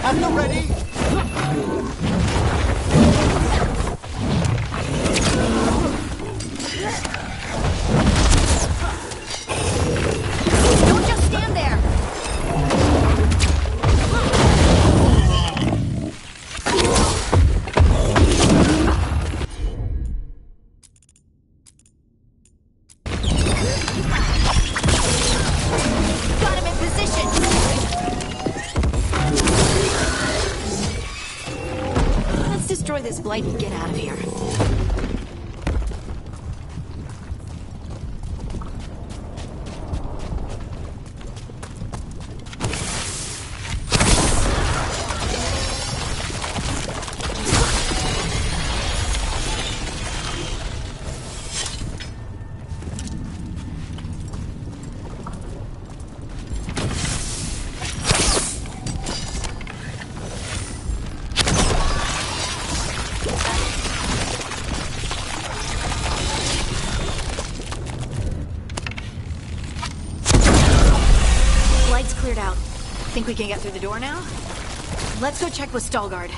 At the ready! Don't just stand there. Got him in position. Let's destroy this blight and get out of here. we can get through the door now? Let's go check with Stalgard.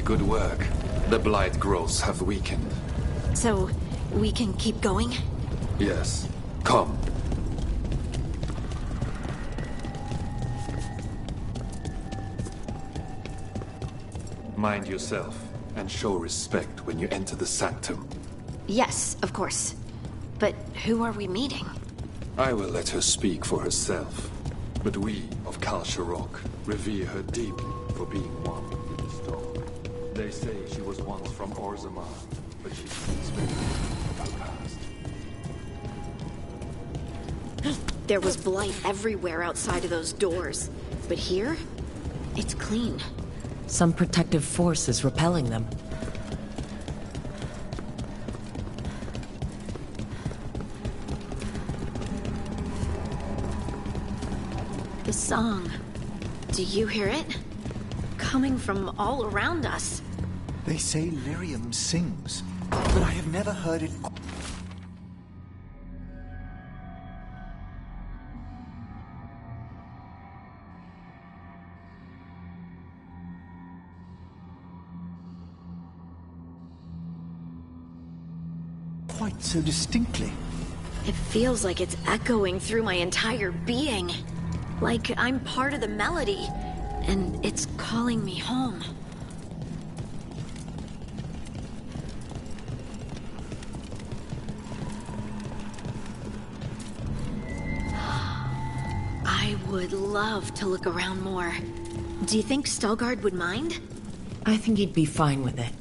Good work. The blight growths have weakened. So, we can keep going? Yes. Come. Mind yourself, and show respect when you enter the sanctum. Yes, of course. But who are we meeting? I will let her speak for herself. But we of Kal Sharok revere her deeply for being one with the stone. They say she was once from Orzammar, but she speaks very little of her past. There was blight everywhere outside of those doors. But here, it's clean. Some protective force is repelling them. The song. Do you hear it? Coming from all around us. They say Lyrium sings, but I have never heard it. Quite so distinctly. It feels like it's echoing through my entire being. Like I'm part of the melody, and it's calling me home. I would love to look around more. Do you think Stalgard would mind? I think he'd be fine with it.